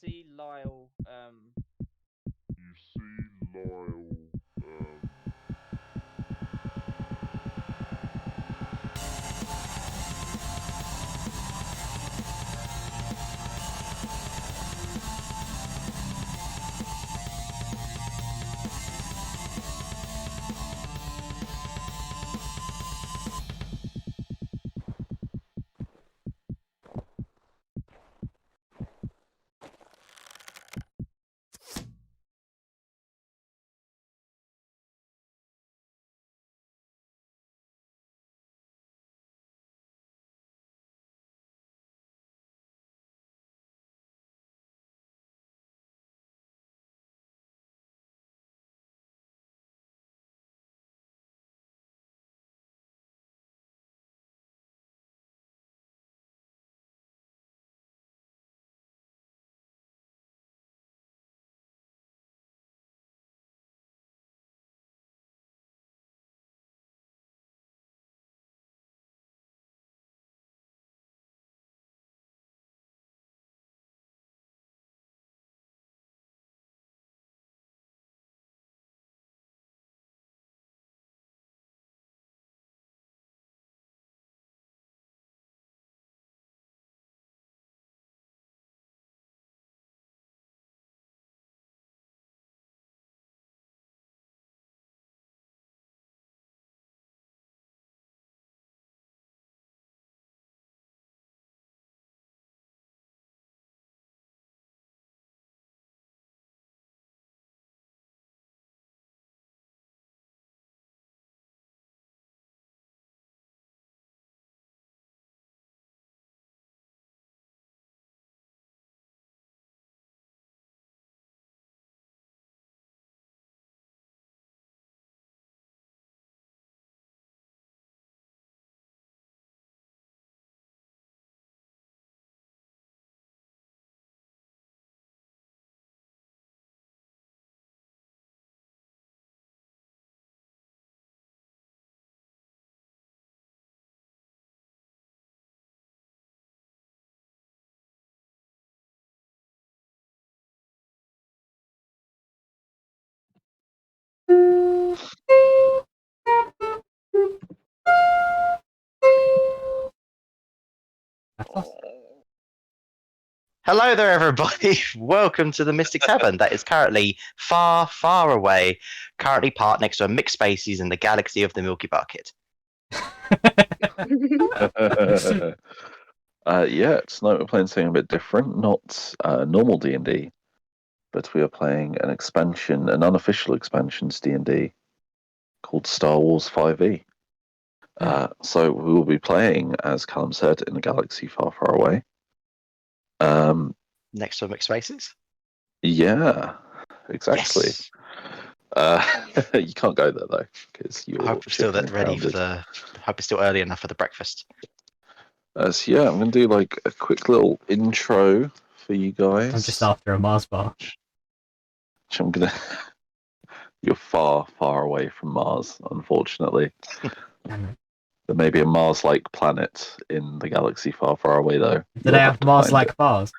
see Lyle. Hello there, everybody. Welcome to the Mystic Tavern that is currently far, far away, currently parked next to a mixed species in the galaxy of the Milky Bucket. Tonight we're playing something a bit different, not normal D&D, but we are playing an expansion, an unofficial expansion to D&D called Star Wars 5e. So we will be playing, as Callum said, in a galaxy far, far away. Next to a mixed species? Yeah, exactly. Yes. You can't go there though, because you're. I hope we're still ready for the. Hope it's still early enough for the breakfast. I'm going to do like a quick little intro for you guys. I'm just after a Mars bar. Which I'm gonna. You're far, far away from Mars, unfortunately. There may be a Mars-like planet in the galaxy far, far away, though. Do they have Mars-like bars?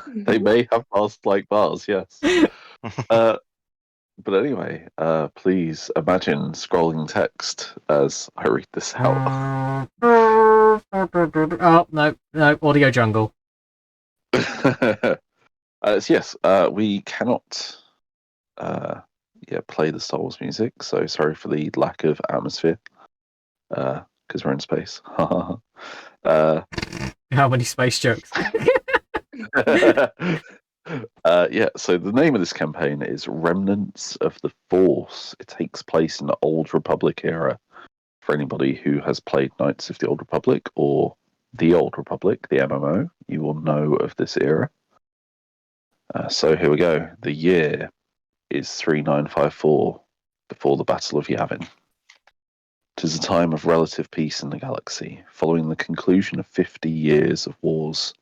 They may have Mars-like bars, yes. But anyway, please imagine scrolling text as I read this out. Oh, no, audio jungle. Yes, we cannot play the Star Wars music, so sorry for the lack of atmosphere. Because we're in space. How many space jokes? So the name of this campaign is Remnants of the Force. It takes place in the Old Republic era. For anybody who has played Knights of the Old Republic or the Old Republic, the MMO, you will know of this era. So here we go. The year is 3954, before the Battle of Yavin. 'Tis a time of relative peace in the galaxy, following the conclusion of 50 years of wars.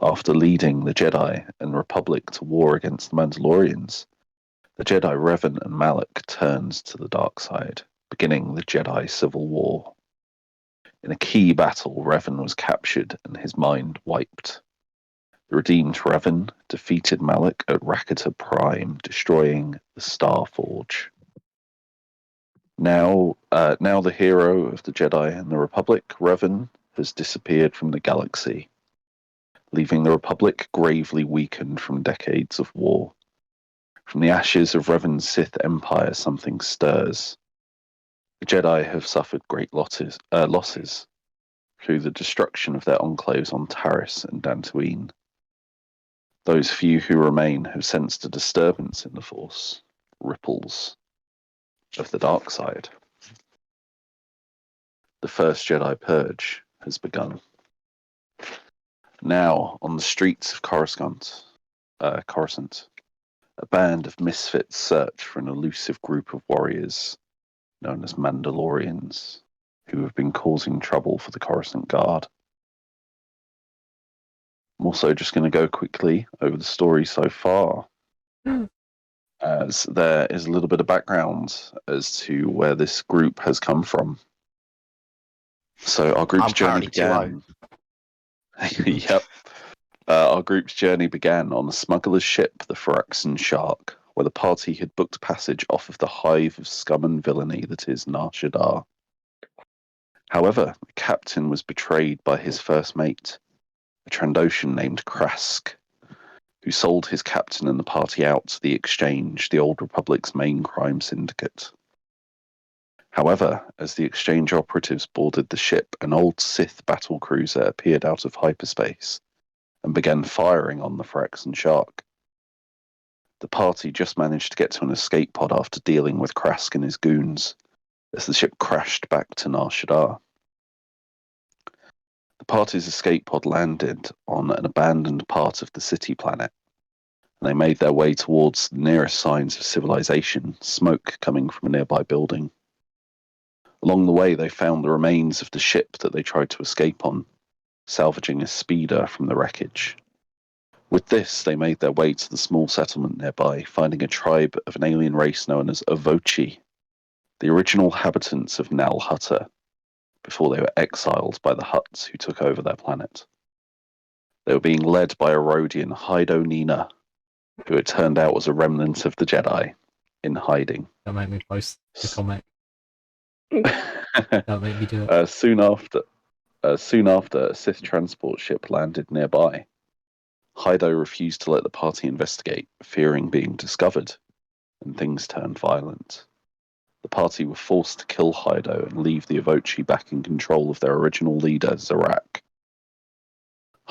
After leading the Jedi and Republic to war against the Mandalorians, the Jedi Revan and Malak turned to the dark side, beginning the Jedi Civil War. In a key battle, Revan was captured and his mind wiped. The redeemed Revan defeated Malak at Rakata Prime, destroying the Star Forge. Now the hero of the Jedi and the Republic, Revan, has disappeared from the galaxy, leaving the Republic gravely weakened from decades of war. From the ashes of Revan's Sith Empire, something stirs. The Jedi have suffered great losses through the destruction of their enclaves on Taris and Dantooine. Those few who remain have sensed a disturbance in the Force, ripples of the dark side. The first Jedi Purge has begun. Now, on the streets of Coruscant, a band of misfits search for an elusive group of warriors known as Mandalorians, who have been causing trouble for the Coruscant Guard. I'm also just going to go quickly over the story so far, as there is a little bit of background as to where this group has come from. So our group's journey began. Yep. Our group's journey began on a smuggler's ship, the Phyraxan Shark, where the party had booked passage off of the hive of scum and villainy that is Nar Shaddaa. However, the captain was betrayed by his first mate, a Trandoshan named Krask, who sold his captain and the party out to the Exchange, the Old Republic's main crime syndicate. However, as the Exchange operatives boarded the ship, an old Sith battlecruiser appeared out of hyperspace and began firing on the Phyraxan Shark. The party just managed to get to an escape pod after dealing with Krask and his goons, as the ship crashed back to Nar Shaddaa. The party's escape pod landed on an abandoned part of the city planet, and they made their way towards the nearest signs of civilization, smoke coming from a nearby building. Along the way, they found the remains of the ship that they tried to escape on, salvaging a speeder from the wreckage. With this, they made their way to the small settlement nearby, finding a tribe of an alien race known as Avochi, the original inhabitants of Nal Hutta, before they were exiled by the Hutts who took over their planet. They were being led by a Rhodian, Hydo Nina, who it turned out was a remnant of the Jedi, in hiding. Don't make me post the comic. Don't make me do it. Soon after, a Sith transport ship landed nearby. Hydo refused to let the party investigate, fearing being discovered, and things turned violent. The party were forced to kill Hydo and leave the Avochi back in control of their original leader, Zarak.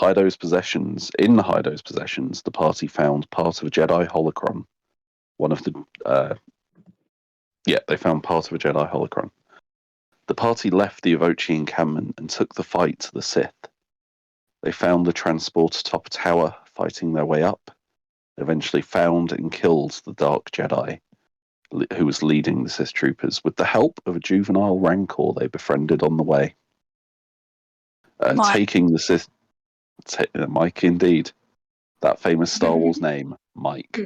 In Hydo's possessions, the party found part of a Jedi holocron. They found part of a Jedi holocron. The party left the Avochi encampment and took the fight to the Sith. They found the transport atop a tower, fighting their way up. They eventually found and killed the Dark Jedi, who was leading the Sith troopers, with the help of a juvenile rancor they befriended on the way. Taking the Sith... Mike, indeed. That famous Star Wars name, Mike.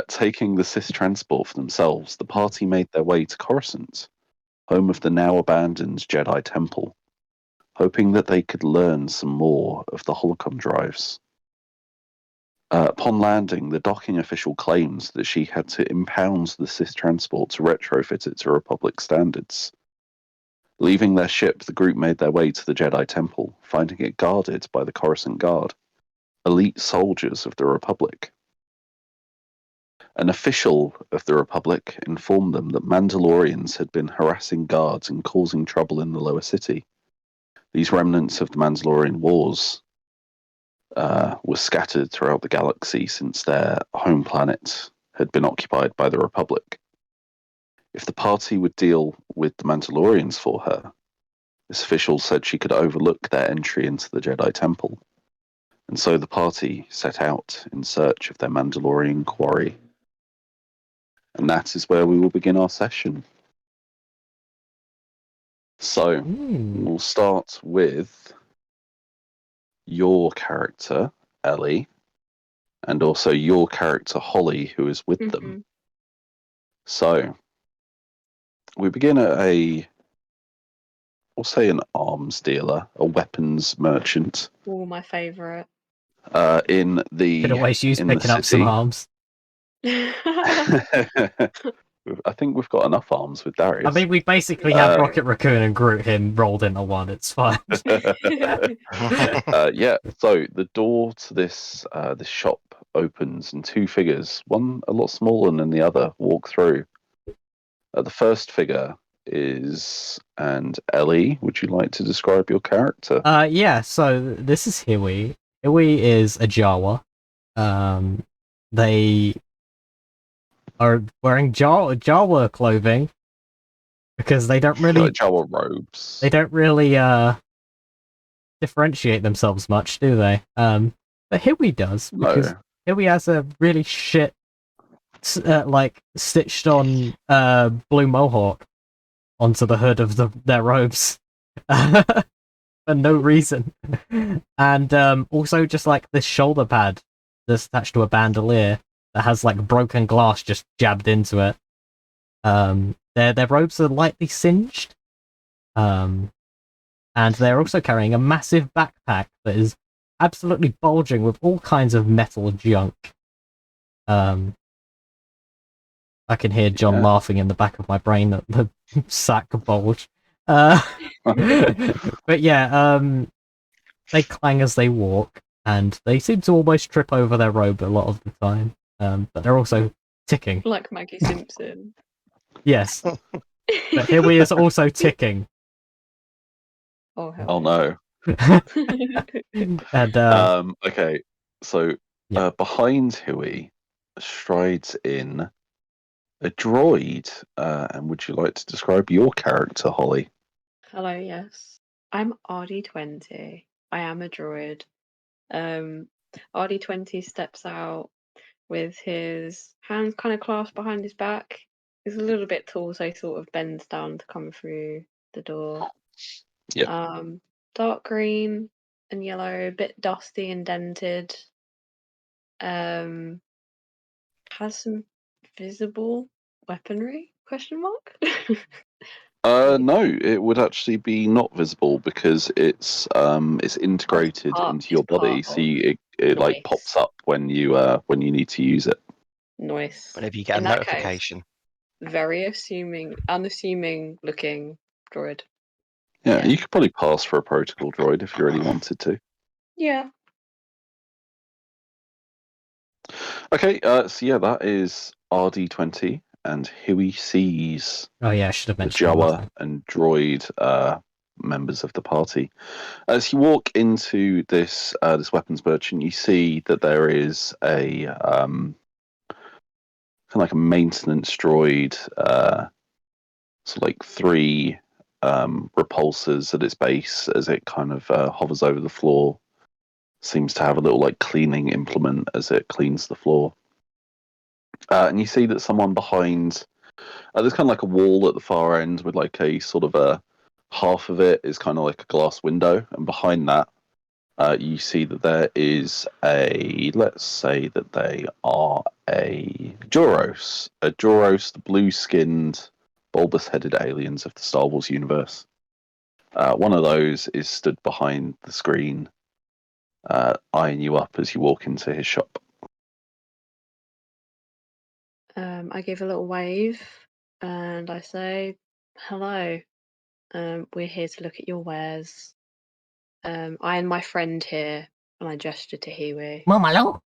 Taking the Sith transport for themselves, the party made their way to Coruscant, home of the now-abandoned Jedi Temple, hoping that they could learn some more of the holocron drives. Upon landing, the docking official claims that she had to impound the Sith transport to retrofit it to Republic standards. Leaving their ship, the group made their way to the Jedi Temple, finding it guarded by the Coruscant Guard, elite soldiers of the Republic. An official of the Republic informed them that Mandalorians had been harassing guards and causing trouble in the lower city. These remnants of the Mandalorian Wars were scattered throughout the galaxy since their home planet had been occupied by the Republic. If the party would deal with the Mandalorians for her, this official said she could overlook their entry into the Jedi Temple, and so the party set out in search of their Mandalorian quarry. And that is where we will begin our session. So, we'll start with your character, Ellie, and also your character, Holly, who is with them. So, we begin at we'll say an arms dealer, a weapons merchant. Oh, my favourite. in the Could always use in the picking up some city. arms. I think we've got enough arms with Darius. I mean, we basically have Rocket Raccoon and Groot him rolled into one. It's fine. Yeah, so the door to this shop opens and two figures, one a lot smaller than the other, walk through. The first figure is, and Ellie, would you like to describe your character? Yeah, so this is Hiwi. Hiwi is a Jawa. They are wearing Jawa clothing because they don't really Like Jawa robes. they don't really differentiate themselves much, do they? But Hiwi does, because Hiwi has a really shit like stitched on blue mohawk onto the hood of their robes for no reason, and also just like this shoulder pad that's attached to a bandolier that has like broken glass just jabbed into it. Their robes are lightly singed, and they're also carrying a massive backpack that is absolutely bulging with all kinds of metal junk. I can hear John laughing in the back of my brain at the sack bulge. But yeah, they clang as they walk, and they seem to almost trip over their robe a lot of the time. But they're also ticking. Like Maggie Simpson. Yes. But Hiwi is also ticking. Oh, hell Oh no. And okay, so behind Huey strides in a droid. And would you like to describe your character, Holly? Hello, yes. I'm RD20. I am a droid. RD20 steps out with his hands kind of clasped behind his back. He's a little bit tall, so he sort of bends down to come through the door. Yeah. Dark green and yellow, a bit dusty and dented. Has some visible weaponry? Question mark? No, it would actually be not visible because it's integrated into your body, so it like pops up when you need to use it. Nice. Whenever you get In a that notification. Case, very unassuming looking droid. Yeah, you could probably pass for a protocol droid if you really wanted to. Yeah. Okay, so yeah, that is RD20, and Huey sees oh yeah, I should have the mentioned Jawa and droid members of the party. As you walk into this weapons merchant, you see that there is a kind of like a maintenance droid, so like 3 repulsors at its base as it kind of hovers over the floor. Seems to have a little like cleaning implement as it cleans the floor. And you see that someone behind, there's kind of like a wall at the far end with like a sort of a half of it is kind of like a glass window, and behind that you see that there is let's say that they are a Joros, the blue-skinned, bulbous-headed aliens of the Star Wars universe. One of those is stood behind the screen, eyeing you up as you walk into his shop. I give a little wave and I say, hello. We're here to look at your wares. I and my friend here, and I gesture to Hiwi. Mom, hello?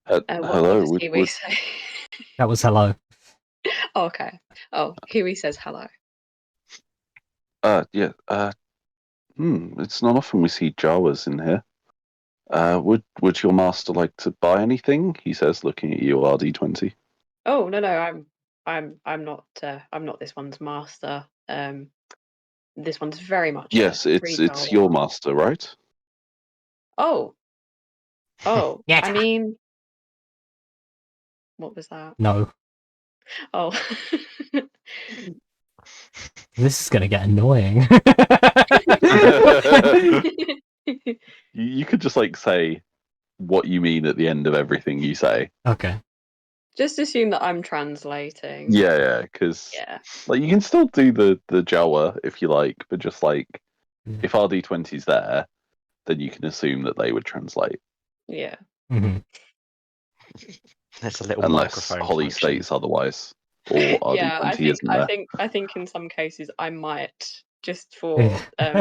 Hello. What does Hiwi say? That was hello. Oh, okay. Oh, Hiwi says hello. Yeah. It's not often we see Jawas in here. Would your master like to buy anything? He says, looking at you, RD20. Oh no, I'm not this one's master. This one's very much. Yes, it's your master, right? Oh. Yeah. I mean, what was that? No. Oh. This is gonna get annoying. You could just like say what you mean at the end of everything you say. Okay. Just assume that I'm translating. Yeah, because like you can still do the Jawa if you like, but just like if RD20's there, then you can assume that they would translate. Yeah. Mm-hmm. There's a little Unless microphone Holly function. states otherwise, or Yeah, RD20 isn't there. I think in some cases I might, just for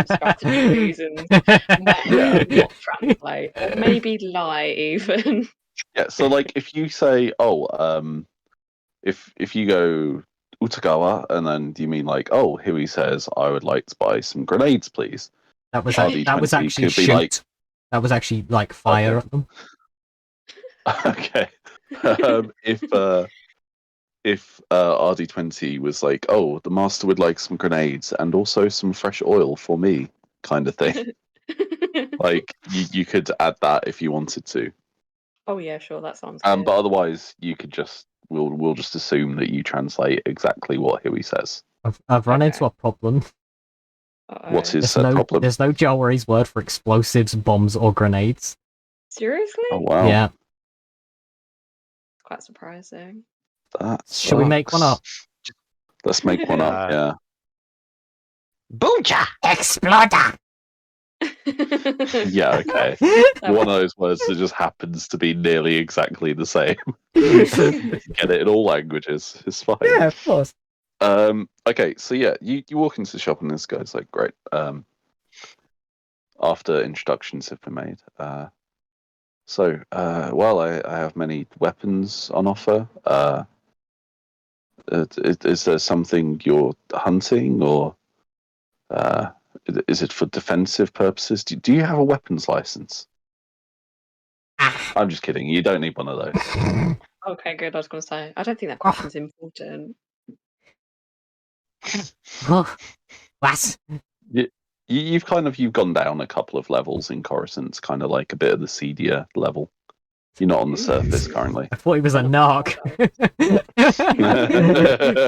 strategy reasons, might Yeah. not translate, or maybe lie even. Yeah, so like if you say, if you go Utagawa and then you mean like, oh, Huey says I would like to buy some grenades, please. That was RD20 actually could be shoot. like, That was actually like fire at them. okay. If RD20 was like, oh, the master would like some grenades and also some fresh oil for me, kind of thing. Like you could add that if you wanted to. Oh yeah, sure, that sounds good. But otherwise, you could just we'll just assume that you translate exactly what Huey says. I've run Okay. into a problem. Uh-oh. What's his problem? There's no Jalwari's word for explosives, bombs, or grenades. Seriously? Oh wow! Yeah. Quite surprising. That Should we make one up? Let's make one up. Yeah. Booja! Exploder! Yeah. Okay. One of those words that just happens to be nearly exactly the same. Get it in all languages. It's fine. Yeah, of course. Okay. So yeah, you walk into the shop and this guy's like, great. After introductions have been made. Well, I have many weapons on offer. Is there something you're hunting, or is it for defensive purposes? Do you have a weapons license? I'm just kidding. You don't need one of those. Okay, good. I was going to say, I don't think that question's important. What? You've gone down a couple of levels in Coruscant, kind of like a bit of the seedier level. You're not on the surface currently. I thought he was a narc.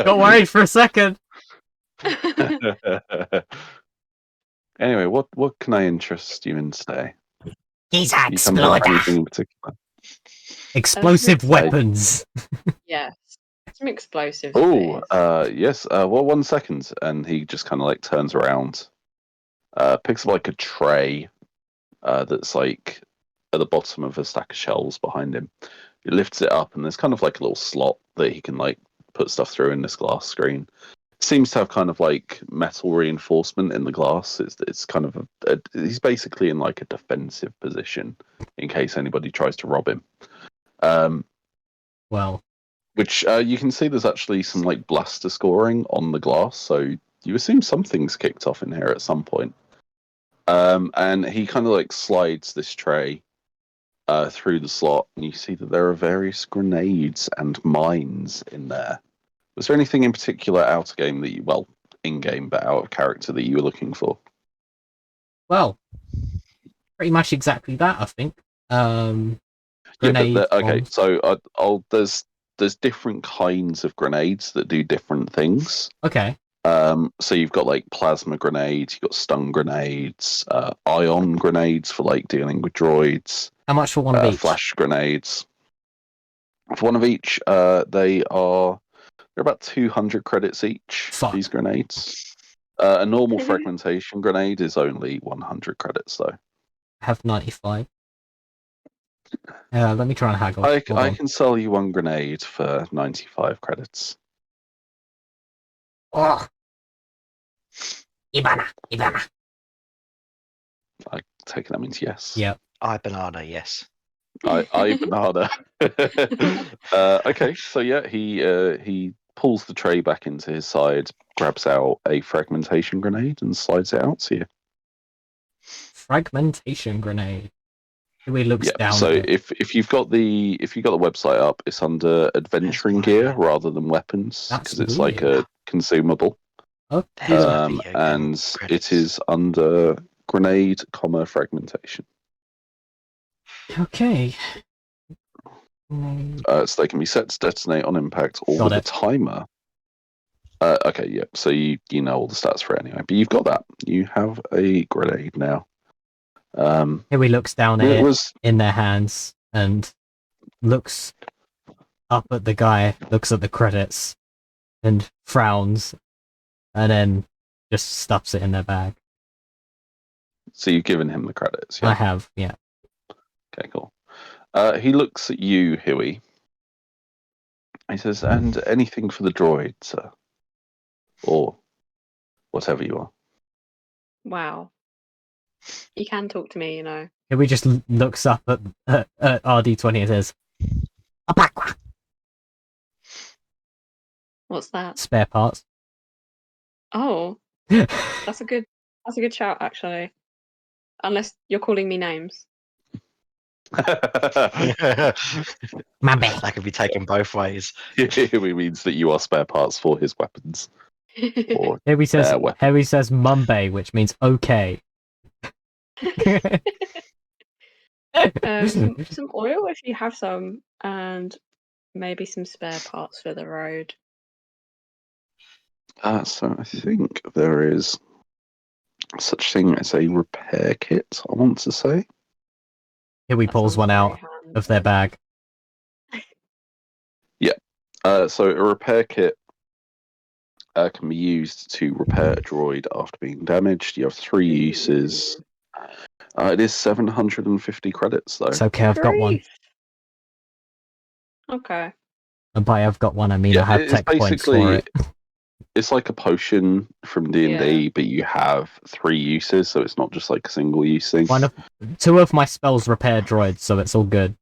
Got worried for a second. Anyway, what can I interest you in today? He's You come here for anything in particular? Explosive weapons. Yes. Some explosives. Oh, please. yes. Well, 1 second, and he just kind of like turns around, picks up like a tray, that's like at the bottom of a stack of shelves behind him. He lifts it up, and there's kind of like a little slot that he can like put stuff through in this glass screen. Seems to have kind of like metal reinforcement in the glass. It's kind of he's basically in like a defensive position in case anybody tries to rob him. Well, Which you can see there's actually some like blaster scoring on the glass, so you assume something's kicked off in here at some point. And he kind of like slides this tray through the slot, and you see that there are various grenades and mines in there. Was there anything in particular out of game that well, in game but out of character that you were looking for? well, pretty much exactly that, I think. Grenade. Okay, bombs. so there's different kinds of grenades that do different things. Okay. So you've got like plasma grenades, you've got stun grenades, ion grenades for like dealing with droids. How much for one of each? Flash grenades. For one of each, they're about 200 credits each. Fuck. These grenades. A normal fragmentation grenade is only 100 credits though. I have 95. Let me try and haggle. I Hold on. can sell you one grenade for 95 credits. Oh. Ibana. I take that means yes. Yeah. I banana, yes. I banana. Okay, so yeah, he pulls the tray back into his side, grabs out a fragmentation grenade, and slides it out to you. Fragmentation grenade. He looks down. So at it. if you've got the website up, it's under adventuring gear rather than weapons because it's like a consumable. Okay. And it is under grenade, fragmentation. Okay. So they can be set to detonate on impact or with a timer. Okay, yeah. So you know all the stats for it anyway. But you've got that. You have a grenade now. Here he looks down at it in their hands and looks up at the guy, looks at the credits, and frowns, and then just stuffs it in their bag. So you've given him the credits, I yeah? have, yeah. Okay, cool. He looks at you, Huey. He says, and anything for the droid, sir? Or whatever you are. Wow. You can talk to me, you know. Huey just looks up at RD20 and says, "A back What's that? spare parts." Oh, that's a good shout, actually. Unless you're calling me names. Mambe. That could be taken both ways. Huey means that you are spare parts for his weapons. Or Huey says, weapon. Mumbe, which means okay. some oil if you have some, and maybe some spare parts for the road. So I think there is such thing as a repair kit, I want to say. Huey That pulls sounds one very out handy. of their bag. So a repair kit can be used to repair a droid after being damaged. You have 3 uses. It is 750 credits, though. It's okay, I've got one. Grief. Okay. And by I've got one, I mean Yeah, I have it's tech points for it. It's like a potion from D&D, but you have 3 uses, so it's not just like a single use thing. 2 of my spells repair droids, so it's all good.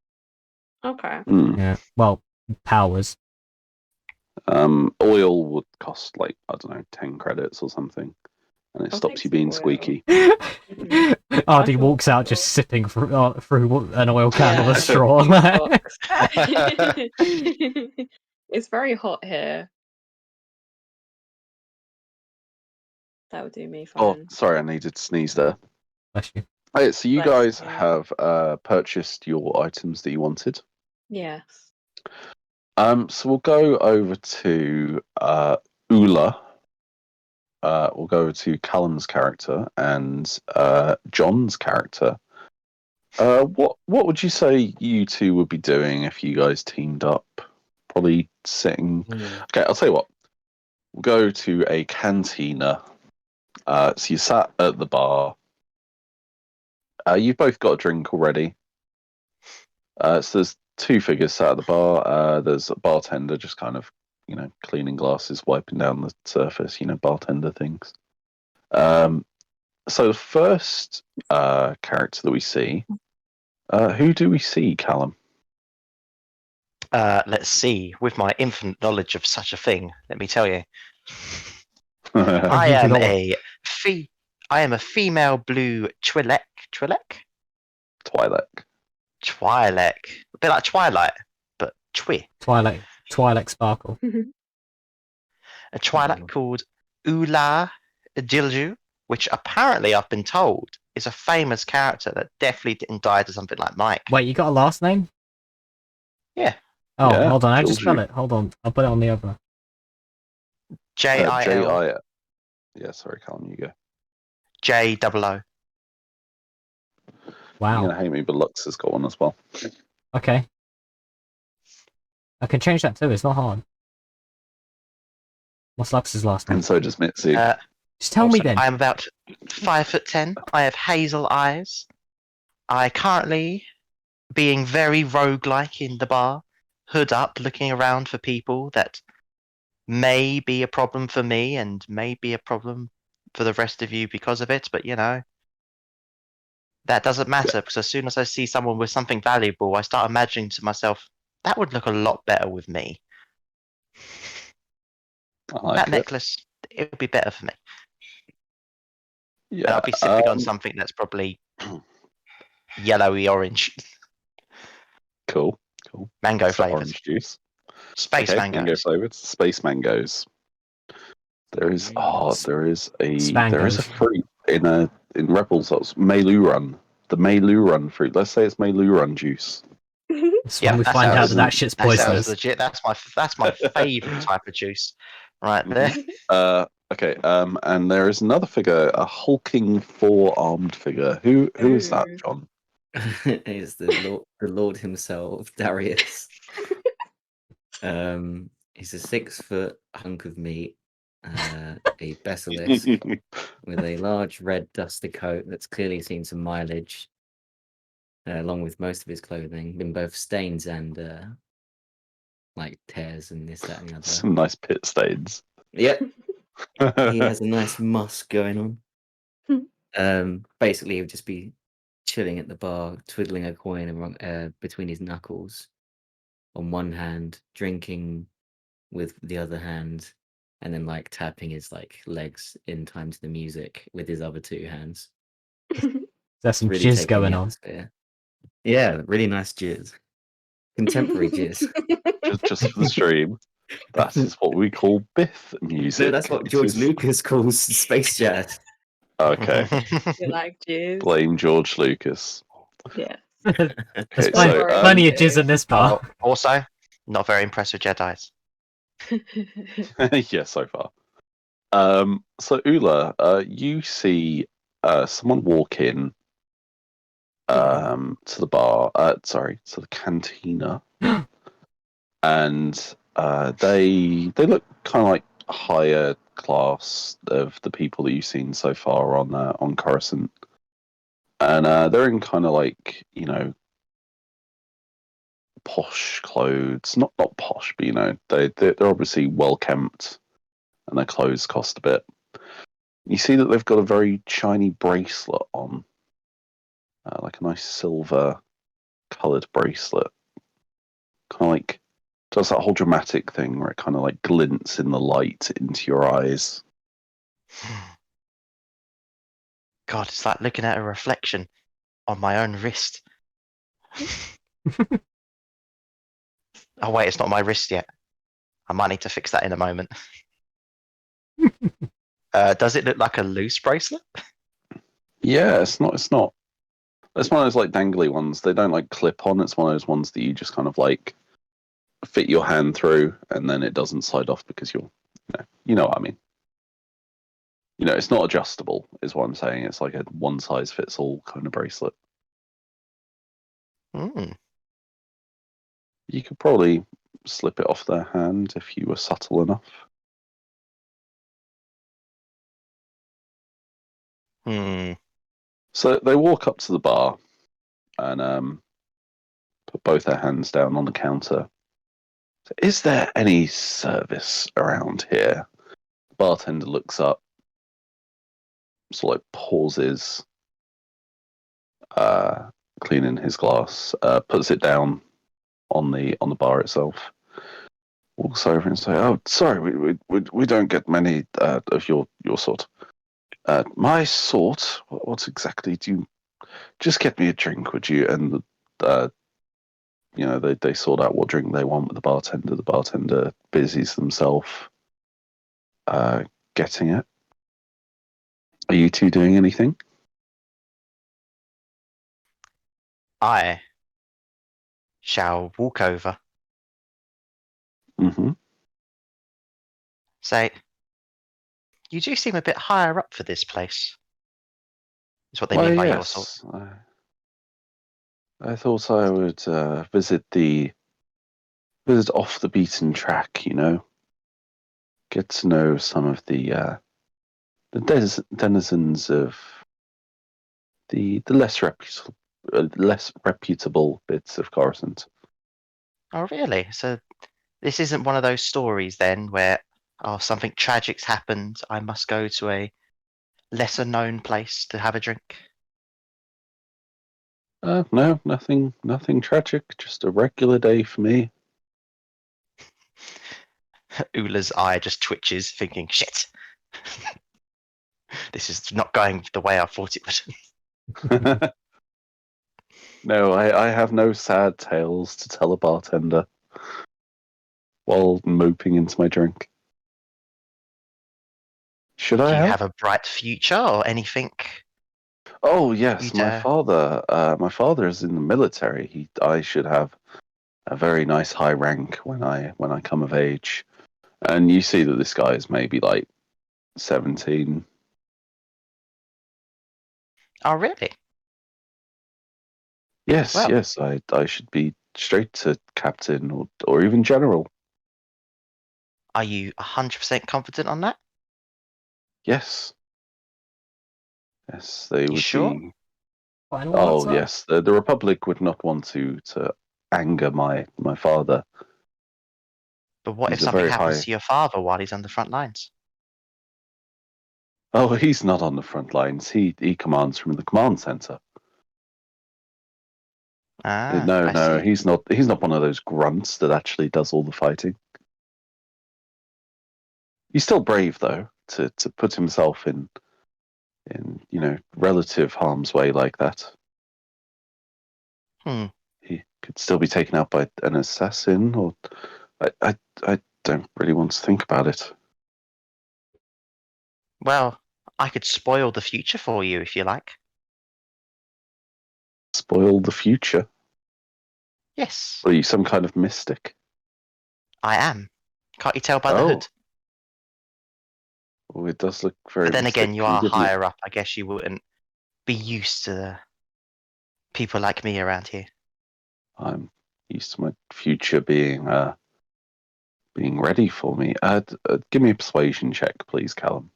Okay. Yeah. Well, powers. Oil would cost like, I don't know, 10 credits or something, and it I'll stops take you some being oil. squeaky. RD walks out just sipping through an oil can with a straw. It's very hot here. That would do me Oh, fine. sorry, I needed to sneeze there. Bless you. Okay, so you Bless guys you. have purchased your items that you wanted. Yes. So we'll go over to Ula. We'll go over to Callum's character and John's character. What would you say you two would be doing if you guys teamed up? Probably sitting. Okay, I'll tell you what. We'll go to a cantina. So you sat at the bar. You've both got a drink already. So there's 2 figures sat at the bar. There's a bartender just kind of, cleaning glasses, wiping down the surface, bartender things. So the first character that we see, who do we see, Callum? Let's see. With my infinite knowledge of such a thing, let me tell you, I am a female blue Twi'lek. Twi'lek. A bit like Twilight, but Twilight Sparkle. A Twi'lek called Ula Jilju, which apparently I've been told is a famous character that definitely didn't die to something like Mike. Wait, you got a last name? Yeah. Oh, Yeah, hold on, I just Jilju. spell it. Hold on, I'll put it on the other. Jil. Yeah, sorry, Callum, you go. JOO. Wow. You're gonna hate me, but Lux has got one as well. Okay. I can change that too. It's not hard. What's Lux's last name? And so does Mitsu. Just tell me then. I'm about 5'10". I have hazel eyes. I currently, being very roguelike in the bar, hood up, looking around for people that may be a problem for me and may be a problem for the rest of you because of it, but that doesn't matter because as soon as I see someone with something valuable, I start imagining to myself, that would look a lot better with me. That necklace, it would be better for me. Yeah, And I'll be sipping on something that's probably yellowy orange. Cool. Mango So flavored. orange juice. Space mango mangoes. flavored. Space mangoes. There is a fruit in Rebels that's Meiluran. The Meiluran fruit. Let's say it's Meiluran juice. It's when we find out that shit's That sounds poisonous. legit. That's my favourite type of juice. Right there. Okay. And there is another figure, a hulking 4-armed figure. Who is that, John? It's the Lord himself, Darius. He's a 6-foot hunk of meat a basilisk with a large red dusty coat that's clearly seen some mileage, along with most of his clothing, in both stains and like tears and this, that, and the other. Some nice pit stains. Yep, he has a nice musk going on. Basically, he would just be chilling at the bar, twiddling a coin between his knuckles on one hand, drinking with the other hand, and then like tapping his like legs in time to the music with his other two hands. There's some Really jizz taking going the on. atmosphere. Yeah, really nice jizz. Contemporary jizz. just for the stream. That is what we call Biff music. No, that's what It George is- Lucas calls space jazz. Okay, You like jizz? blame George Lucas. Yeah. Okay, There's so plenty of jizz in this bar. Also, not very impressed with Jedis. yeah, so far. So Ula, you see someone walk in to the bar. Sorry, to the cantina, and they look kind of like higher class of the people that you've seen so far on Coruscant, and they're in kind of like posh clothes. Not posh, but they're obviously well kempt, and their clothes cost a bit. You see that they've got a very shiny bracelet on, like a nice silver coloured bracelet. Kind of like does that whole dramatic thing where it kind of like glints in the light into your eyes. God, it's like looking at a reflection on my own wrist. Oh wait, it's not my wrist yet. I might need to fix that in a moment. Does it look like a loose bracelet? Yeah, it's not. It's not. It's one of those like dangly ones. They don't like clip on. It's one of those ones that you just kind of like fit your hand through, and then it doesn't slide off because you know what I mean. It's not adjustable, is what I'm saying. It's like a one size fits all kind of bracelet. Hmm. You could probably slip it off their hand if you were subtle enough. Hmm. So they walk up to the bar and put both their hands down on the counter. So, is there any service around here? The bartender looks up, sort of like pauses, cleaning his glass, puts it down on the bar itself. Walks over and say, "Oh, sorry, we don't get many of your sort. My sort. What exactly do you? Just get me a drink, would you?" And they sort out what drink they want with the bartender. The bartender busies themselves getting it. Are you two doing anything? I shall walk over. Mm-hmm. Say, you do seem a bit higher up for this place. Is what they Why, mean by your yes. sort. I thought I would visit off the beaten track. Get to know some of the denizens of the less reputable bits of Coruscant. Oh, really? So this isn't one of those stories then where, something tragic's happened. I must go to a lesser known place to have a drink. No, nothing tragic. Just a regular day for me. Ula's eye just twitches, thinking, shit. This is not going the way I thought it would. No, I have no sad tales to tell a bartender while moping into my drink. Should I Do you help? have a bright future or anything? Oh yes, You'd, my father is in the military. I should have a very nice high rank when I come of age. And you see that this guy is maybe like 17. Oh, really? Yes, Well. yes, I should be straight to captain or even general. Are you 100% confident on that? Yes. Yes, they You would sure? be. Final Oh, answer? yes. The Republic would not want to anger my father. But what if He's a something very happens high. to your father while he's on the front lines? Oh, he's not on the front lines. He commands from the command center. Ah, No, I no, see. he's not. He's not one of those grunts that actually does all the fighting. He's still brave though to put himself in relative harm's way like that. Hmm. He could still be taken out by an assassin, or I don't really want to think about it. Well, I could spoil the future for you if you like. Spoil the future. Yes, Are you some kind of mystic? I am. Can't you tell by the Oh, hood? well, it does look very But then mystic. again, you Can are give me? higher up. I guess you wouldn't be used to people like me around here. I'm used to my future being ready for me. Give me a persuasion check, please, Callum.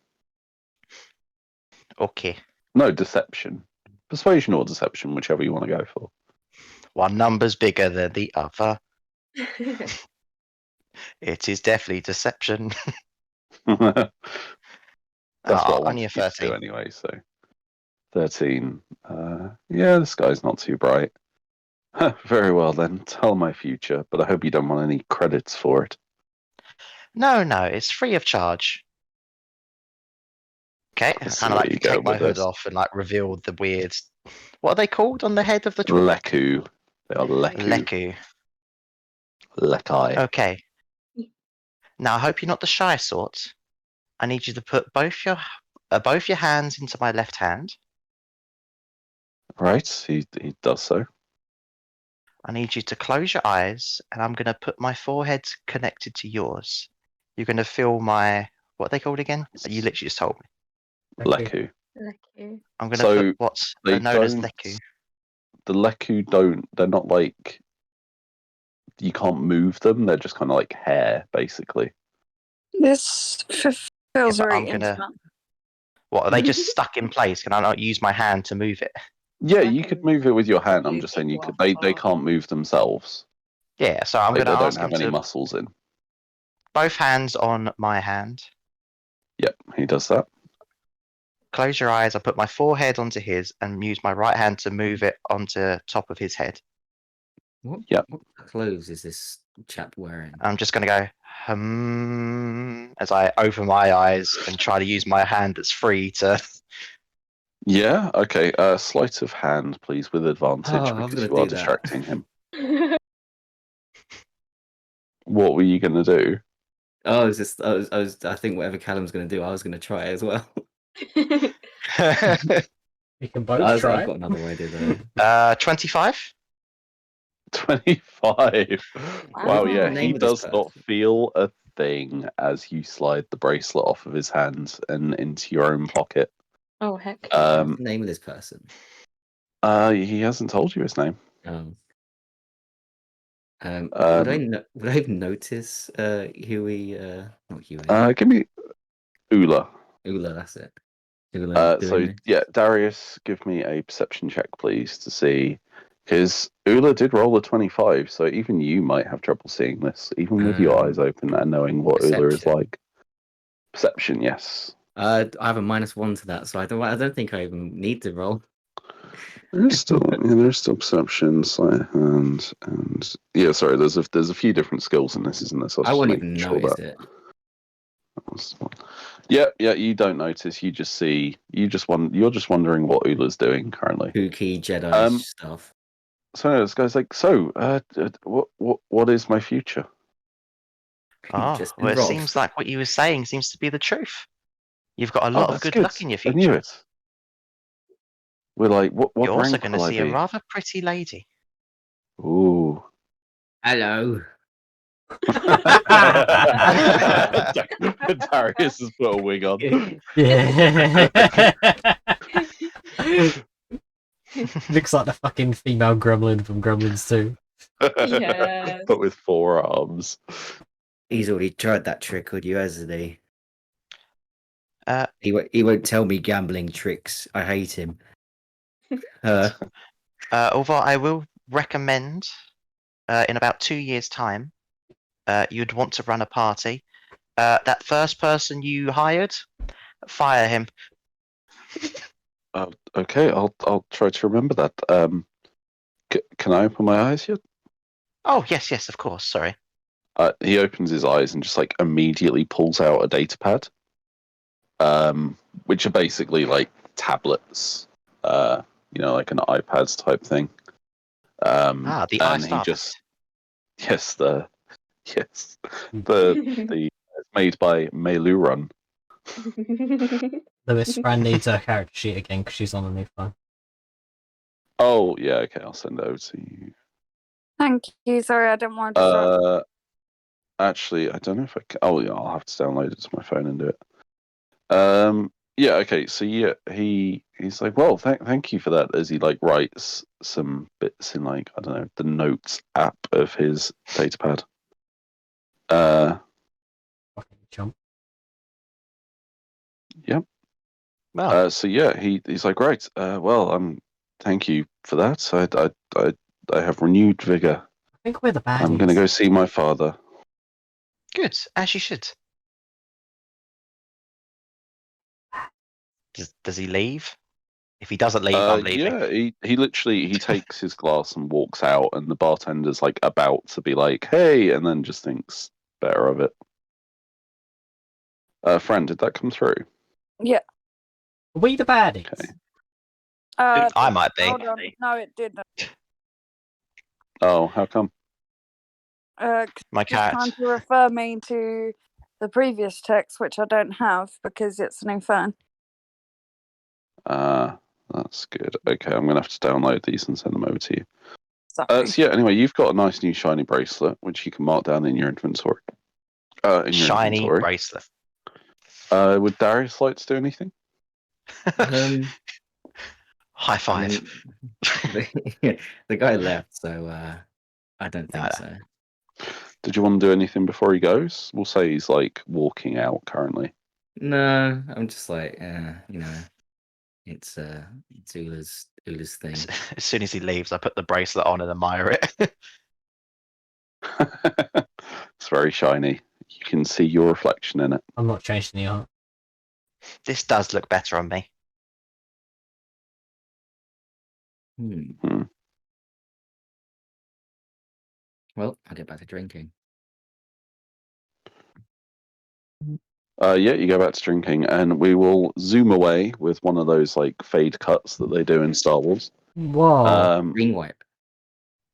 Okay. No, deception. Persuasion or deception, whichever you want to go for. One number's bigger than the other. It is definitely deception. That's what I Only a wanted you to do 13. anyway, so 13. Yeah, this guy's not too bright. Very well then, tell my future, but I hope you don't want any credits for it. No, it's free of charge. Okay, I I see kind of where like you go take my with hood this. off and like reveal the weird. What are they called on the head of the Twi'lek? Leku. They are Leku. Leku. Lekai. Okay. Now I hope you're not the shy sort. I need you to put both your hands into my left hand. Right, he does so. I need you to close your eyes, and I'm going to put my forehead connected to yours. You're going to feel my what are they called again? You literally just told me. Leku. Lucky. I'm going to So put what's they known as don't. Leku. The Leku don't. They're not like. You can't move them. They're just kind of like hair, basically. This feels but very I'm gonna. intimate. What are they just stuck in place? Can I not use my hand to move it? Yeah, I you can could move it with your hand. I'm move just saying you people could. They apart. can't move themselves. Yeah, so I'm Like, going to they don't ask him have any to muscles in. both hands on my hand. Yep, he does that. Close your eyes. I put my forehead onto his and use my right hand to move it onto top of his head. What, Yep. what clothes is this chap wearing? I'm just going to go as I open my eyes and try to use my hand that's free to. Yeah, okay. Sleight of hand, please, with advantage, Oh, I was because gonna you are do that. distracting him. What were you going to do? Oh, I think whatever Callum's gonna do, I was gonna try as well. You can both I've try. got another idea though. 25. 25. Wow, yeah, Name he of this does not person. feel a thing as you slide the bracelet off of his hand and into your own pocket. Oh heck. What's the name of this person? He hasn't told you his name. Oh. Would I notice Huey? Not Huey. Give me Ula. Ula, that's it. Ula So doing this. yeah, Darius, give me a perception check, please, to see, because Ula did roll a 25, so even you might have trouble seeing this, even with your eyes open and knowing what Ula is Perception. like. Perception, yes. I have a -1 to that, so I don't think I even need to roll. There's still perception, sleight of hand, and yeah. Sorry, there's a few different skills in this, isn't there? So I won't making even sure notice that it. was one. Yeah. You don't notice. You just see. You're just wondering what Ula's doing currently. Kooky Jedi stuff. So this guy's like, what is my future? Oh, Just well, it robbed. seems like what you were saying seems to be the truth. You've got a lot of That's good luck in your I knew future. it. We're like, what You're also rank going to will I see a be? rather pretty lady. Ooh. Hello. Darius has put a wig on. Yeah. Looks like the fucking female gremlin from Gremlins 2. Yes. But with 4 arms. He's already tried that trick with you, hasn't he? He won't tell me gambling tricks. I hate him. Although I will recommend, in about 2 years' time, you'd want to run a party. That first person you hired, fire him. Okay, I'll try to remember that. Can I open my eyes yet? Oh, yes, of course. Sorry. He opens his eyes and just like immediately pulls out a data pad, which are basically like tablets, like an iPad type thing. The and he iStar. just the it's made by Mandalorian. Lewis, Fran needs her character sheet again because she's on a new phone. Oh yeah, okay, I'll send it over to you. Thank you. Sorry, I didn't want to disrupt. Actually, I don't know if I can. Oh yeah, I'll have to download it to my phone and do it. Yeah, okay. So yeah, he's like, well, thank you for that. As he like writes some bits in like I don't know the notes app of his datapad. Fucking chump. Yep. Well, So yeah, he's like, right. Well, thank you for that. I have renewed vigor. I think we're the baddies. I'm gonna go see my father. good, as you should. Does he leave? If he doesn't leave, I'm leaving. Yeah, he literally he takes his glass and walks out, and the bartender's like about to be like, "Hey," and then just thinks better of it. Friend, did that come through? Yeah. Are we the baddies? Okay. I might be. Hold on. No, it didn't. Oh, how come? My It's cat. trying to refer me to the previous text, which I don't have because it's a new phone. That's good. Okay, I'm gonna have to download these and send them over to you. Sorry. So yeah, anyway, you've got a nice new shiny bracelet, which you can mark down in your inventory. Shiny bracelet. Would Darius like to do anything? High five. The guy left, so I don't think so. Did you want to do anything before he goes? We'll say he's like walking out currently. No, I'm just like, it's Ula's thing. As soon as he leaves, I put the bracelet on and admire it. It's very shiny. You can see your reflection in it. I'm not changing the art. This does look better on me. Well, I'll get back to drinking. Yeah, you go back to drinking, and we will zoom away with one of those like fade cuts that they do in Star Wars. Whoa. Green wipe.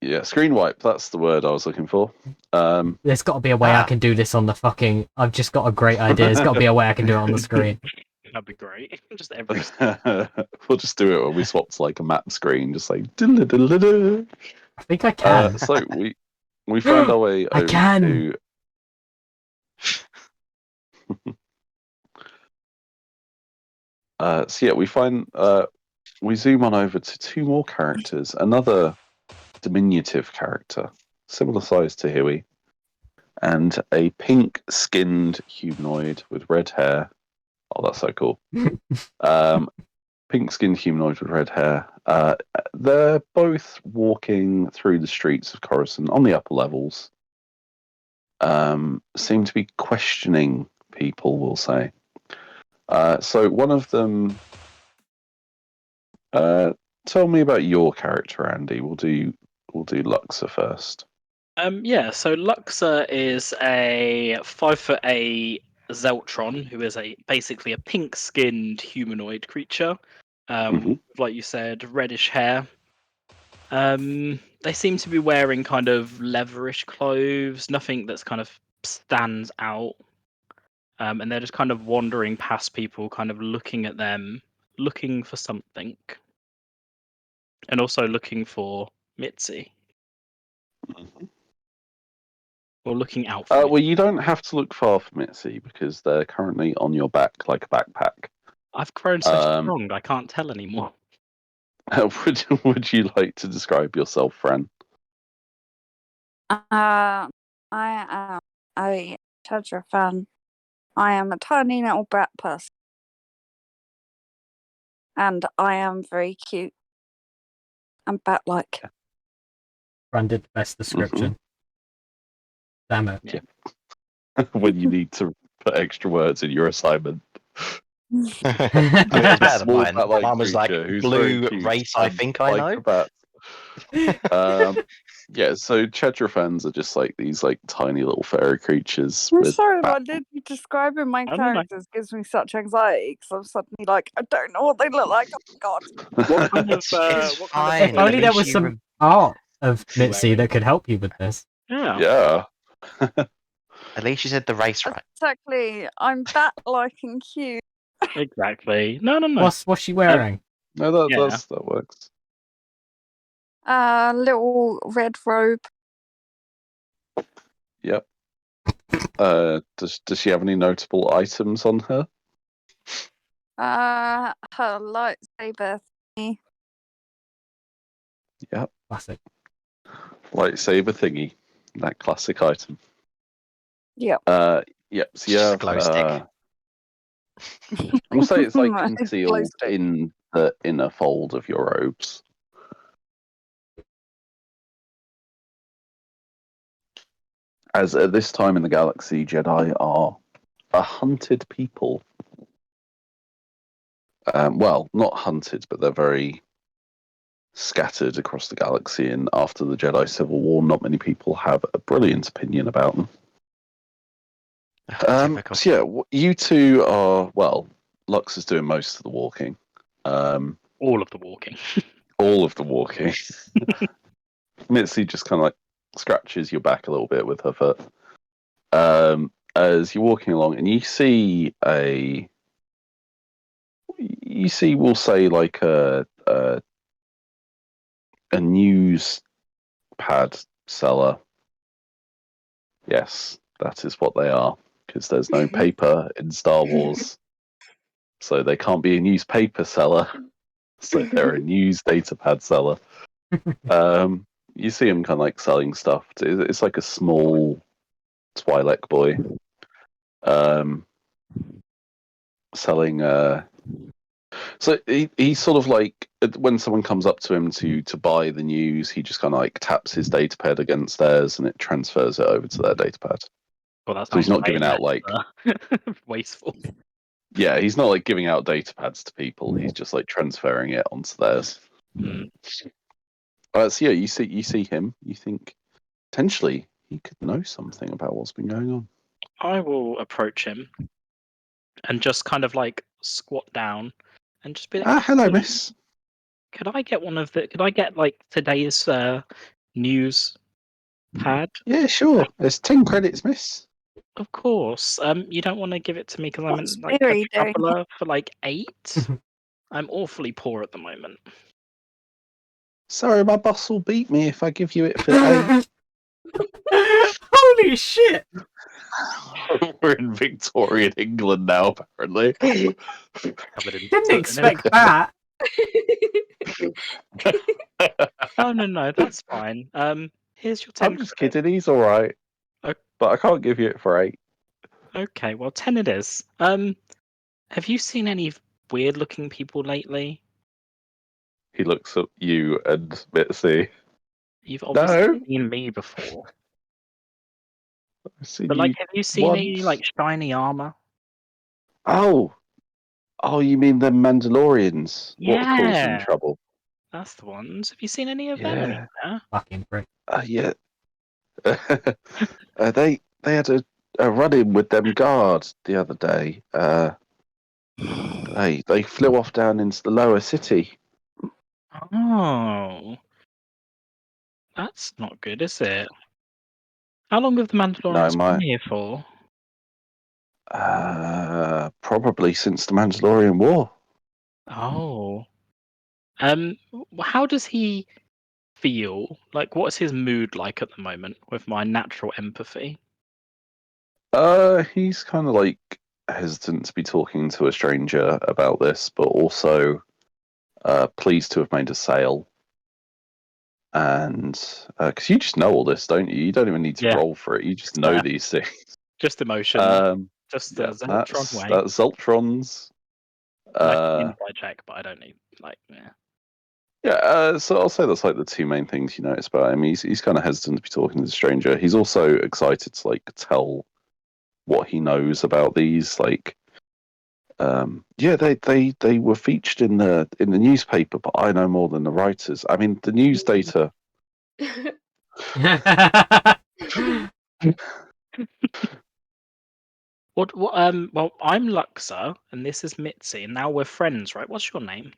Yeah, screen wipe. That's the word I was looking for. There's got to be a way I can do this on the fucking. I've just got a great idea. There's got to be a way I can do it on the screen. That'd be great. Just every. We'll just do it when we swap to like a map screen, just like. I think I can. So we find our way I over can. to. So yeah, we zoom on over to two more characters. Another diminutive character, similar size to Huey, and a pink-skinned humanoid with red hair. Oh, that's so cool. Pink-skinned humanoid with red hair. They're both walking through the streets of Coruscant on the upper levels. Seem to be questioning people, we'll say. So one of them. Tell me about your character, Andy. We'll do Luxa first. Yeah. So Luxa is a 5'8" Zeltron who is basically a pink-skinned humanoid creature. Like you said, reddish hair. They seem to be wearing kind of leatherish clothes. Nothing that's kind of stands out. And they're just kind of wandering past people, kind of looking at them, looking for something. And also looking for Mitzi. Or looking out for Mitzi. Well, you don't have to look far for Mitzi because they're currently on your back like a backpack. I've grown so strong, I can't tell anymore. Would you like to describe yourself, Fran? I am a Tedra fan. I am a tiny little brat person. and I am very cute and bat-like. Branded best description. Damn it. Yeah. When you need to put extra words in your assignment. I mean, it was better than Small mine. bat-like Mine was like creature who's very blue cute race. I and think I like know. a bat. Yeah, so Chedra fans are just like these like tiny little fairy creatures I'm with sorry, bat- but describing my I don't know. characters gives me such anxiety because I'm suddenly like, I don't know what they look like. Oh my god. What kind of? It's What kind fine. of? If only At there least was you some art of you Mitzi wearing? that could help you with this. Yeah. Yeah. At least you said the race right. Exactly. I'm bat-like and cute. Exactly. No. What's she wearing? No, that Yeah. that works. Little red robe. Yep. Does she have any notable items on her? Her lightsaber thingy. Yep. Classic. Lightsaber thingy. That classic item. Yep. Yep. So you have Glow stick. I'm gonna say it's like It's glow concealed stick. in the inner fold of your robes. As at this time in the galaxy, Jedi are a hunted people. Well, not hunted, but they're very scattered across the galaxy. And after the Jedi Civil War, not many people have a brilliant opinion about them. Typical. So yeah, you two are, well, Lux is doing most of the walking. All of the walking. All of the walking. Mitzi just kind of like scratches your back a little bit with her foot. As you're walking along, and you see, we'll say, like a news pad seller. Yes, that is what they are, because there's no paper in Star Wars, so they can't be a newspaper seller. So they're a news data pad seller. You see them kind of like selling stuff. It's like a small Twi'lek boy, selling. So he's sort of like, when someone comes up to him to buy the news, he just kind of like taps his datapad against theirs, and it transfers it over to their datapad. Well, that's So he's not giving out like wasteful. Yeah, he's not like giving out datapads to people. He's just like transferring it onto theirs. Mm. So yeah, you see him. You think potentially he could know something about what's been going on. I will approach him and just kind of like squat down and just be like, Hello, "Hey, miss. Could I get Could I get like today's news pad? Yeah, sure. There's 10 credits, miss. Of course. You don't want to give it to me because I'm What's in like Miri a doing? traveller for like 8. I'm awfully poor at the moment. Sorry, my boss will beat me if I give you it for 8. Holy shit! We're in Victorian England now, apparently. Covered in Didn't soot and expect everything. that. Oh no, that's fine. Here's your 10 I'm just credits. kidding. He's all right, Okay. but I can't give you it for 8. Okay, well 10 it is. Have you seen any weird-looking people lately? He looks at you and Mitzi. You've obviously No. seen me before. I've seen But like, you have you seen any once. like shiny armor? Oh, you mean the Mandalorians? What caused them Yeah, trouble? that's the ones. Have you seen any of them Yeah. anywhere? Fucking prick. Yeah. They had a run-in with them guards the other day. They flew off down into the lower city. Oh, that's not good, is it? How long have the No, Mandalorians been here for? probably since the Mandalorian War. Oh, how does he feel? Like, what's his mood like at the moment with my natural empathy? He's kind of like hesitant to be talking to a stranger about this, but also pleased to have made a sale. And because you just know all this, don't you? You don't even need to Yeah. roll for it. You just know Fair. these things. Just emotion. Just the Yeah, Zeltron way. that's Zeltrons. Like an insight check, but I don't need yeah. Yeah, so I'll say that's like the two main things you notice about him. He's kind of hesitant to be talking to a stranger. He's also excited to like tell what he knows about these. Like, they were featured in the newspaper, but I know more than the writers. I mean, the news data. What? Well, I'm Luxa, and this is Mitzi, and now we're friends, right? What's your name?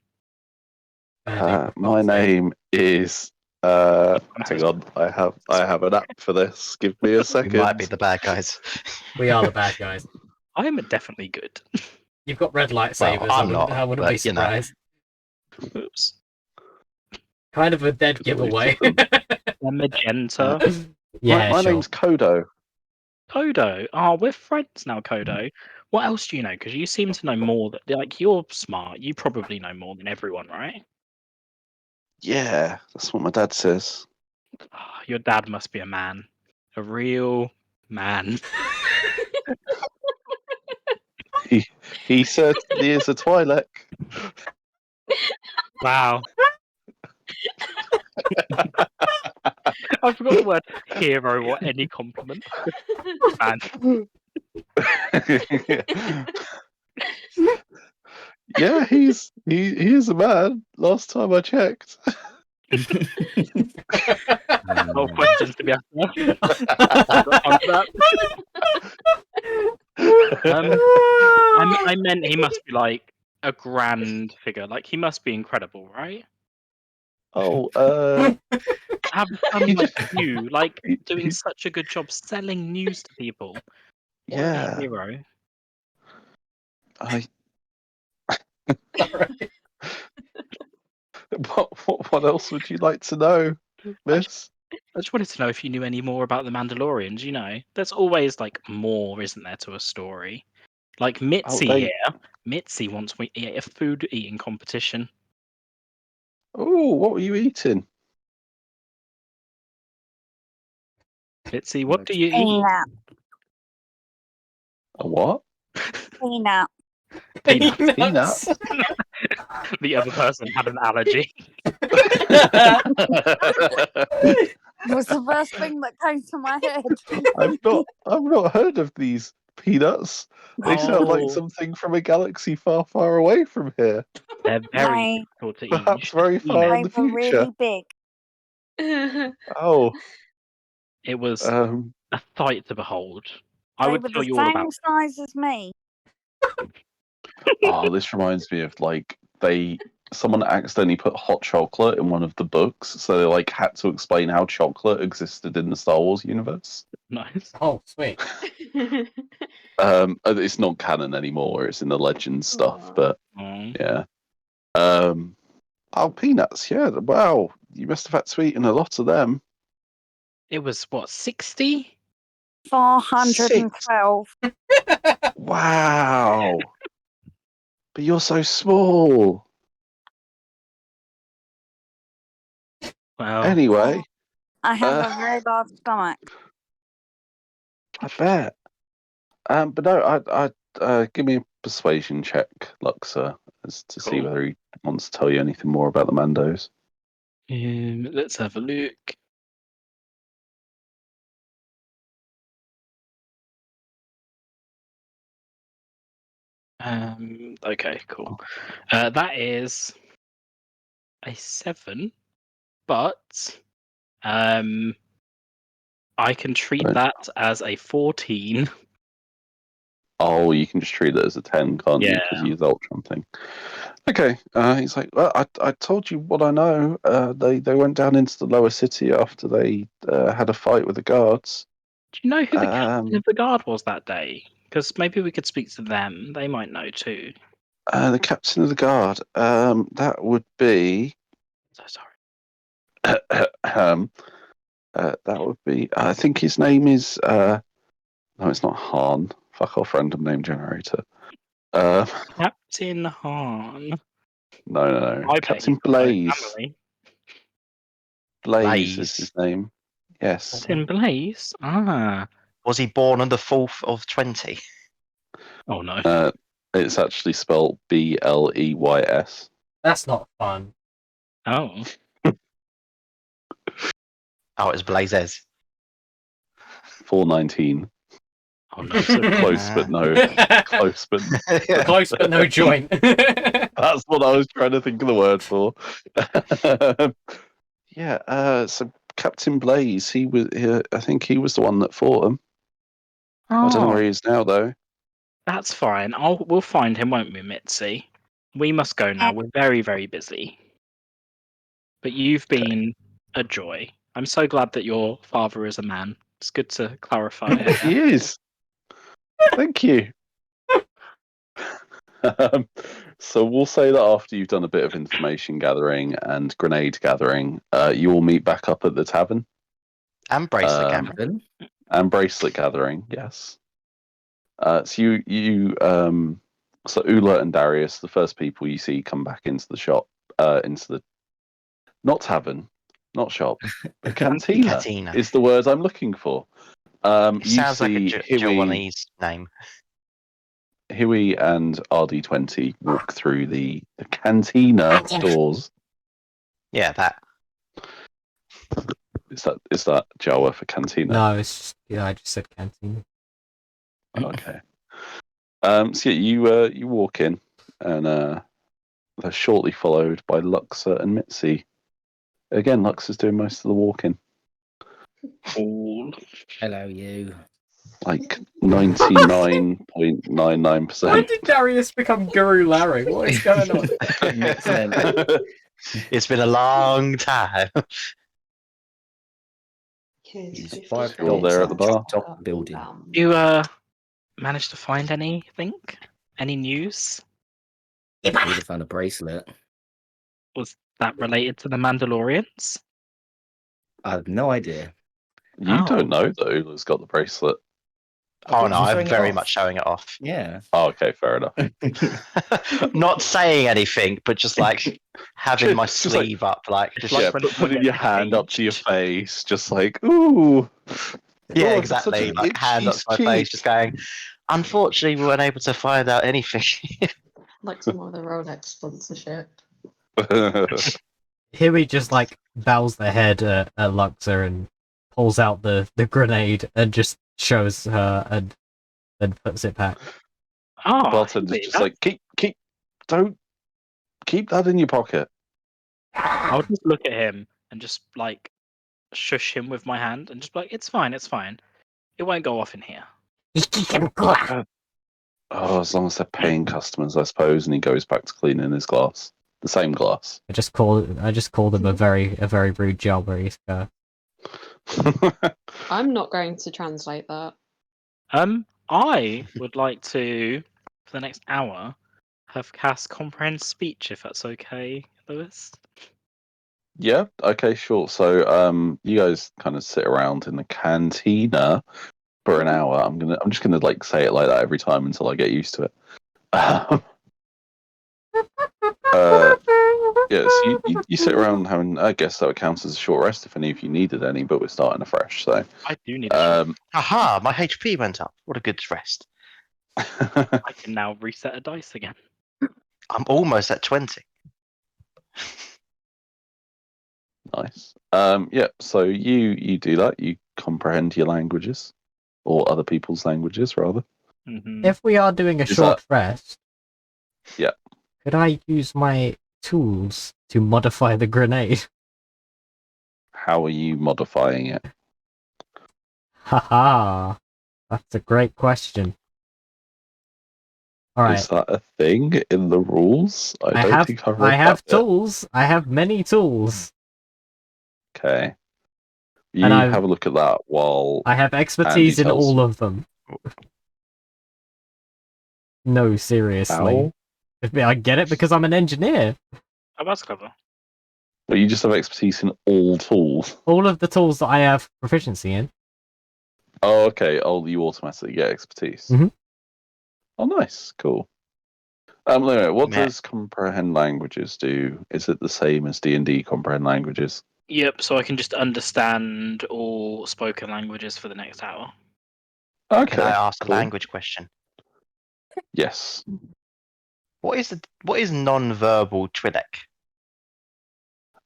My name is. Hang on, I have an app for this. Give me a second. We might be the bad guys. We are the bad guys. I am definitely good. You've got red lightsabers. Well, I'm not, I wouldn't but, be surprised. Oops. Kind of a dead giveaway. A magenta. Yeah, my sure. name's Kodo. Kodo. Oh, we're friends now, Kodo. What else do you know? Because you seem to know more. You're smart. You probably know more than everyone, right? Yeah, that's what my dad says. Oh, your dad must be a man. A real man. He certainly is a Twi'lek. Wow. I forgot the word hero or any compliment. Man. Yeah, he is a man. Last time I checked. No questions to be asked. I meant he must be like a grand figure. Like he must be incredible, right? Oh, Have someone like you, like doing such a good job selling news to people. What a hero. What else would you like to know, miss? I just wanted to know if you knew any more about the Mandalorians. You know, there's always like more, isn't there, to a story? Like Mitzi here. Mitzi wants a food eating competition. Oh, what were you eating? Mitzi, what do you eat? A what? Peanut. Peanuts. The other person had an allergy. It was the first thing that came to my head. I've not heard of these peanuts. They sound like something from a galaxy far, far away from here. They're very difficult to eat. Perhaps very far in the They were future. really big. Oh. It was a sight to behold. I They would were tell the you all same about. size as me. Oh, this reminds me of like someone accidentally put hot chocolate in one of the books, so they like had to explain how chocolate existed in the Star Wars universe. Nice. Oh, sweet. It's not canon anymore. It's in the legend stuff, but yeah. Oh, peanuts. Yeah. Wow, you must have had to eat a lot of them. It was what, 60? 412. Wow. But you're so small. Wow. Anyway, I have a very large stomach. I bet. But no, I give me a persuasion check, Luxa, as to see whether he wants to tell you anything more about the Mandos. Let's have a look. Okay, cool. That is a 7, but I can treat that as a 14. Oh, you can just treat it as a 10, can't you? Yeah. Because you use the Ultron thing. Okay. He's like, well, I told you what I know. They went down into the lower city after they had a fight with the guards. Do you know who the captain of the guard was that day? Because maybe we could speak to them. They might know too. The captain of the guard. That would be. So sorry. That would be. I think his name is. No, it's not Han. Fuck off, random name generator. Captain Han. No. I Captain Blaze. Blaze is his name. Yes. Captain Blaze? Ah. Was he born on the 4th of 20? Oh, no. It's actually spelled Bleys. That's not fun. Oh. Oh, it's Blazes. 419. Oh no. So close, but no. Close, but Close but no joint. That's what I was trying to think of the word for. So Captain Blaze, he was. I think he was the one that fought him. I don't know where he is now, though. That's fine. We'll find him, won't we, Mitzi? We must go now. We're very, very busy. But you've been a joy. I'm so glad that your father is a man. It's good to clarify. He is. Thank you. So we'll say that after you've done a bit of information gathering and grenade gathering, you will meet back up at the tavern. And bracelet gathering. And bracelet gathering, yes. So so Ula and Darius, the first people you see come back into the shop, into the not tavern, not shop, the cantina, is the word I'm looking for. It sounds like a Jawanese name. Huey and RD20 walk through the cantina doors. Yeah, that. Is that Jawa for cantina? No, it's just, I just said canteen. Okay. So you walk in, and they're shortly followed by Luxa and Mitzi. Again, Luxa's doing most of the walking. Hello, you. Like 99.99%. When did Darius become Guru Larry? What is going on? It's been a long time. He's all there at the bar. Top building. You managed to find anything? Any news? We'd have found a bracelet. Was that related to the Mandalorians? I have no idea. You don't know that Ula's got the bracelet. Oh no, I'm very much showing it off. Yeah. Oh, okay, fair enough. Not saying anything, but just like having my sleeve up, like just putting your hand up to your face, just like ooh. Yeah, Oh, exactly. Like hand up to my face, just going. Unfortunately, we weren't able to find out anything. Like some of the Rolex sponsorship. Here he just like bows their head at Luxa and pulls out the grenade and just shows her and then puts it back. Oh, Bartender's just like don't keep that in your pocket. I'll just look at him and just like shush him with my hand and just be like, it's fine, it's fine. It won't go off in here. Oh, as long as they're paying customers, I suppose, and he goes back to cleaning his glass. The same glass. I just called him a very rude jailbreak. I'm not going to translate that. I would like to, for the next hour, have cast comprehend speech, if that's okay, Lewis. Yeah, okay, sure. So you guys kind of sit around in the cantina for an hour. I'm just gonna like say it like that every time until I get used to it. Yeah, so you sit around having, I guess that would count as a short rest if any of you needed any, but we're starting afresh, so. I do need a Aha, my HP went up. What a good rest. I can now reset a dice again. I'm almost at 20. Nice. Yeah, so you do that. You comprehend your languages, or other people's languages, rather. Mm-hmm. If we are doing a short rest, yeah, could I use my tools to modify the grenade? How are you modifying it? Haha, that's a great question. All right. Is that a thing in the rules? I have tools. I have many tools. Okay. You have a look at that while I have expertise in all of them. No, seriously. I get it because I'm an engineer. Oh, that's clever. But you just have expertise in all tools. All of the tools that I have proficiency in. Oh, okay. Oh, you automatically get expertise. Mm-hmm. Oh, nice. Cool. Anyway, what does comprehend languages do? Is it the same as D&D comprehend languages? Yep, so I can just understand all spoken languages for the next hour. Okay. Can I ask a language question? Yes. What is non-verbal Twi'lek?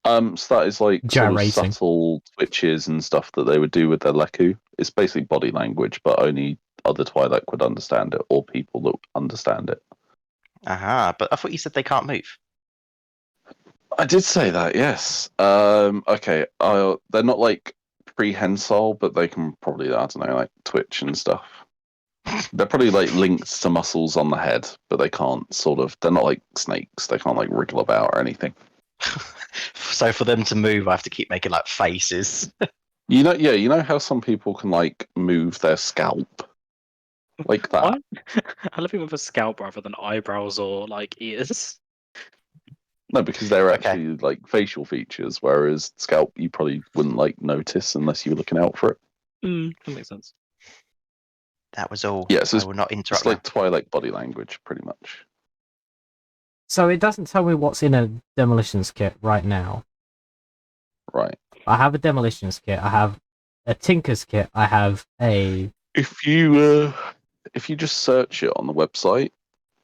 So that is like sort of Gyrating. subtle twitches and stuff that they would do with their Leku. It's basically body language, but only other Twi'lek would understand it, or people that understand it. Aha, but I thought you said they can't move. I did say that, yes. Okay, they're not like prehensile, but they can probably, I don't know, like twitch and stuff. They're probably like linked to muscles on the head, but they can't they're not like snakes. They can't like wriggle about or anything. So for them to move, I have to keep making like faces. You know how some people can like move their scalp? Like that. What? I love him with a scalp rather than eyebrows or like ears. No, because they're Okay. actually like facial features, whereas scalp you probably wouldn't like notice unless you were looking out for it. That makes sense. That was all. Yeah, so I will not interrupt. It's like Twi'lek body language, pretty much. So it doesn't tell me what's in a demolitions kit right now. Right. I have a demolitions kit. I have a tinker's kit. I have a. If you just search it on the website,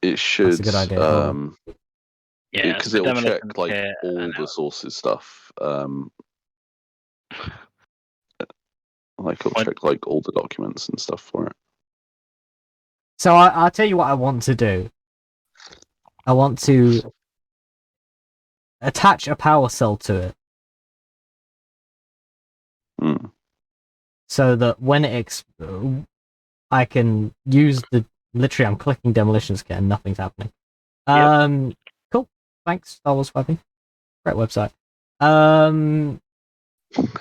it should. That's a good idea. Yeah, because so it'll check demolition like kit all and the sources stuff. Like it'll check like all the documents and stuff for it. So I'll tell you what I want to do. I want to attach a power cell to it. So that when it I can use the literally I'm clicking demolitions kit and nothing's happening. Yep. Cool. Thanks, Star Wars Webbing. Great website.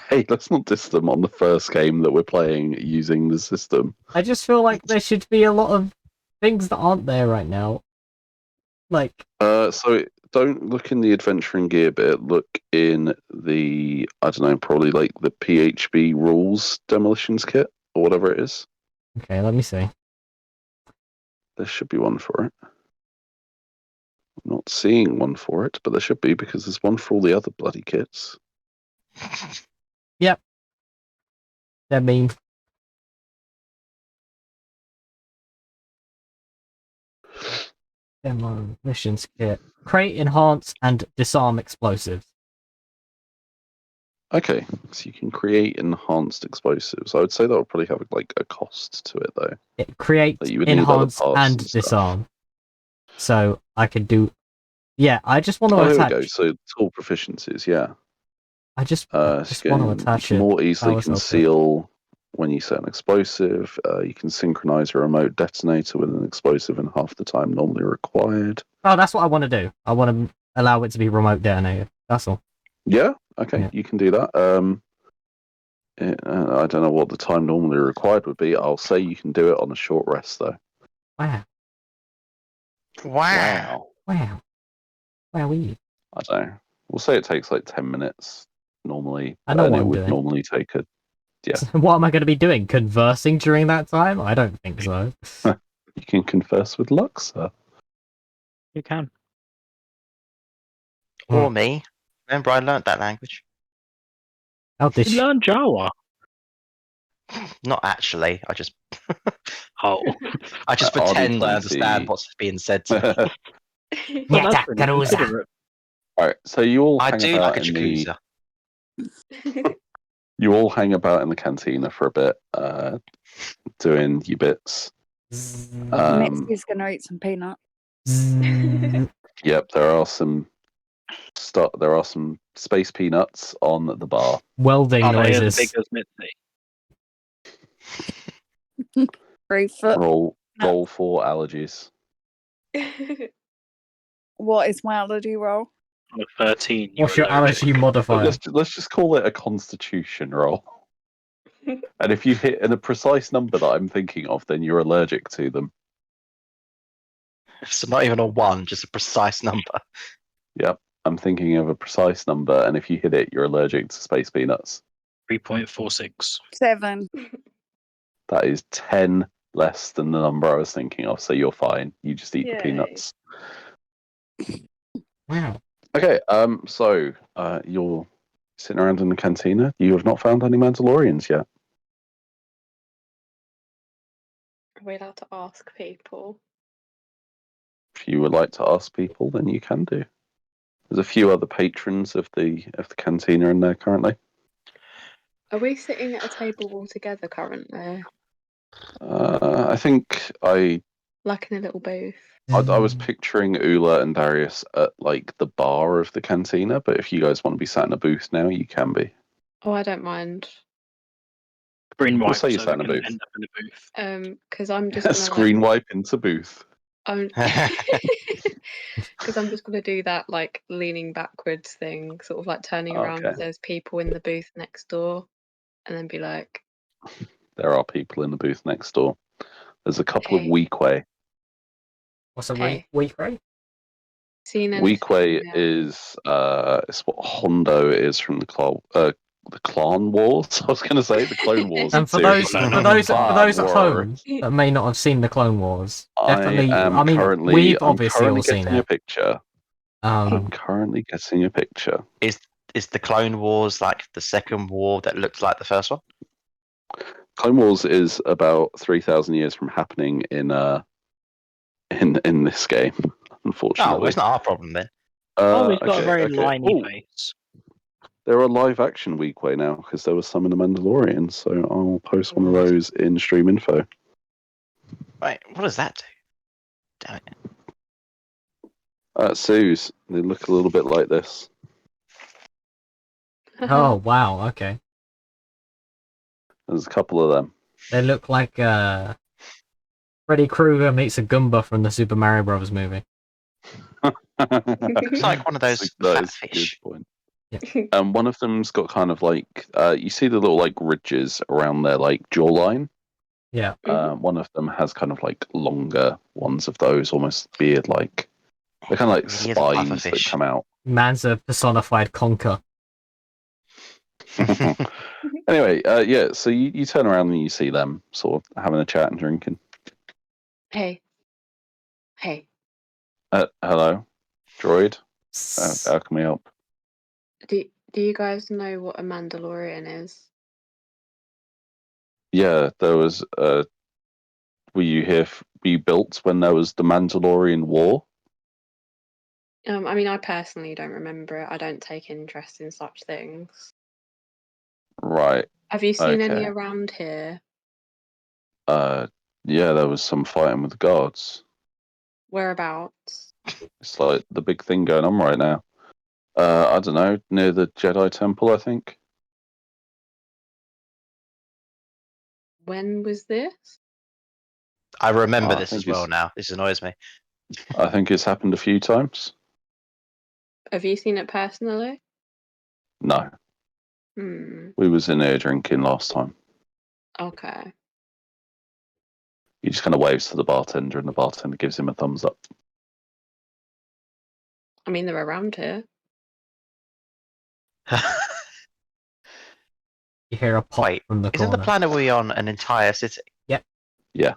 Hey, let's not diss them on the first game that we're playing using the system. I just feel like there should be a lot of things that aren't there right now. Like so don't look in the adventuring gear bit, look in the I don't know, probably like the PHB rules demolitions kit or whatever it is. okay, let me see. There should be one for it. I'm not seeing one for it, but there should be because there's one for all the other bloody kits. Yep. That means demolitions kit. Create, enhance, and disarm explosives. Okay, so you can create enhanced explosives. I would say that would probably have like a cost to it though. It creates, Like, you would need other enhance, parts and and stuff. disarm. So I could do. Yeah, I just want to Oh, here we attach. go. So tool proficiencies, yeah. I just want to attach you it. can more easily Power cell to it. conceal when you set an explosive. You can synchronize a remote detonator with an explosive in half the time normally required. Oh, that's what I want to do. I want to allow it to be remote detonated. That's all. Yeah, okay, Yeah. you can do that. I don't know what the time normally required would be. I'll say you can do it on a short rest though. Wow. Wow. Wow. Wowee. I don't know. We'll say it takes like 10 minutes normally. I know and what it I'm would doing. normally take a. Yeah. What am I going to be doing? Conversing during that time? I don't think so. You can converse with Luxa. You can. Or me. Remember, I learnt that language. How did You she? learn Jawa. Not actually. I just Oh. I just pretend I RD20. understand what's being said to me. Well, Yeah, that's really Garuza. considerate. Alright, so you all I hang do about like a in the jacuzza. you all hang about in the cantina for a bit, doing your bits. Mitzi's going to eat some peanuts. Yep, there are some space peanuts on the bar. Welding Are they as noises. big as Mitzi? 3 foot. Roll No. for allergies. What is my allergy roll? On a 13. What's you're your allergic. allergy modifier? Let's just call it a constitution roll. And if you hit in a precise number that I'm thinking of, then you're allergic to them. So not even a 1, just a precise number. Yep, I'm thinking of a precise number, and if you hit it, you're allergic to space peanuts. 3.46. 7. That is 10 less than the number I was thinking of, so you're fine. You just eat the Yay. peanuts. Wow. Okay, so you're sitting around in the cantina. You have not found any Mandalorians yet. Are we allowed to ask people? if you would like to ask people, then you can do. There's a few other patrons of the cantina in there currently. Are we sitting at a table all together currently? I think I Like in a little booth? I was picturing Ula and Darius at like the bar of the cantina, but if you guys want to be sat in a booth now, you can be. Oh, I don't mind. Green We'll wipe, say you so sat we in a can booth. end up in a booth. Because I'm just gonna Screen wipe into booth. Because I'm just gonna do that like leaning backwards thing, sort of like turning around Okay. if there's people in the booth next door, and then be like, There are people in the booth next door. There's a couple of Hey. Weequay. What's a Hey. Weequay? seen anything? Weequay is it's what Hondo is from the Clone Wars. I was going to say the Clone Wars. And for series. those at War. home that may not have seen the Clone Wars, definitely. I mean, currently, we've I'm obviously all currently seen getting a it. picture. I'm currently getting a picture. Is the Clone Wars like the second war that looks like the first one? Clone Wars is about 3,000 years from happening in this game. Unfortunately, Oh, well, it's not our problem then. He's got a very liney face. There are live action Weequay now because there was some in the Mandalorian, so I'll post one of those in stream info. Wait, what does that do? Damn it. Sue's, they look a little bit like this. Oh wow, okay. There's a couple of them. They look like Freddy Krueger meets a Goomba from the Super Mario Bros. Movie. Looks like one of those fat fish. Good point. Yeah. One of them's got kind of like you see the little like ridges around their like jawline. Yeah. One of them has kind of like longer ones of those, almost beard like. They're kind of like He is a spines that pufferfish. come out. Man's a personified conker. Anyway, yeah. So you turn around and you see them sort of having a chat and drinking. Hey. Hello, droid. How can we help? Do you guys know what a Mandalorian is? Yeah, there was. Were you here? Were you built when there was the Mandalorian War? I mean, I personally don't remember it. I don't take interest in such things. Right. Have you seen any Okay. around here? Yeah, there was some fighting with the guards. Whereabouts? It's like the big thing going on right now. I don't know, near the Jedi Temple, I think. When was this? I remember I this think as well it's- now. This annoys me. I think it's happened a few times. Have you seen it personally? No, Hmm. we was in here drinking last time. Okay. He just kind of waves to the bartender, and the bartender gives him a thumbs up. I mean, they're around here. You hear a pop Wait, from the isn't corner. the planet we're on an entire city? Yep. Yeah.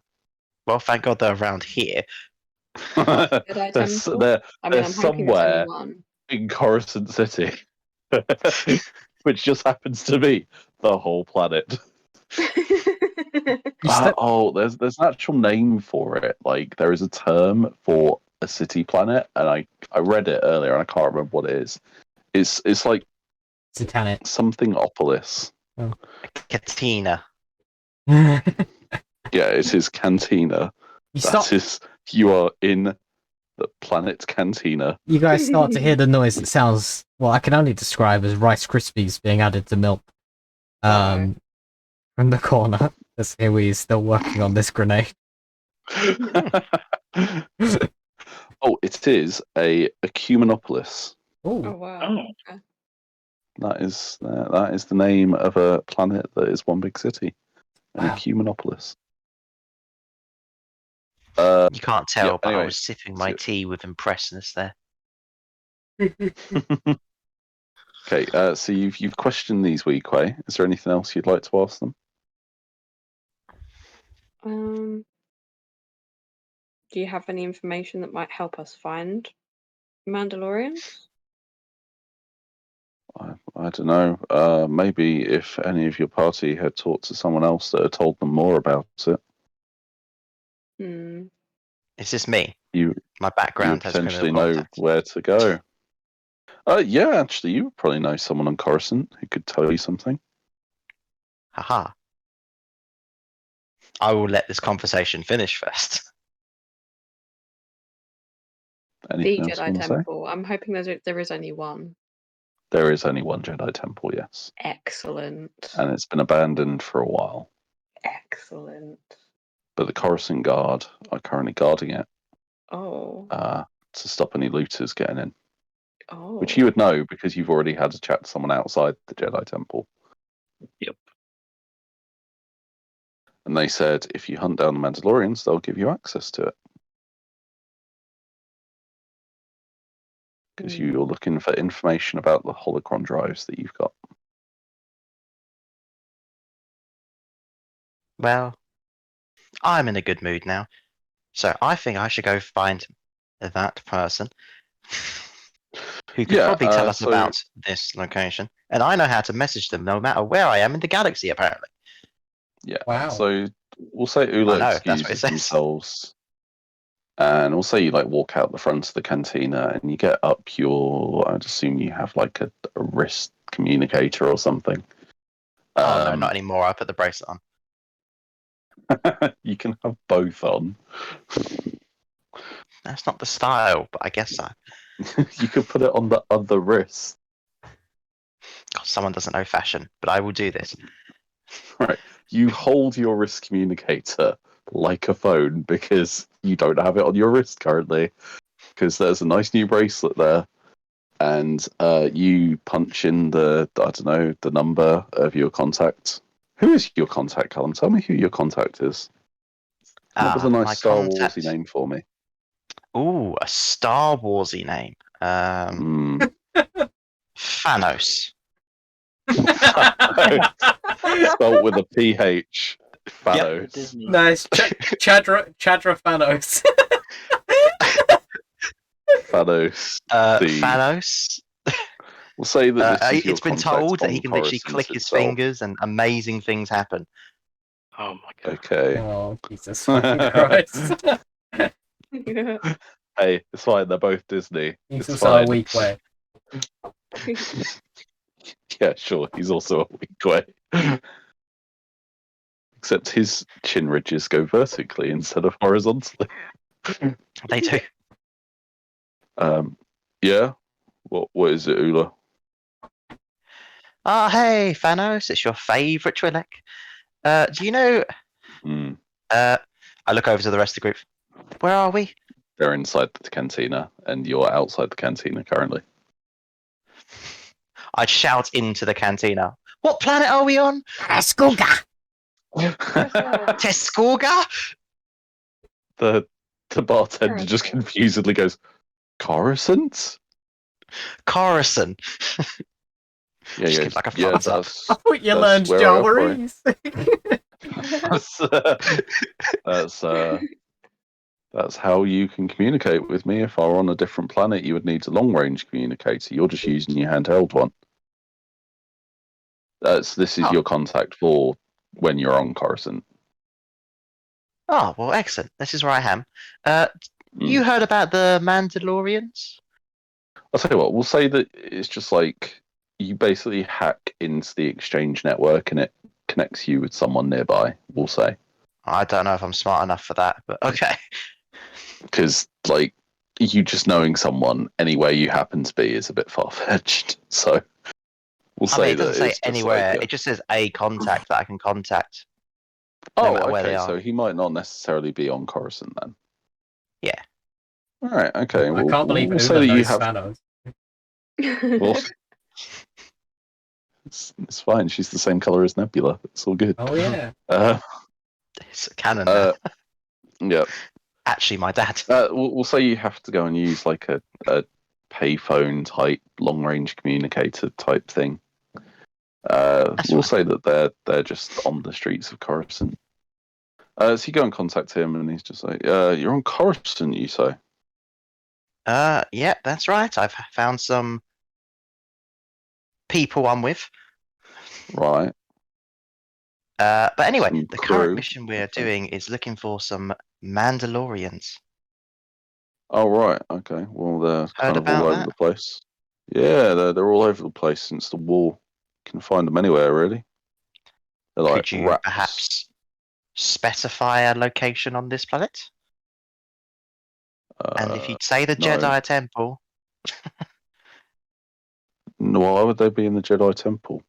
Well, thank God they're around here. Jedi they're Temple? they're, I mean, they're I'm hoping there's only somewhere one. in Coruscant City, which just happens to be the whole planet. There's an actual name for it. Like there is a term for a city planet, and I read it earlier, and I can't remember what it is. It's like Satanic. something Opolis. Katina. Yeah, it's his cantina. You are in the planet's cantina. You guys start to hear the noise that sounds, well, I can only describe as Rice Krispies being added to milk. From the corner. As here we is still working on this grenade. Oh, it is a Ecumenopolis. Oh Ooh. wow. Okay. That is the name of a planet that is one big city. An Wow. Ecumenopolis. You can't tell, yeah, but anyway, I was sipping my tea with impressness there. Okay, so you've questioned these Weequay. Is there anything else you'd like to ask them? Do you have any information that might help us find Mandalorians? I don't know. Maybe if any of your party had talked to someone else that had told them more about it. Hmm. Is this me? My background has potentially criminal know contacts. where to go. Yeah, actually, you would probably know someone on Coruscant who could tell you something. Haha. I will let this conversation finish first. Anything The else you Jedi want to say? Temple. I'm hoping there is only one. There is only one Jedi Temple, yes. Excellent. And it's been abandoned for a while. Excellent. But the Coruscant Guard are currently guarding it Oh. to stop any looters getting in. Oh. Which you would know because you've already had a chat to someone outside the Jedi Temple. Yep. And they said if you hunt down the Mandalorians, they'll give you access to it. Because you're looking for information about the holocron drives that you've got. Well, I'm in a good mood now, so I think I should go find that person who could probably tell us about this location. And I know how to message them no matter where I am in the galaxy, apparently. Yeah. Wow. So we'll say Ula that's what it excuses says. themselves. And we'll say you like walk out the front of the cantina and you get up I'd assume you have like a wrist communicator or something. Oh no, not anymore. I put the bracelet on. You can have both on. That's not the style, but I guess so. You could put it on the other wrist. God, someone doesn't know fashion, but I will do this. Right. You hold your wrist communicator like a phone because you don't have it on your wrist currently. Because there's a nice new bracelet there. And you punch in the number of your contact. Who is your contact, Callum? Tell me who your contact is. Come up with a My nice Star contact. Warsy name for me. Ooh, a Star Warsy name. Thanos. Spelled with a PH. Thanos. Yep. Nice. Chadra Thanos. Thanos. Thanos. We'll say that this is your it's been contact told that he on can literally Coruscant click his itself. fingers and amazing things happen. Oh my god. Okay. Oh, Jesus fucking Christ. Hey, it's fine. They're both Disney. He's It's also a fine. weak way. Yeah, sure. He's also a weak way. Except his chin ridges go vertically instead of horizontally. They do. Yeah. What is it, Ula? Oh, hey, Thanos, it's your favourite Twi'lek. Do you know... I look over to the rest of the group. Where are we? They're inside the cantina, and you're outside the cantina currently. I'd shout into the cantina. What planet are we on? Askuga! Tescorga? The bartender just confusedly goes, Coruscant? Coruscant. Yeah, Just yeah, gives like a yeah. thumbs up. I thought you learned where I operate. Jawarese. That's how you can communicate with me. If I were on a different planet, you would need a long-range communicator. You're just using your handheld one. This is your contact for when you're on Coruscant. Oh, well, excellent. This is where I am. You heard about the Mandalorians? I'll tell you what, we'll say that it's just like you basically hack into the exchange network and it connects you with someone nearby, we'll say. I don't know if I'm smart enough for that, but okay. Because, like, you just knowing someone anywhere you happen to be is a bit far-fetched. So we'll say it doesn't that say it's just anywhere. like It just says a contact that I can contact. Oh, matter where they okay. are. So he might not necessarily be on Coruscant then. Yeah. All right. Okay. I can't believe we'll Una say that you knows have. Thanos. Well, it's fine. She's the same color as Nebula. It's all good. Oh yeah. It's canon now. Yeah. Actually, my dad. We'll say you have to go and use like a payphone type long range communicator type thing. We'll say that they're just on the streets of Coruscant. So you go and contact him, and he's just like, "You're on Coruscant, you say?" Yeah, that's right. I've found some people I'm with. Right. But anyway, Some the crew. current mission we're doing is looking for some Mandalorians. Oh right, okay. Well, they're kind of all about over that? the place. Yeah, they're all over the place since the war. You can find them anywhere, really. They're like Could you rats. perhaps specify a location on this planet? And if you'd say the no. Jedi Temple, No, why would they be in the Jedi Temple?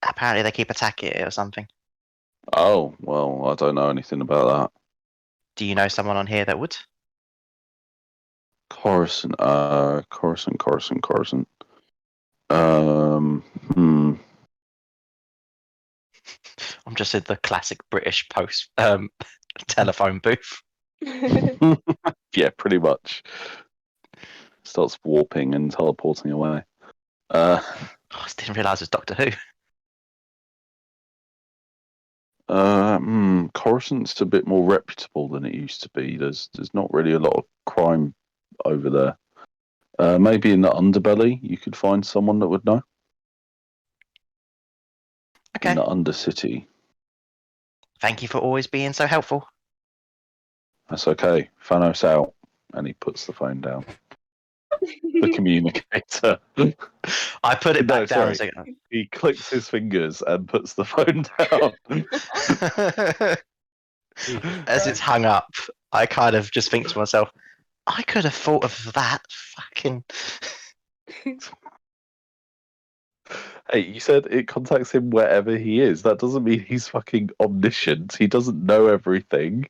apparently they keep attacking it or something. Oh, well, I don't know anything about that. Do you know someone on here that would? Coruscant. Hmm. I'm just in the classic British post telephone booth. Yeah, pretty much. Starts warping and teleporting away. I just didn't realise it was Doctor Who. Coruscant's a bit more reputable than it used to be. There's not really a lot of crime over there. Maybe in the underbelly you could find someone that would know. Okay. In the Undercity. Thank you for always being so helpful. That's okay. Thanos out. And he puts the phone down. The communicator. I put it back down. Sorry. He clicks his fingers and puts the phone down. As it's hung up, I kind of just think to myself, I could have thought of that. Fucking. Hey, you said it contacts him wherever he is. That doesn't mean he's fucking omniscient. He doesn't know everything.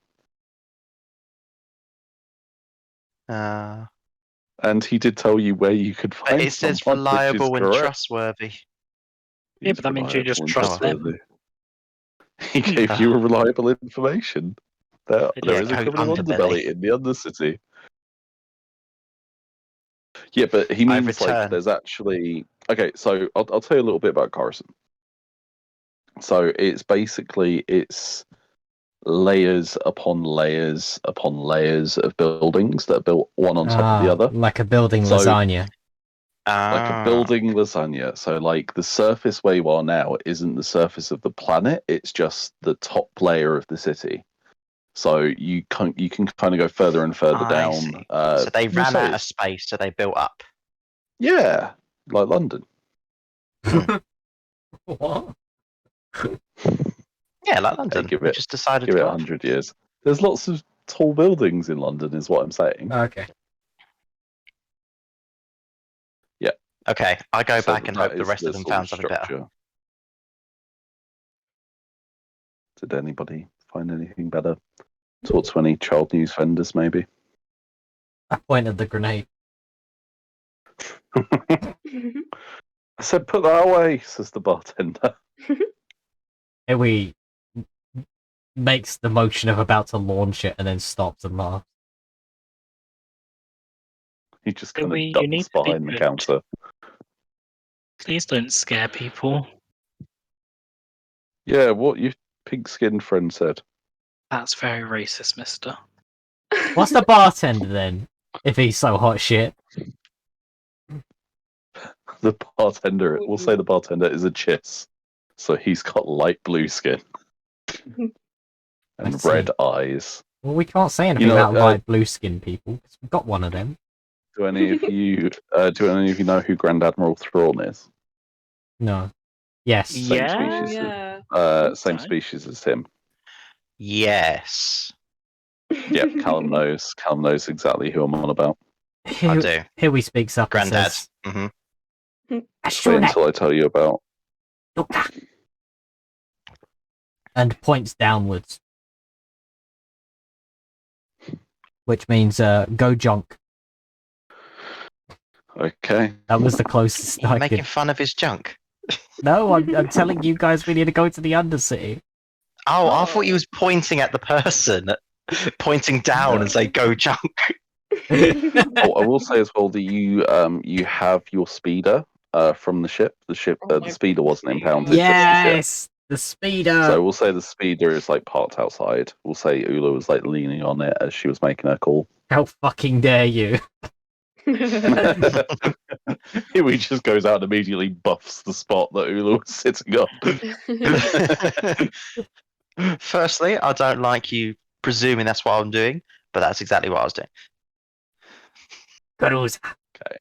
And he did tell you where you could find it says someone, reliable which is and correct. trustworthy. Yeah, but that means you just trust them. He gave you reliable information. There is a go criminal underbelly. underbelly in the Undercity. Yeah, but he means like there's actually... Okay, so I'll tell you a little bit about Coruscant. So it's basically layers upon layers upon layers of buildings that are built one on top of the other. Like a building lasagna. Like a building lasagna. So like the surface where you are now isn't the surface of the planet, it's just the top layer of the city. So you can kind of go further and further down. So they ran out of space, so they built up. Yeah, like London. What? Yeah, like London. Hey, Just decided give to it go 100 years. There's lots of tall buildings in London, is what I'm saying. Okay. Yeah. Okay, I go back and hope the rest of them found something better. Did anybody find anything better? Talk to any child news vendors, maybe? I pointed the grenade. I said, put that away, says the bartender. He makes the motion of about to launch it and then stops and laughs. He just kind of ducks behind the counter. Please don't scare people. Yeah, what your pink-skinned friend said. That's very racist, mister. What's the bartender then, if he's so hot shit? The bartender, we'll say the bartender is a chiss. So he's got light blue skin. And red eyes. Well, we can't say anything about light blue skin people, because we've got one of them. Do any of you know who Grand Admiral Thrawn is? No. Yes. Same species as him. Yes. Yep, Callum knows. Callum knows exactly who I'm on about. I do. Here he speaks up. Granddad. And says, Wait until I tell you about. And points downwards. Which means go junk. Okay. That was the closest I could. Making fun of his junk. No, I'm telling you guys we need to go to the Undercity. Oh, I thought he was pointing at the person, pointing down and say, go junk. I will say as well that you have your speeder from the ship. The speeder wasn't impounded. Yes, the speeder. So we'll say the speeder is like parked outside. We'll say Ula was like leaning on it as she was making her call. How fucking dare you? He just goes out and immediately buffs the spot that Ula was sitting on. Firstly, I don't like you presuming that's what I'm doing, but that's exactly what I was doing. Cruiser. Okay.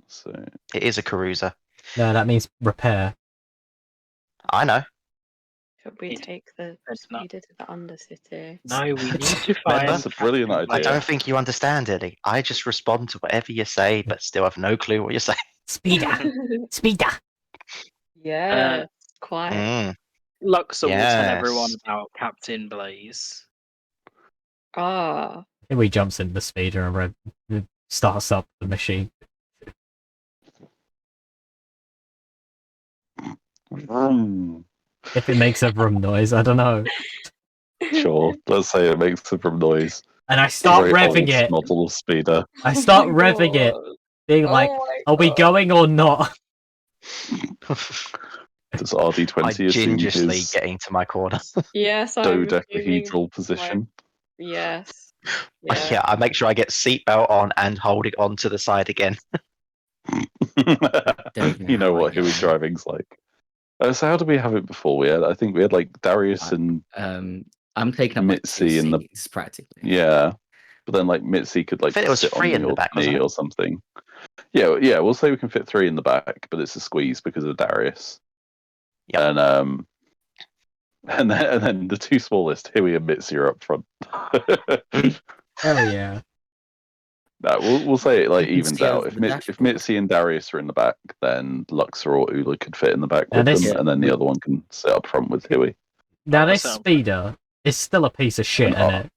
So It is a cruiser. No, that means repair. I know. Should we take the speeder to the Undercity? No, we need to find. That's a brilliant Captain I idea. don't think you understand, Ellie. I just respond to whatever you say, but still have no clue what you're saying. Speeder. Speeder. Yeah, quite. Mm. Luxor will tell everyone Yes. about Captain Blaze. Ah, Here he jumps in the speeder and starts up the machine. If it makes a vroom noise, I don't know. Sure, let's say it makes a from noise. And I start Very revving old it. model of speeder. I start revving it, being like, are we going or not? Does RD20 I assume gingerly his get into my corner. Yes, I'm assuming, dodecahedral position? yes. Yeah, I make sure I get seatbelt on and hold it on to the side again. You know what Huey driving's like. So how did we have it before? I think we had like Darius and I'm taking up like two Mitzi in the seats practically. yeah, but then like Mitzi could like I think it was sit three on in the your back, wasn't knee it? or something. Yeah. We'll say we can fit 3 in the back, but it's a squeeze because of Darius. Yep. And then the 2 smallest, Huey and Mitzi, are up front. Hell yeah. No, we'll say it like You can evens see out. over If the if dashboard. Mitzi and Darius are in the back, then Luxor or Ula could fit in the back Now with this- them, and then the other one can sit up front with Huey. Now Oh, this so- speeder is still a piece of shit, isn't it?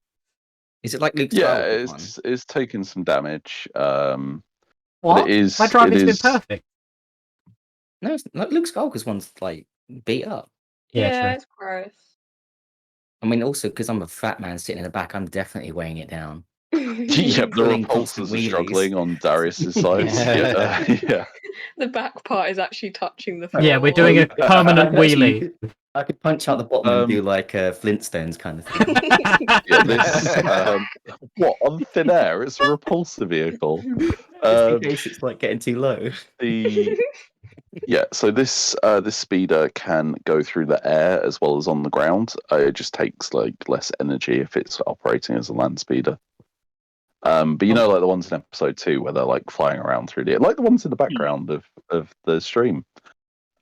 Is it like Luke's Yeah, Skywalker one? it's taken some damage. What? It is. My driving's it been is, perfect. No, it's not. Luke Skywalker's one's like beat up. Yeah, true. it's gross. I mean, also because I'm a fat man sitting in the back, I'm definitely weighing it down. Yep, the Pulling repulsors constant are wheelies. struggling on Darius's side. Yeah. The back part is actually touching the floor. Yeah, we're doing a permanent Actually, wheelie. I could punch out the bottom and do like Flintstones kind of thing. Yeah, this what on thin air? It's a repulsor vehicle. Just in case it's like getting too low. So this speeder can go through the air as well as on the ground. It just takes like less energy if it's operating as a land speeder. But you know, like the ones in episode 2 where they're like flying around through the air, like the ones in the background of the stream.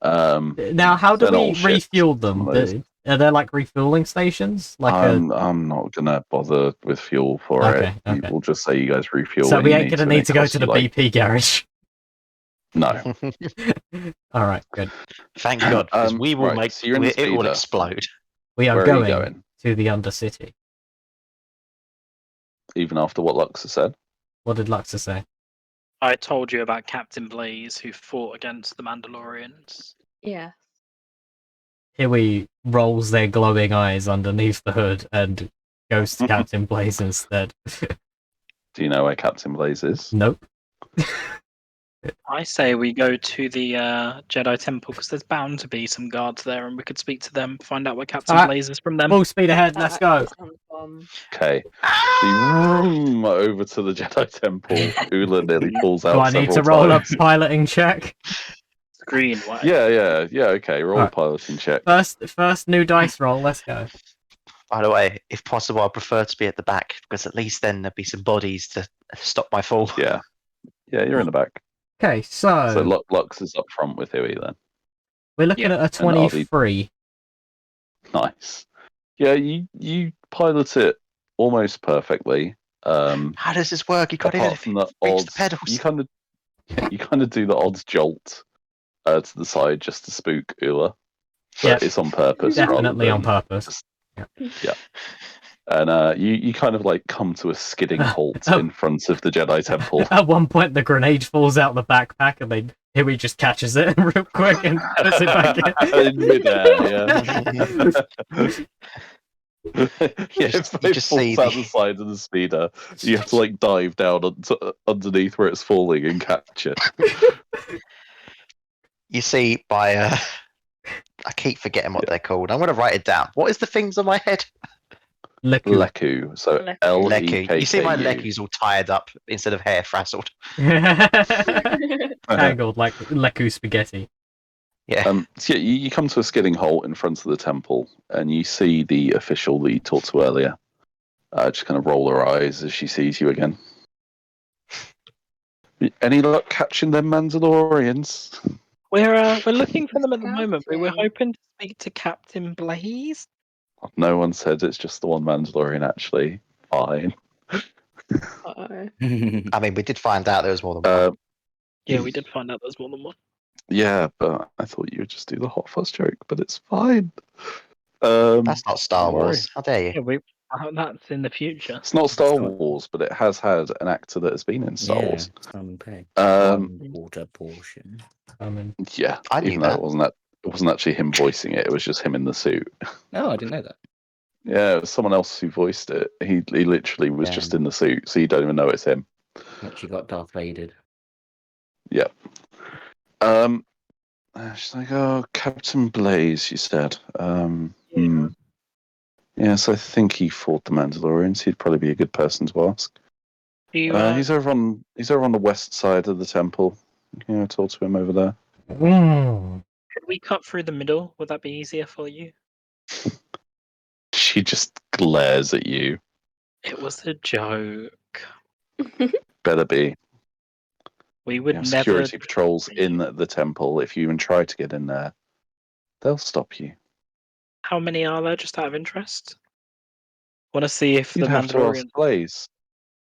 Now, how do they're we all shit, refuel them? some of those. Are there like refueling stations? Like I'm not gonna bother with fuel for it. Okay. We'll just say you guys refuel. So when we you ain't gonna need to go to the BP garage. No. All right, good. Thank God, because we will right, so you're in the it will speeder. explode. We are Where going, are you going? to the Undercity. Even after what Lux has said. What did Luxor say? I told you about Captain Blaze who fought against the Mandalorians. Yeah. Huey rolls their glowing eyes underneath the hood and goes to Captain Blaze instead. Do you know where Captain Blaze is? Nope. I say we go to the Jedi Temple because there's bound to be some guards there, and we could speak to them, find out where Captain Alright. Blaze is from them. Full speed ahead, let's go. Okay. So you room over to the Jedi Temple. Ula nearly falls out. Do I need to roll a piloting check? Green way. Yeah. Okay, roll a Alright. piloting check. First new dice roll, let's go. By the way, if possible, I prefer to be at the back because at least then there'd be some bodies to stop my fall. Yeah, you're in the back. Okay, So Lux is up front with Huey then. we're looking at a 23. Nice. Yeah, you pilot it almost perfectly. How does this work? You can't even Apart from the reach odd, the pedals. you kind of do the odd jolt to the side just to spook Ula. But Yeah. it's on purpose. Definitely rather on than purpose. just- Yeah. And you kind of like come to a skidding halt in front of the Jedi Temple. At one point, the grenade falls out the backpack, and then Huey just catches it real quick and puts it back in. In midair, it just falls see out the- the side of the speeder. You have to like dive down underneath where it's falling and catch it. You see, I keep forgetting what they're called. I'm going to write it down. What is the things on my head? Leku. So Leku. Leku. You see my Leku's all tied up instead of hair frazzled. Tangled like Leku spaghetti. Yeah. So you come to a skidding halt in front of the temple, and you see the official that you talked to earlier. Just kind of roll her eyes as she sees you again. Any luck catching them Mandalorians? We're looking for them at the moment, but we're Scouting. hoping to speak to Captain Blaze. No one said it's just the one Mandalorian, actually. Fine. Uh-oh. I mean, we did find out there was more than one. Yeah, we did find out there's more than one. Yeah, but I thought you would just do the hot fuzz joke, but it's fine. That's not Star don't worry. Wars. How dare Yeah, you? that's in the future. It's not Star It's not- Wars, but it has had an actor that has been in Star Wars. Simon Pegg. Um, 1/4 portion. Yeah, I knew even though that. it wasn't actually him voicing it. It was just him in the suit. Oh, I didn't know that. Yeah, it was someone else who voiced it. He literally was just Yeah. in the suit, so you don't even know it's him. Actually got Darth Vader. Yep. She's like, "Oh, Captain Blaze," you said. Yes, I think he fought the Mandalorians. He'd probably be a good person to ask. He's over on the west side of the temple. Yeah, talk to him over there. Could we cut through the middle? Would that be easier for you? She just glares at you. It was a joke. Better be. We would You have never. security patrols in the temple. If you even try to get in there, they'll stop you. How many are there, just out of interest? Want to see if You'd the have to ask Mandalorian. Blaze.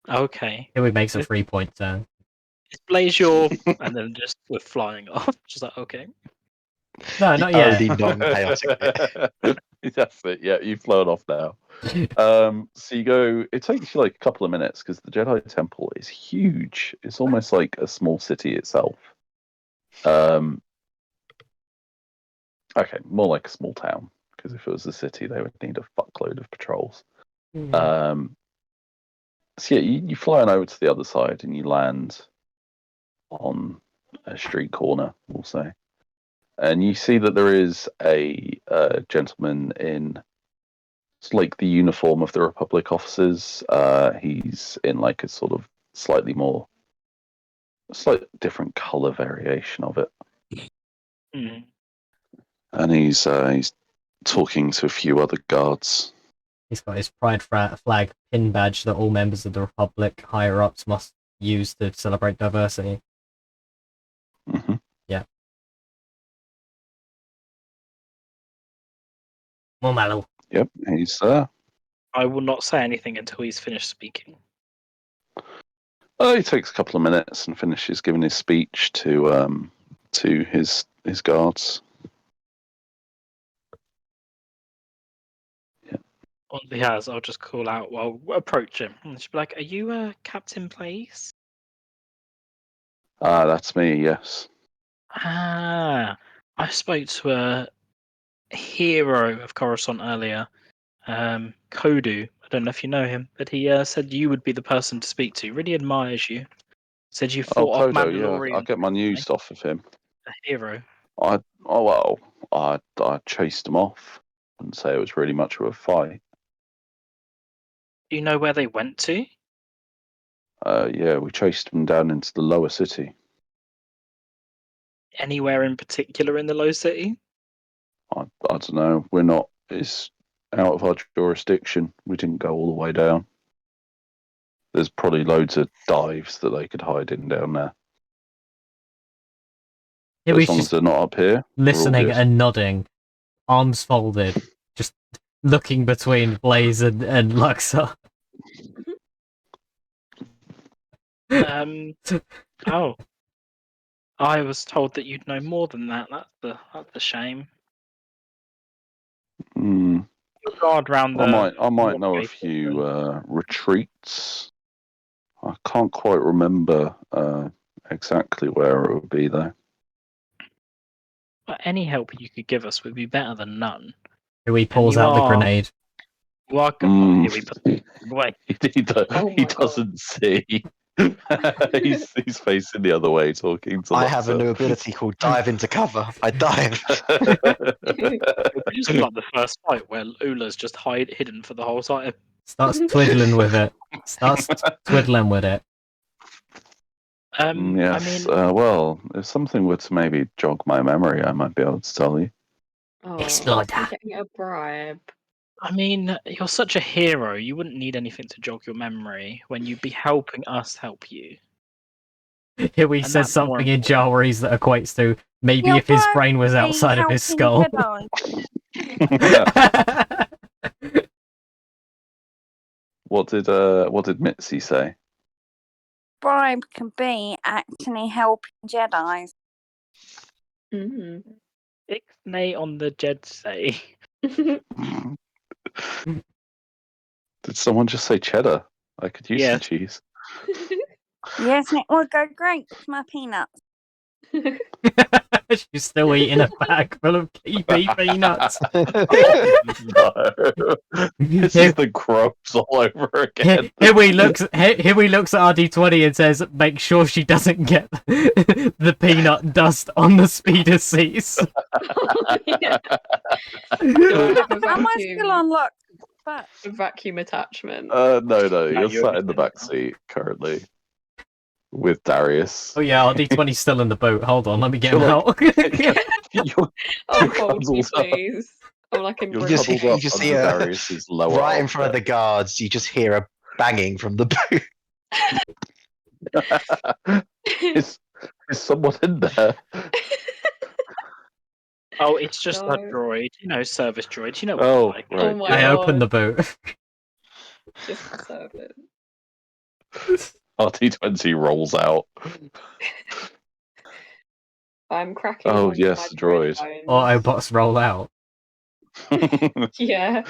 Okay. Here we makes a 3-point turn. Is Blaze your. And then just we're flying off. Just like, okay. No, not yet. Only non-chaotic bit. That's it. Yeah, you've flown off now. So you go. It takes you like a couple of minutes because the Jedi Temple is huge. It's almost like a small city itself. Okay, more like a small town. Because if it was a city, they would need a fuckload of patrols. So yeah, you fly on over to the other side and you land on a street corner, we'll say. And you see that there is a gentleman in it's like the uniform of the Republic officers. He's in like a sort of slightly different color variation of it. And he's talking to a few other guards. He's got his pride flag pin badge that all members of the Republic higher-ups must use to celebrate diversity. Mm-hmm. Yeah. More mallow. Yep, he's there. I will not say anything until he's finished speaking. He takes a couple of minutes and finishes giving his speech to his guards. Yeah. Once he has, I'll just call out. Well, approach him and just be like, "Are you Captain Blaze?" That's me. Yes. I spoke to a hero of Coruscant earlier, Kodu. I don't know if you know him, but he said you would be the person to speak to. Really admires you. Said you fought off Kodo, Mandalorian. yeah, I get my news off of him. A hero. I chased him off. Wouldn't say it was really much of a fight. Do you know where they went to? Yeah, we chased him down into the lower city. Anywhere in particular in the Low City? I don't know. It's out of our jurisdiction. We didn't go all the way down. There's probably loads of dives that they could hide in down there. Yeah, As long as they're not up here. Listening and nodding, arms folded, just looking between Blaze and Luxor. Oh. I was told that you'd know more than that. That's the shame. Mm. Guard round I might know a few retreats. I can't quite remember exactly where it would be though. But any help you could give us would be better than none. Here he pulls out the grenade. Welcome. Here we put it away. He doesn't see. he's facing the other way, talking to. I have a new ability called dive into cover. I dive. We just got the first fight where Ula's just hidden for the whole time. Starts twiddling with it. Yes. I mean, well, if something were to maybe jog my memory, I might be able to tell you. Explode that. Getting a bribe. I mean, you're such a hero. You wouldn't need anything to jog your memory when you'd be helping us help you. Huey And says that's more something in Jawarese that equates to maybe if his brain was outside of his skull. What did Mitzi say? Bribe can be actually helping Jedi's. Mm. Ixnay on the Jedi. Did someone just say cheddar? I could use some Yes. cheese. Yes, and it would go great with my peanuts. She's still eating a bag full of kiwi peanuts. No. This is the crumbs all over again. Huey looks at RD20 and says, "Make sure she doesn't get the peanut dust on the speeder seats." Oh, yeah. Am I still on lock? But A vacuum attachment. No, you're you're sat in the back seat currently with Darius. Oh yeah, RD20's still in the boat. Hold on, let me get him You're out. You're Unfold me, cuddled up. please. I'm like You're in just- cuddled up you just under see a- Darius's lower Right in front of the armpit. guards, you just hear a banging from the boot. is someone in there? Oh, it's just No. a droid. Service droid. You know what Oh, it's like. right. Oh my I god. opened the boot. Just serve it. RT20 rolls out. I'm cracking. Oh, one of yes, my droid. bones. Autobots roll out. Yeah.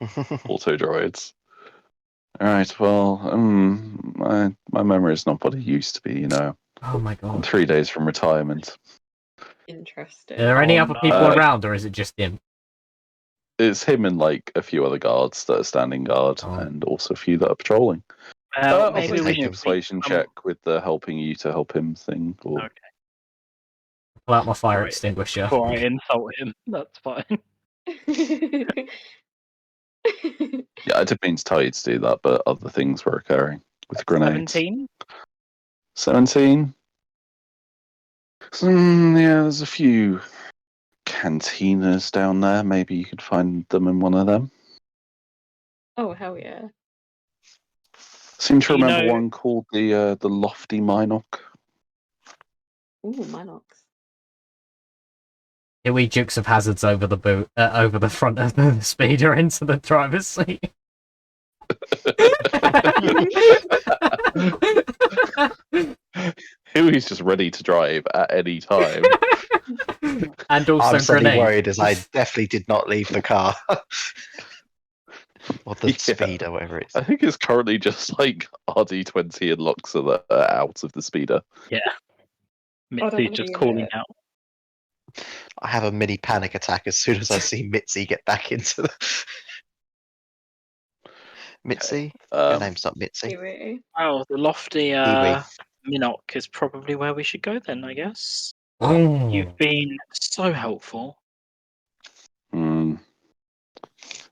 Auto droids. Alright, well, my memory is not what it used to be, Oh my I'm god. 3 days from retirement. Interesting. Are there any Oh, other no. people around, or is it just him? It's him and like a few other guards that are standing guard, Oh. and also a few that are patrolling. Well, Maybe maybe we we can can persuasion speak check with the helping you to help him thing. Or... Okay. Pull out my fire Right. extinguisher. before I insult him. That's fine. Yeah, I did mean to tell you to do that, but other things were occurring with grenades. 17. 17. Yeah, there's a few cantinas down there. Maybe you could find them in one of them. Oh hell yeah. Seem to You remember know- one called the Lofty Minoc. Ooh, Minox. Huey jukes of hazards over the boot, over the front of the speeder into the driver's seat. Huey's just ready to drive at any time. And also I'm suddenly grenade. worried as I definitely did not leave the car. Or the Yeah. speeder, whatever it is. I think it's currently just like RD20 and Luxor that are out of the speeder. Mitzi's wanna just be in calling it. out. I have a mini panic attack as soon as I see Mitzi get back into the. Mitzi? Your name's not Mitzi. Kiwi. Oh, the lofty Kiwi. Minok is probably where we should go then, I guess. Oh. You've been so helpful. Hmm.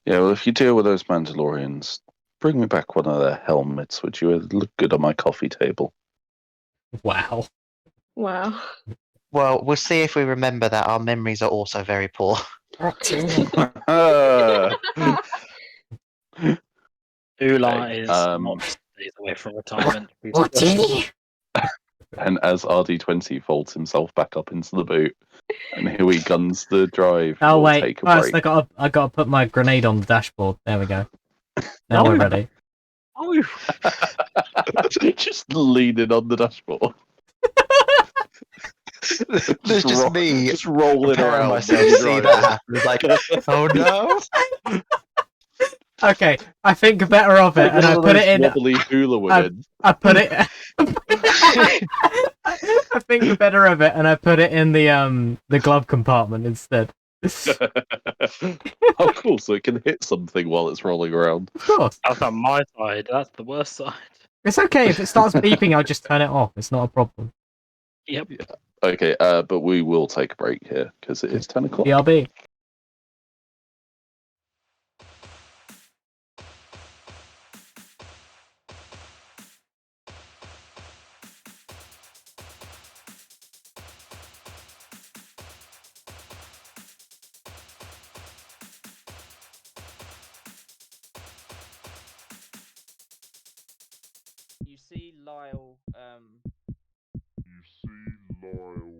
Yeah, well, if you deal with those Mandalorians, bring me back one of their helmets, would you? It'd look good on my coffee table. Wow. Wow. Well, we'll see if we remember that our memories are also very poor. Ula Okay, is um, not days away from retirement. And as RD20 folds himself back up into the boot, and here he guns the drive, Oh we'll wait, take a first break. I gotta put my grenade on the dashboard. There we go. Now we're ready. Oh, Just leaning on the dashboard. There's just me Just rolling preparing around. myself when to you see drive that it. happen. It's like, oh no! Okay, I think better of it, Like and one I of put those it in. wobbly hula women. I put it. I think better of it, and I put it in the glove compartment instead. Oh, cool! So it can hit something while it's rolling around. Of course, that's on my side. That's the worst side. it's okay if it starts beeping. I'll just turn it off. It's not a problem. Yep. Okay, but we will take a break here because it is 10 o'clock. BRB. You see Lyle loyal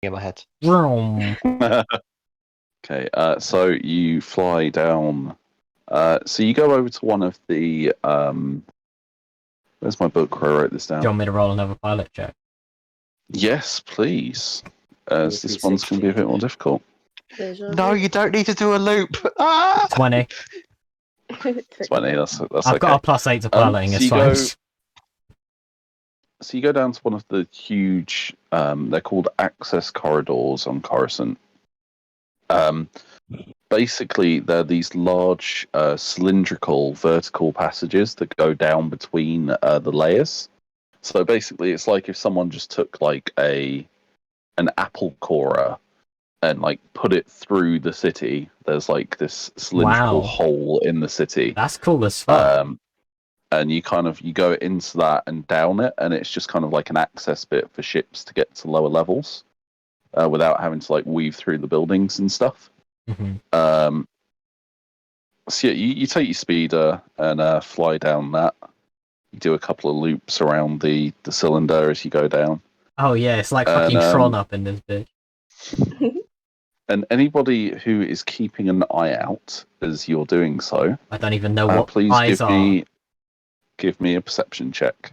in my head. Vroom. Okay, so you fly down. So you go over to one of the. Where's my book where I wrote this Do you down? want me to roll another pilot check? Yes, please. Roll As this one's going to be a bit more difficult. No, you don't need to do a loop. Ah! 20. 20. That's I've okay. got a +8 to piloting. so It's you fine. go- So you go down to one of the huge. They're called access corridors on Coruscant. Basically, they're these large cylindrical vertical passages that go down between the layers. So basically, it's like if someone just took like an apple corer and like put it through the city. There's like this cylindrical Wow. hole in the city. That's cool as fuck. And you go into that and down it, and it's just kind of like an access bit for ships to get to lower levels without having to like weave through the buildings and stuff. Mm-hmm. So yeah, you take your speeder and fly down that. You do a couple of loops around the cylinder as you go down. Oh yeah, it's like fucking Tron up in this bitch. And anybody who is keeping an eye out as you're doing so, I don't even know what please eyes give me a perception check.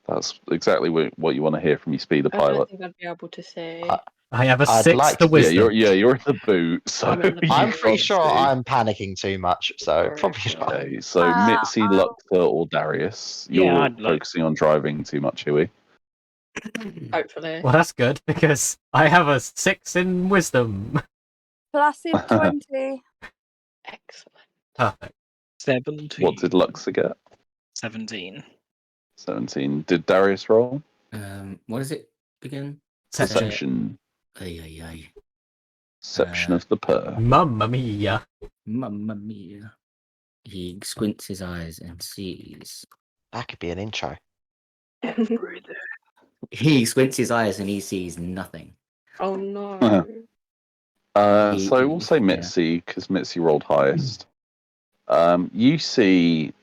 That's exactly what you want to hear from your speeder I don't pilot. think I'd be able to say. I have a I'd 6 like to to- wisdom. You're in the boot, so I'm in the boot. I'm you pretty can't sure see. I'm panicking too much, so probably not. Okay, so Mitzi, Luxor, or Darius, Yeah, you're I'd like- focusing on driving too much, Huey. Hopefully. Well, that's good because I have a 6 in wisdom. Placid 20. Excellent. Perfect. 17. What did Luxor get? 17. 17. Did Darius roll? What is it again? Perception. Ay. Perception of the purr. Mamma mia. Mamma mia. He squints his eyes and sees. That could be an intro. He squints his eyes and he sees nothing. Oh no. So we'll say Mitzi, because Mitzi rolled highest. You see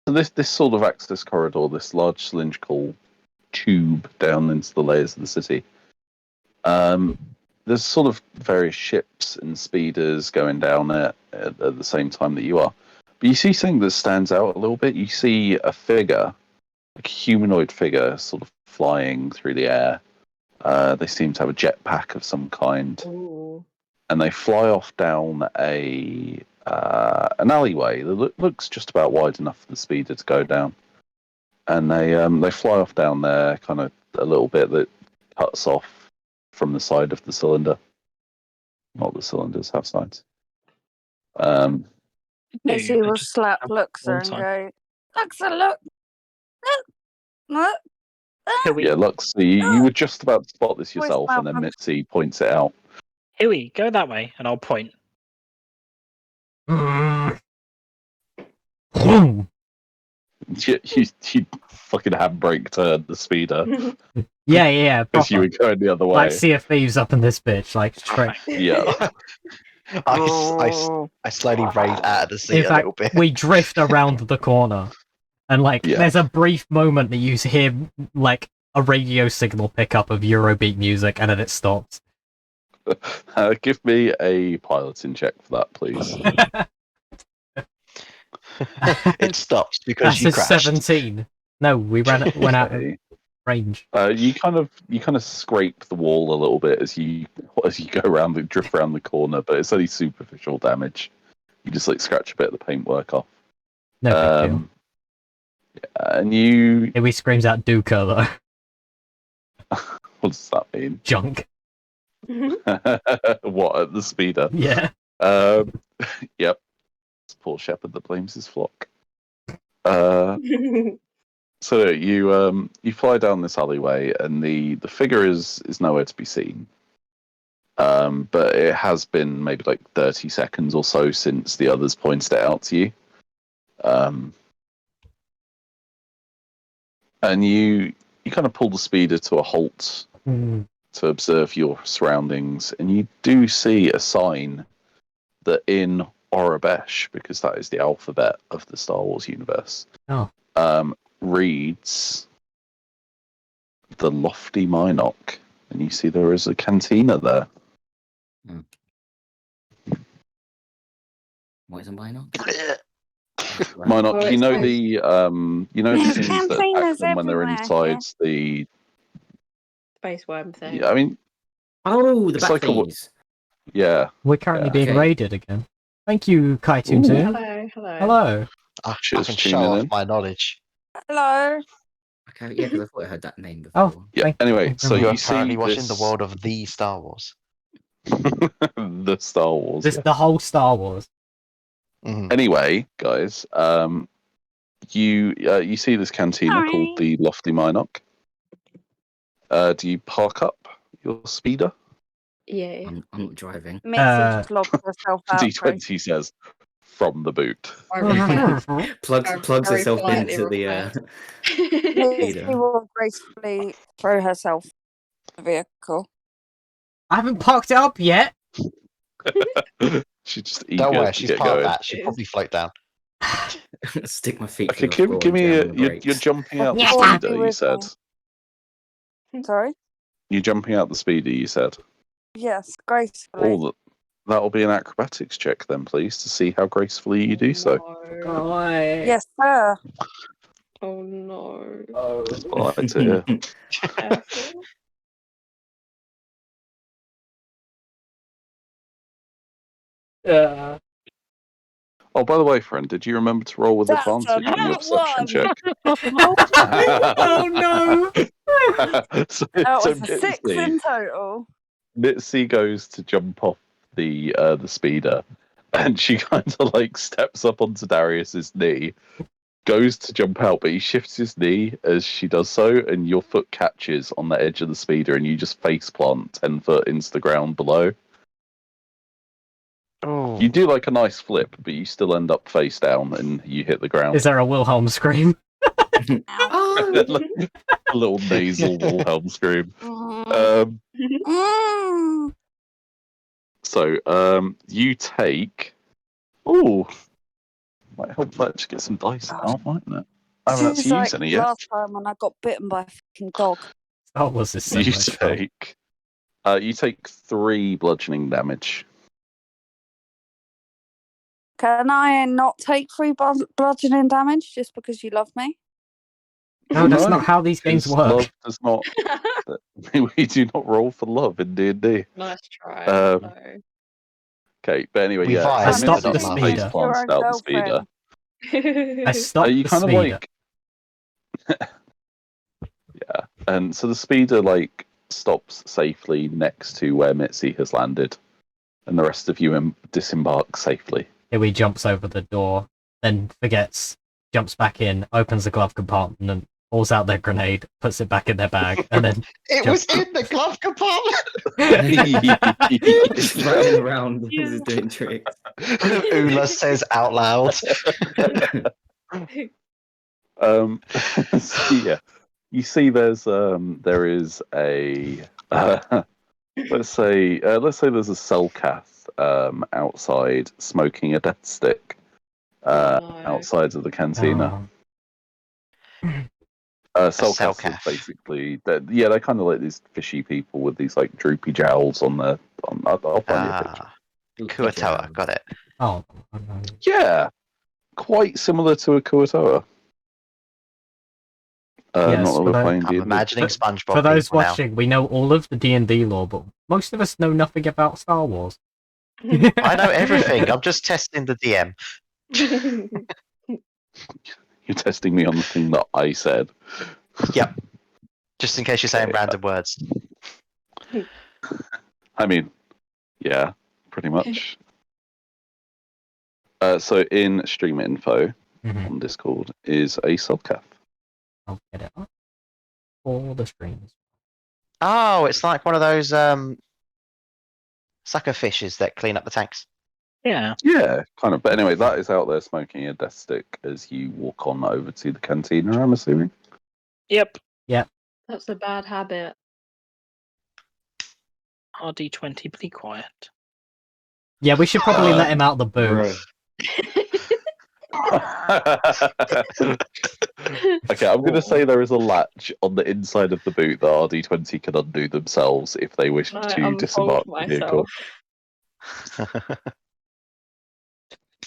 this sort of access corridor, this large cylindrical tube down into the layers of the city. There's sort of various ships and speeders going down it at the same time that you are. But you see something that stands out a little bit. You see a figure, like a humanoid figure, sort of flying through the air. They seem to have a jetpack of some kind. Ooh. And they fly off down an alleyway that looks just about wide enough for the speeder to go down. And they fly off down there, kind of a little bit that cuts off from the side of the cylinder. Not the cylinders have sides. Missy will slap Luxor and go, Luxor, look! Look! Yeah, Luxor, you were just about to spot this yourself, and then malfunction. Mitzi points it out. Huey, go that way, and I'll point. You fucking handbrake turned the speeder Yeah. as you Proper. were going the other way. Like Sea of Thieves up in this bitch, like straight. Yeah. I slowly raise out of the seat In a fact, little bit. we drift around the corner, and there's a brief moment that you hear like a radio signal pickup of Eurobeat music, and then it stops. Give me a piloting check for that, please. It stops because That's you a crashed. 17. No, we went out of range. You kind of scrape the wall a little bit as you go around and drift around the corner, but it's only superficial damage. You just like scratch a bit of the paintwork off. No big deal. And you, He screams out Duca though. what does that mean? Junk. What, at the speeder? Yeah. Yep. It's poor shepherd that blames his flock. So you fly down this alleyway, and the figure is nowhere to be seen. But it has been maybe like 30 seconds or so since the others pointed it out to you. And you kind of pull the speeder to a halt to observe your surroundings, and you do see a sign that in Orabesh, because that is the alphabet of the Star Wars universe, reads the Lofty Minok. and you see there is a cantina there. What is a Minoc? Minoc, Oh, you know it's the things that attack them when they're everywhere, inside the. space worm thing. Yeah, I mean, Oh, the It's bat like a w- thingies. yeah. We're currently Yeah. being Okay. raided again. Thank you, Kaitun Ooh. too. Hello, hello. Hello. I Cheers can for show tuning off in. my knowledge. Hello. Okay, yeah, because I thought I heard that name Oh, before. Yeah. thank Anyway, you so very You you are currently see watching this... the world of the Star Wars. the Star Wars. This Yeah. the whole Star Wars. Mhm. Anyway, guys, you see this cantina Hi. called the Lofty Minoc. Do you park up your speeder? Yeah. I'm not driving. Mitzi just logged herself out. D20 says from the boot. Plugs very herself politely into the Mitzi speeder. will gracefully throw herself in the vehicle. I haven't parked it up yet. She's just Don't eager worry, to she's get part of going. that. She'll probably float down. Stick my feet Okay, through the floor give and me jam a. on the You're brakes. jumping out the Yeah. Be speeder. You with said. Sorry? You're jumping out the speeder. You said. Yes, gracefully. All that. That'll be an acrobatics check then, please, to see how gracefully you do so. No. Yes, sir. Oh no. That's what I like to hear. Careful. Yeah. Oh, by the way, friend, did you remember to roll with That's advantage on your another perception one. check? Oh no! so, That so was a 6 in total. Mitzi goes to jump off the speeder, and she kind of like steps up onto Darius's knee, goes to jump out, but he shifts his knee as she does so, and your foot catches on the edge of the speeder, and you just face plant 10 foot into the ground below. Oh. You do like a nice flip, but you still end up face down, and you hit the ground. Is there a Wilhelm scream? A little nasal Wilhelm scream. So you take. Oh, might help Fletch get some dice out, mightn't it? I haven't This is actually like used any yet. last time when I got bitten by a fucking dog. Star Wars is so You much fun. take. You take 3 bludgeoning damage. Can I not take 3 bludgeoning damage just because you love me? No, that's No, not how these games because work. love does not. We do not roll for love in D&D. Nice try. Um, though. Okay, but anyway, We yeah. vibe, I so stopped Mitzi the face speeder. plants Your out own the speeder. girlfriend. I stopped You the kind of speeder. like. Yeah, and so the speeder like stops safely next to where Mitzi has landed, and the rest of you disembark safely. He jumps over the door, then forgets, jumps back in, opens the glove compartment, pulls out their grenade, puts it back in their bag, and then It was in the glove compartment! Just running around as he's doing tricks. Ula says out loud. So yeah, you see, there is a let's say there's a Selkath outside smoking a death stick outside of the cantina. Selkath is basically they're kind of like these fishy people with these like droopy jowls on their. I'll find you a picture. Kuatoa, got it. Oh, Yeah, quite similar to a Kuatoa. Yes, not that for we're the- playing I'm D&D. imagining SpongeBob for those people now. watching, we know all of the D&D lore, but most of us know nothing about Star Wars. I know everything. I'm just testing the DM. You're testing me on the thing that I said. Yep. Just in case you're saying random words. I mean, yeah, pretty much. So in stream info on Discord is a Selkath. I'll get it up for the streams. Oh, it's like one of those sucker fishes that clean up the tanks. Yeah. Yeah, kind of. But anyway, that is out there smoking a death stick as you walk on over to the cantina, I'm assuming. Yep. That's a bad habit. RD20, be quiet. Yeah, we should probably let him out the booth. Okay, I'm going to say there is a latch on the inside of the boot that RD20 can undo themselves if they wish Can I to unfold disembark the vehicle. myself?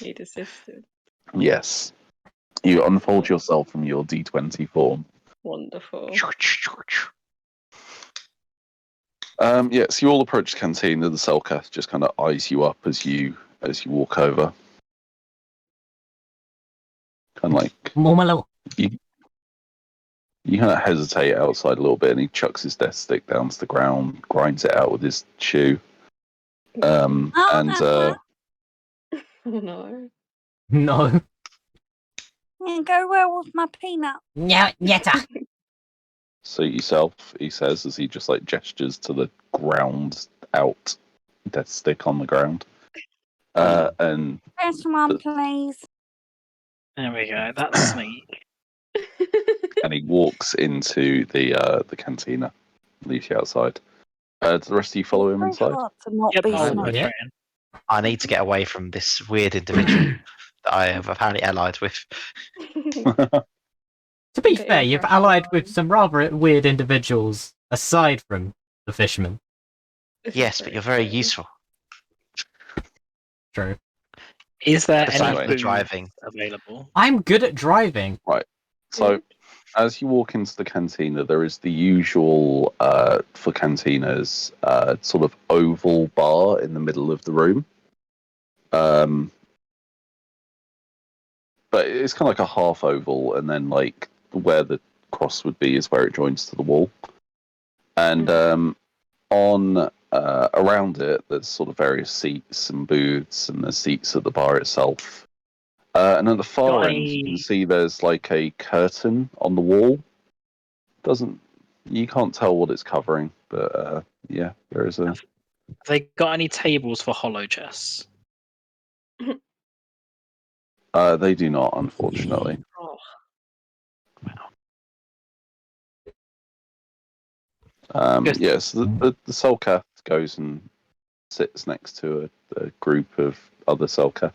Need assistance. Yes. You unfold yourself from your D20 form. Wonderful. Yes, you all approach the canteen. The Selkath just kind of eyes you up as you walk over. Kind of like you kind of hesitate outside a little bit, and he chucks his death stick down to the ground, grinds it out with his shoe. Oh no. No. Go well with my peanut. No, yeta. Suit yourself, he says as he just like gestures to the ground out death stick on the ground. And First one, please. There we go. That's sneak. and he walks into the cantina, leaves you outside. Does the rest of you follow him inside? Hard to not Yep, be I'll sneaky. go straight in. I need to get away from this weird individual that I have apparently allied with. To be Get fair, your you've fresh allied on. with some rather weird individuals aside from the fisherman. This is Yes, but you're very true. useful. True. Is there Besides any the booze driving. available? I'm good at driving. So, as you walk into the cantina, there is the usual for cantinas sort of oval bar in the middle of the room. But it's kind of like a half oval, and then like where the cross would be is where it joins to the wall. And on around it, there's sort of various seats and booths, and there's seats at the bar itself. And at the far end, you can see there's like a curtain on the wall. You can't tell what it's covering, but yeah, there is a. Have they got any tables for hollow chests? They do not, unfortunately. Oh, Yes, the Selkath goes and sits next to a group of other Selkath.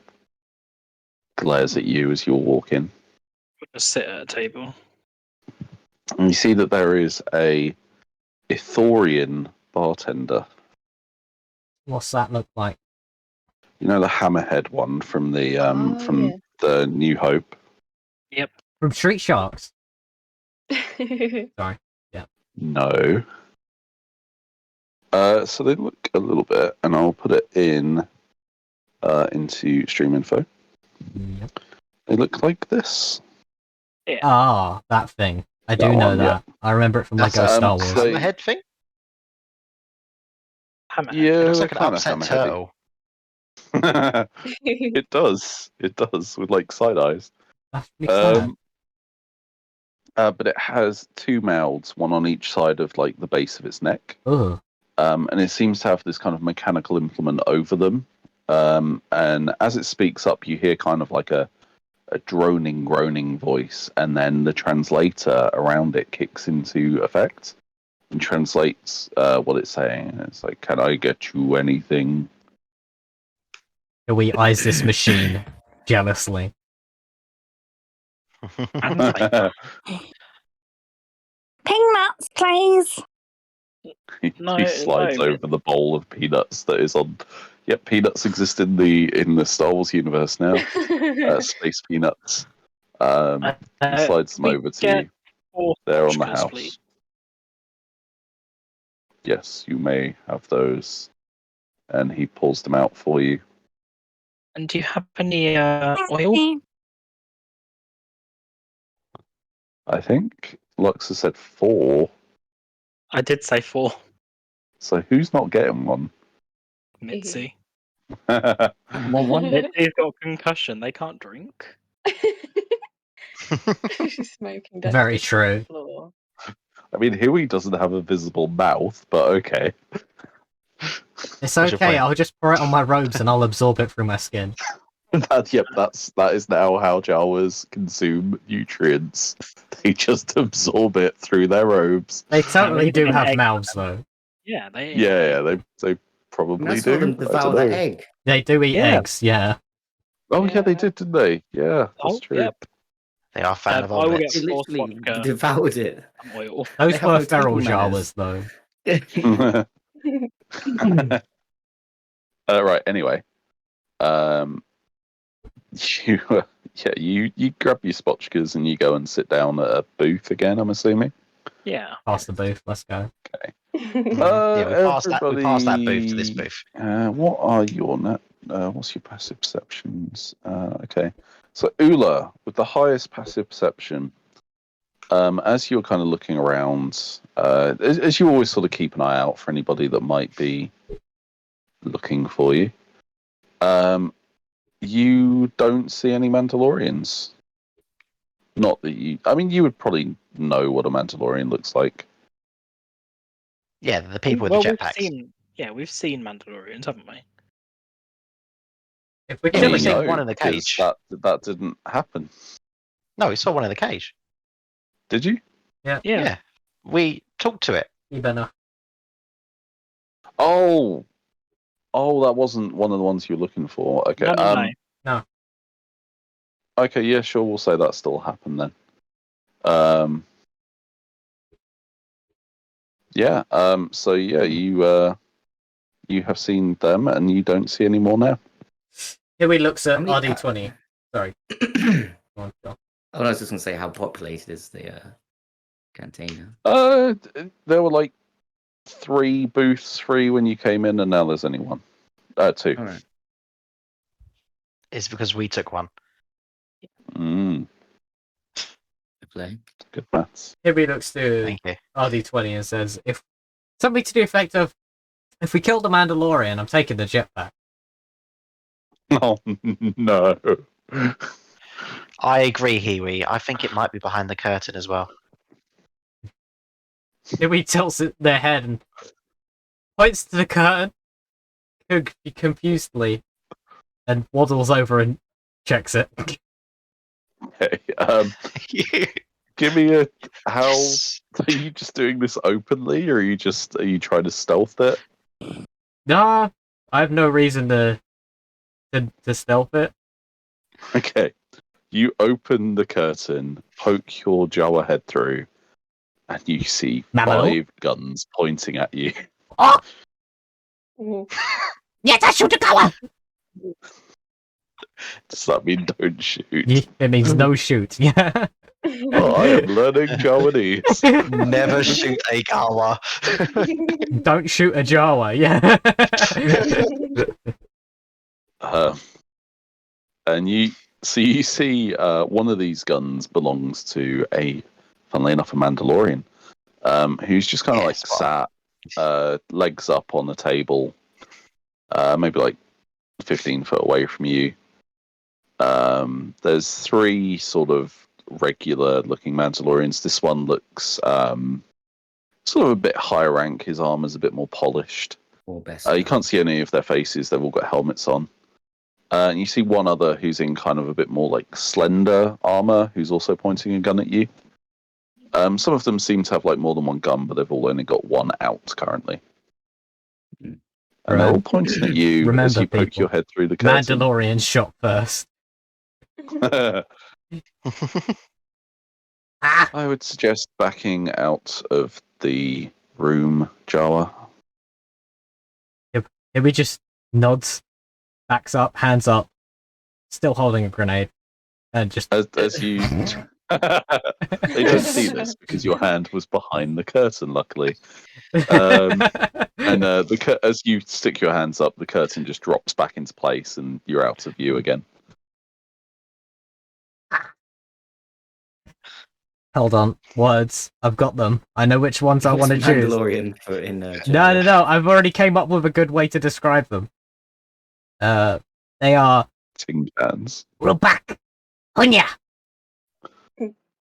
Glares at you as you walk in. Just sit at a table. And you see that there is a Ethorian Bartender. What's that look like? You know the hammerhead one from the yeah. the New Hope? Yep. From Street Sharks? Sorry. No. So they look a little bit, and I'll put it in into stream info. Yep. They look like this. Yeah. Ah, that thing. I do That know one, that. I remember it from That's, Lego Star Wars. so- Hammerhead thing? Hammerhead. Yeah, It looks they're like an kinda upset hammerheady. turtle. It does, with like side eyes. That's pretty sad. But it has two mouths, one on each side of like the base of its neck. Ugh. And it seems to have this kind of mechanical implement over them. And as it speaks up, you hear kind of like a droning, groaning voice, and then the translator around it kicks into effect and translates what it's saying. It's like, "Can I get you anything?" We eyes this machine jealously. Peanuts, please. He No, slides no. over the bowl of peanuts that is on. Yep, peanuts exist in the Star Wars universe now. Space peanuts. He slides them we over to get you. 4 They're on the Oscars, house. please. Yes, you may have those. And he pulls them out for you. And do you have any Thank oil? you. I think Lux has said 4. I did say 4. So who's not getting one? Mitzi. One. Mitzi's got concussion. They can't drink. She's smoking death Very sticks on the true. floor. I mean, Huey doesn't have a visible mouth, but okay. It's What's your okay, point? I'll just pour it on my robes and I'll absorb it through my skin. That is now how Jawas consume nutrients. They just absorb it through their robes. They totally do have Egg. mouths, though. Yeah, they. Yeah, they probably I saw them do. I devour don't the know. egg. They do eat Yeah. eggs, yeah. Oh yeah, they did, didn't they? Yeah, that's true. Yep. They are fan of I old will bits. get They force literally vodka devoured it. and oil. They Those have were no feral table manners. Jawas, though. Right. Anyway, um, you you grab your spotchkas and you go and sit down at a booth again. I'm assuming. Yeah. Past the booth. Let's go. Yeah, we passed that booth to this everybody, booth. What are your what's your passive perceptions? Okay, so Ula with the highest passive perception. As you're kind of looking around, as you always sort of keep an eye out for anybody that might be looking for you. You don't see any Mandalorians. Not that you. I mean, you would probably know what a Mandalorian looks like. Yeah, the people with Well, the we've jetpacks. we've seen Mandalorians, haven't we? If we're Yeah, killing we've seen them, one in the 'cause cage. That didn't happen. No, we saw one in the cage. Did you? Yeah. We talked to it. you better. Oh, that wasn't one of the ones you were looking for. Okay. No. Okay. Yeah. Sure. We'll say that still happened then. Yeah. So yeah, you have seen them, and you don't see any more now. Here we looks at How many- RD20. Sorry. Go on, Phil. I was just going to say, how populated is the canteen? There were like 3 booths free when you came in, and now there's only 1. 2. All right. It's because we took one. Mm, Good play. good maths. Here we looks to Thank you. RD20 and says, "If something to the effect of, if we kill the Mandalorian, I'm taking the jetpack." Oh no. I agree, Hiwi. I think it might be behind the curtain as well. Here we tilts their head and points to the curtain confusedly and waddles over and checks it. Okay. Give me a. How are you just doing this openly, or are you trying to stealth it? Nah, I have no reason to stealth it. Okay. You open the curtain, poke your Jawa head through, and you see Mammal? 5 guns pointing at you. Oh! Yes, I shoot the Jawa! Does that mean don't shoot? It means no shoot. Yeah. Oh, I am learning Jawanese. Never shoot a Gawa. Don't shoot a Jawa. Yeah. And you see one of these guns belongs to funnily enough, a Mandalorian, who's just kind of sat, legs up on the table, maybe like 15 foot away from you. There's 3 sort of regular looking Mandalorians. This one looks sort of a bit higher rank. His armor's a bit more polished. Or best. You can't see any of their faces. They've all got helmets on. And you see one other who's in kind of a bit more like slender armor, who's also pointing a gun at you. Some of them seem to have like more than one gun, but they've all only got one out currently. And they're all pointing at you as you poke your head through the curtain. Mandalorian shot first. I would suggest backing out of the room, Jawa. Here we just nods, backs up, hands up, still holding a grenade, and just As you, they don't see this because your hand was behind the curtain, luckily. And as you stick your hands up, the curtain just drops back into place, and you're out of view again. Hold on, words. I've got them. I know which ones I want to choose. Mandalorian for in No. I've already came up with a good way to describe them. They are Ting hands. we're back. Hunya.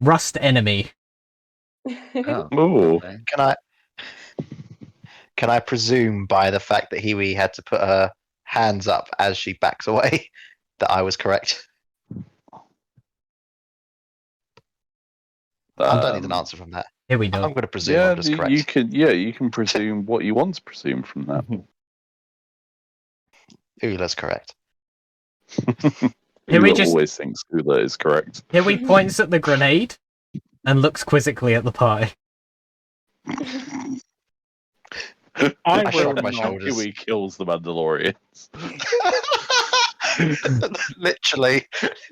Rust enemy. Oh, Oh, okay. Can I presume by the fact that Hiwi had to put her hands up as she backs away that I was correct? I don't need an answer from that. Here we I'm go. going to presume yeah, I'm just correct. you can presume what you want to presume from that. Ula's correct. Skula always thinks Skula is correct. Huey points at the grenade and looks quizzically at the party. I shrug will my not. shoulders. Huey kills the Mandalorians. Literally,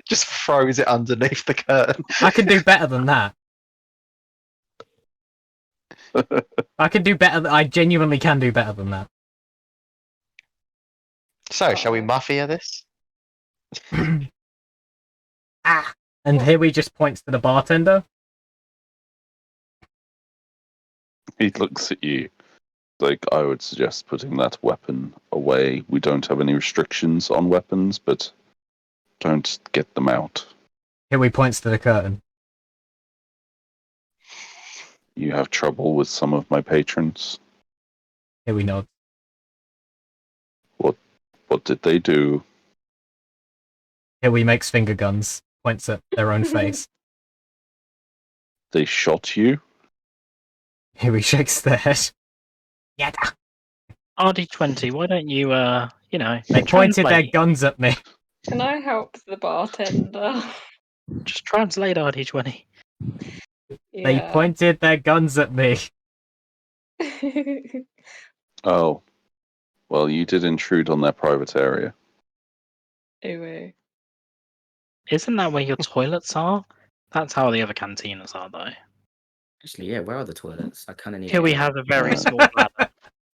just throws it underneath the curtain. I can do better than that. I can do better. I genuinely can do better than that. So, shall we mafia this? Ah! And here we just points to the bartender. He looks at you. Like, I would suggest putting that weapon away. We don't have any restrictions on weapons, but don't get them out. Here we points to the curtain. You have trouble with some of my patrons. Here we nod. What did they do? Here we makes finger guns. Points at their own face. They shot you? Here he shakes their head. Yeah. RD20, why don't you, They pointed their translate? guns at me. Can I help the bartender? Just translate RD20. They Yeah. pointed their guns at me. Oh. Well, you did intrude on their private area. Ooh. Isn't that where your toilets are? That's how the other cantinas are, though. Actually, yeah, where are the toilets? I kind of need. Here to we go. have a very small bladder.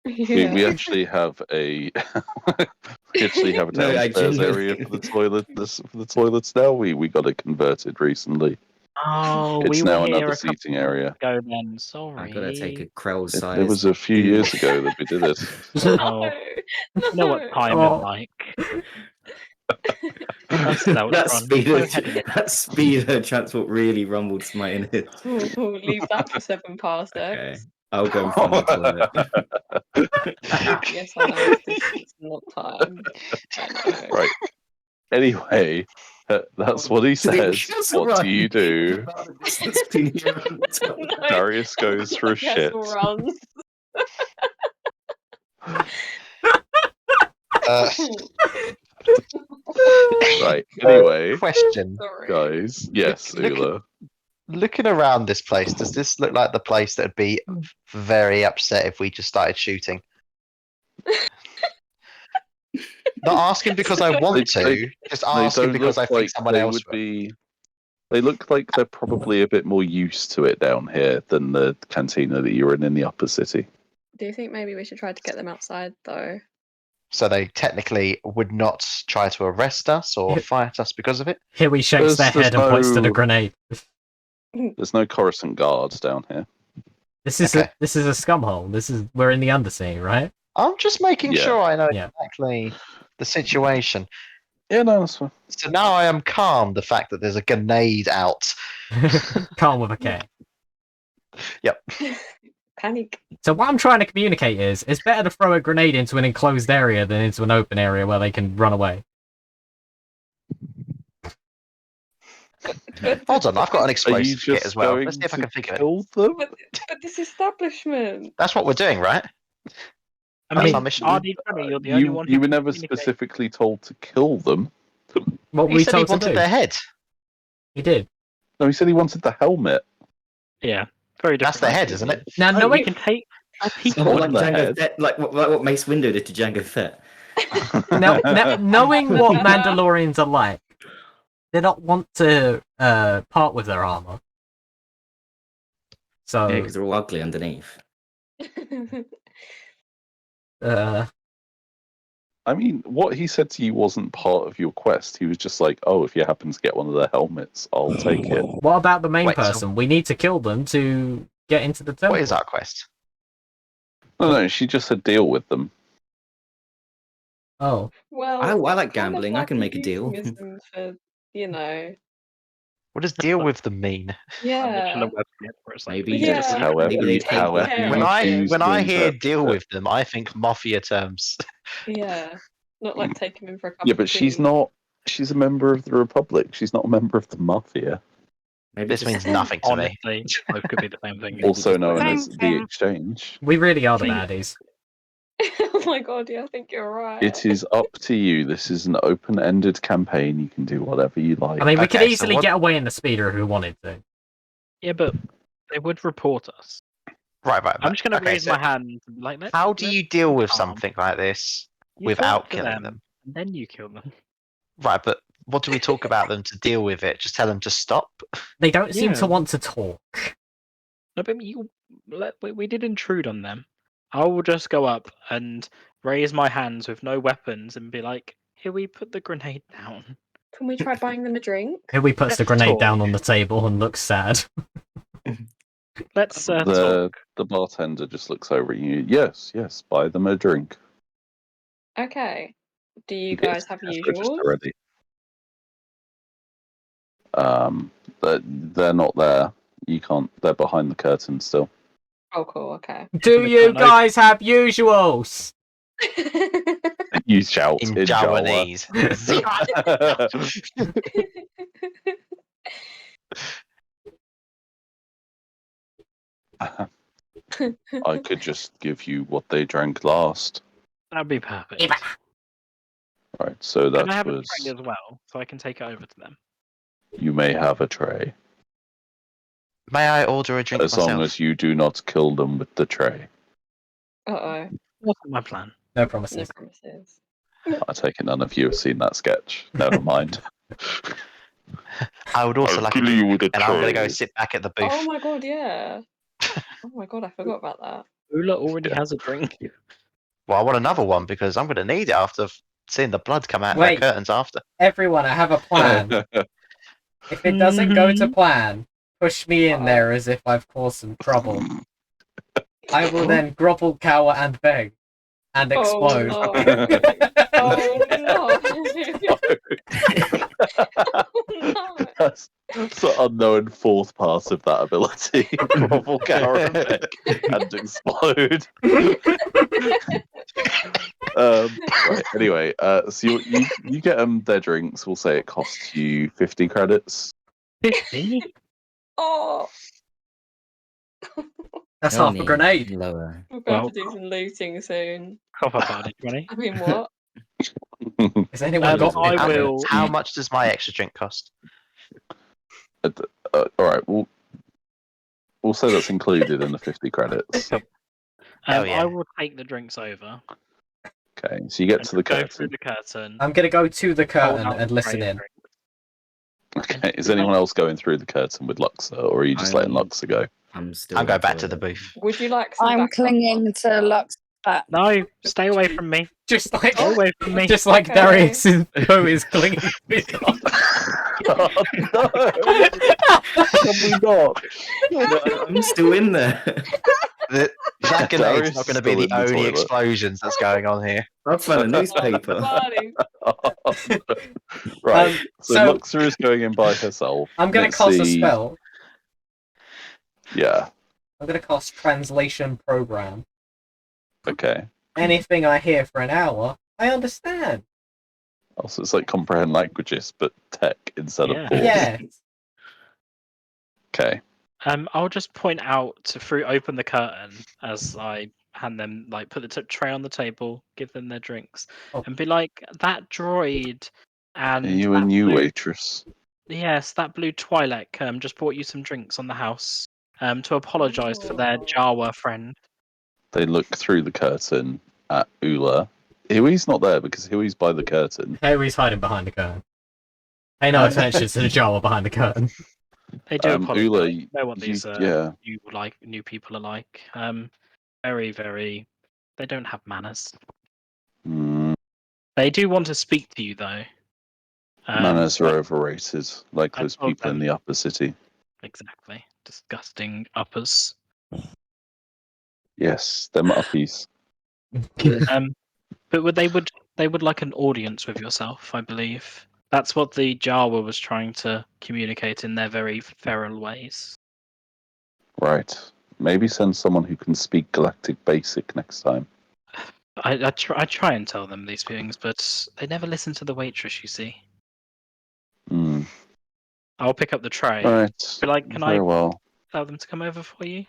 Yeah. We actually have a we actually have a No, I downstairs genuinely- area for the toilets now. We got it converted recently. Oh, It's we now were here another a couple seating of area. ago then. Sorry. I'm gonna take a Krell It size. was a few years ago that we did it. Oh, you know what time Oh. is like. That's out that front. speed, Go ahead and- that speed of transport really rumbled my in it. We'll leave that for 7 parsecs. Okay, I'll go and find the toilet. Yes, I know it's distance, not time. I know. Right. Anyway, that's what he says. Just What run. do you do? About the distance between you and the toilet. No, Darius goes for a shit. Kessel runs. Uh, Right. Anyway, question. Sorry. guys. Yes, Look at- Ula. Looking around this place, does this look like the place that would be very upset if we just started shooting? Not asking because I want to, just They asking don't because I look think like someone they else would would. be. They look like they're probably a bit more used to it down here than the cantina that you were in the upper city. Do you think maybe we should try to get them outside, though? So they technically would not try to arrest us or fight us because of it? Here he shakes their There's head and points to the no- grenade. There's no Coruscant guards down here. This is Okay. this is a scumhole. We're in the Undersea, right? I'm just making Yeah. sure I know Yeah. exactly the situation. Yeah, no, that's fine. So now I am calm the fact that there's a grenade out. Calm with a K. Panic. So what I'm trying to communicate is, it's better to throw a grenade into an enclosed area than into an open area where they can run away. Hold on, I've got an Are you explosive kit just as well. going Let's see if I to can think of it. kill them? But this establishment. That's what we're doing, right? I That's mean, our mission. RD20, you're the only one who You were can never communicate. specifically told to kill them. What were He we said he told to wanted do? their head. He did. No, he said he wanted the helmet. Yeah, very different. That's their head, isn't it? Now, No, knowing we can take people. Somewhat like on the Django head. Fett, like what Mace Windu did to Django Fett. knowing what Mandalorians are like, they don't want to part with their armor. So, Yeah, because they're all ugly underneath. I mean, what he said to you wasn't part of your quest. He was just like, oh, if you happen to get one of their helmets, I'll take it. what about the main Wait, so- person? We need to kill them to get into the temple. What is our quest? No, she just said deal with them. Oh, Well, I like kind of gambling. I like can make a deal. euphemism for, you know, What does deal with them mean? yeah. Maybe Yeah. just However, maybe they take however Yeah. When you I choose when to I hear interpret deal it. with them, I think mafia terms. Yeah. Not like take him in for a cup Yeah, of but she's tea. not. She's a member of the Republic. She's not a member of the Mafia, maybe This just- means nothing to me. Honestly, both could be the same thing. also known Same as the thing. Exchange. we really are the See- baddies. Oh my god, yeah, I think you're right. It is up to you. This is an open-ended campaign. You can do whatever you like. I mean, we could Okay, so easily what- get away in the speeder if we wanted to. Yeah, but they would report us. Right. I'm just gonna okay, raise so my hand. And be like, how do you deal with calm. something like this You without talk to killing them? and then you kill them. Right, but what do we talk about them to deal with it? Just tell them to stop? They don't seem to Yeah. want to talk. No, but we did intrude on them. I will just go up and raise my hands with no weapons and be like, "Here, we put the grenade down." Can we try buying them a drink? Here we puts the Let's grenade talk. down on the table and looks sad. Let's talk. The bartender just looks over at you. Yes, buy them a drink. Okay. Do you Get guys to have the cash register usuals? ready. They're not there. You can't. They're behind the curtain still. Oh, cool. Okay. Do the you curtain open. guys have usuals? You shout In Jawa. Jawanese. I could just give you what they drank last. That'd be perfect. Eva. Right, so Can I that have a was. tray as well, so I can take it over to them? You may have a tray, May I order a drink as myself? long as you do not kill them with the tray. Uh-oh. What's my plan? No No promises. promises. I take it none of you have seen that sketch. Never mind. I would also I'll like kill a you drink, with a and I'm going to go tray. sit back at the booth. Oh my god, yeah. Oh my god, I forgot about that. Ula already Yeah. has a drink. Well, I want another one because I'm going to need it after seeing the blood come out of Wait. their curtains after. Everyone, I have a plan. If it doesn't go to plan, push me in there as if I've caused some trouble. I will then grovel, cower, and beg. And explode. Oh no. Oh no. Oh no. That's the unknown fourth part of that ability. Grovel, cower, and beg, and explode. Right, anyway, so you get them their drinks. We'll say it costs you 50 credits. 50? Oh, That's half a Only grenade. Lower. we're going Well- to do some looting soon. Copper party 20. I mean, what? Has anyone Um, got I it? will- How much does my extra drink cost? All right, we'll say that's included in the 50 credits. Hell yeah. I will take the drinks over. Okay, so you get and to the go through curtain. the curtain. I'm gonna go to the hold curtain out and the listen tray in. of drinks. Okay, is anyone else going through the curtain with Luxor, or are you just letting I'm- Luxor go? I'm still. I'm going back to toilet. the booth. Would you like some I'm backup? clinging to Lux back. No, stay away from me. Just like, Stay away from me. just like Okay. Darius's bow is clinging to his arm. Oh, no! Can we not? No, I'm still in there. That Darius grenade's not is going to be still the in the only toilet. explosions that's going on here. I found a newspaper. Buddy. Right, so so- Luxor is going in by herself. I'm gonna Let's cast a see- spell. Yeah, I'm gonna cast Translation Program. okay. Anything I hear for an hour, I understand. Also, it's like comprehend languages, but tech instead Yeah. of force. Yeah. Okay. I'll just point out open the curtain as I hand them, like, put the tray on the table, give them their drinks, Oh. and be like, that droid and Are you a that new blue- waitress? Yes, that blue Twi'lek just brought you some drinks on the house. To apologise for their Oh. Jawa friend. They look through the curtain at Ula. Huey's not there because Huey's by the curtain. Harry's hiding behind the curtain. Pay no attention to the Jawa behind the curtain. They do apologise. Ula, You know what these yeah. new people are like. Very, very. They don't have manners. Mm, They do want to speak to you though. manners are but- overrated, like I those told people in them. the upper city. Exactly. Disgusting uppers. Yes, them uppies. But they would like an audience with yourself, I believe. That's what the Jawa was trying to communicate in their very feral ways. Right. Maybe send someone who can speak Galactic Basic next time. I try and tell them these things, but they never listen to the waitress. You see. Hmm. I'll pick up the tray. Right. Be like, can Very I well. tell them to come over for you?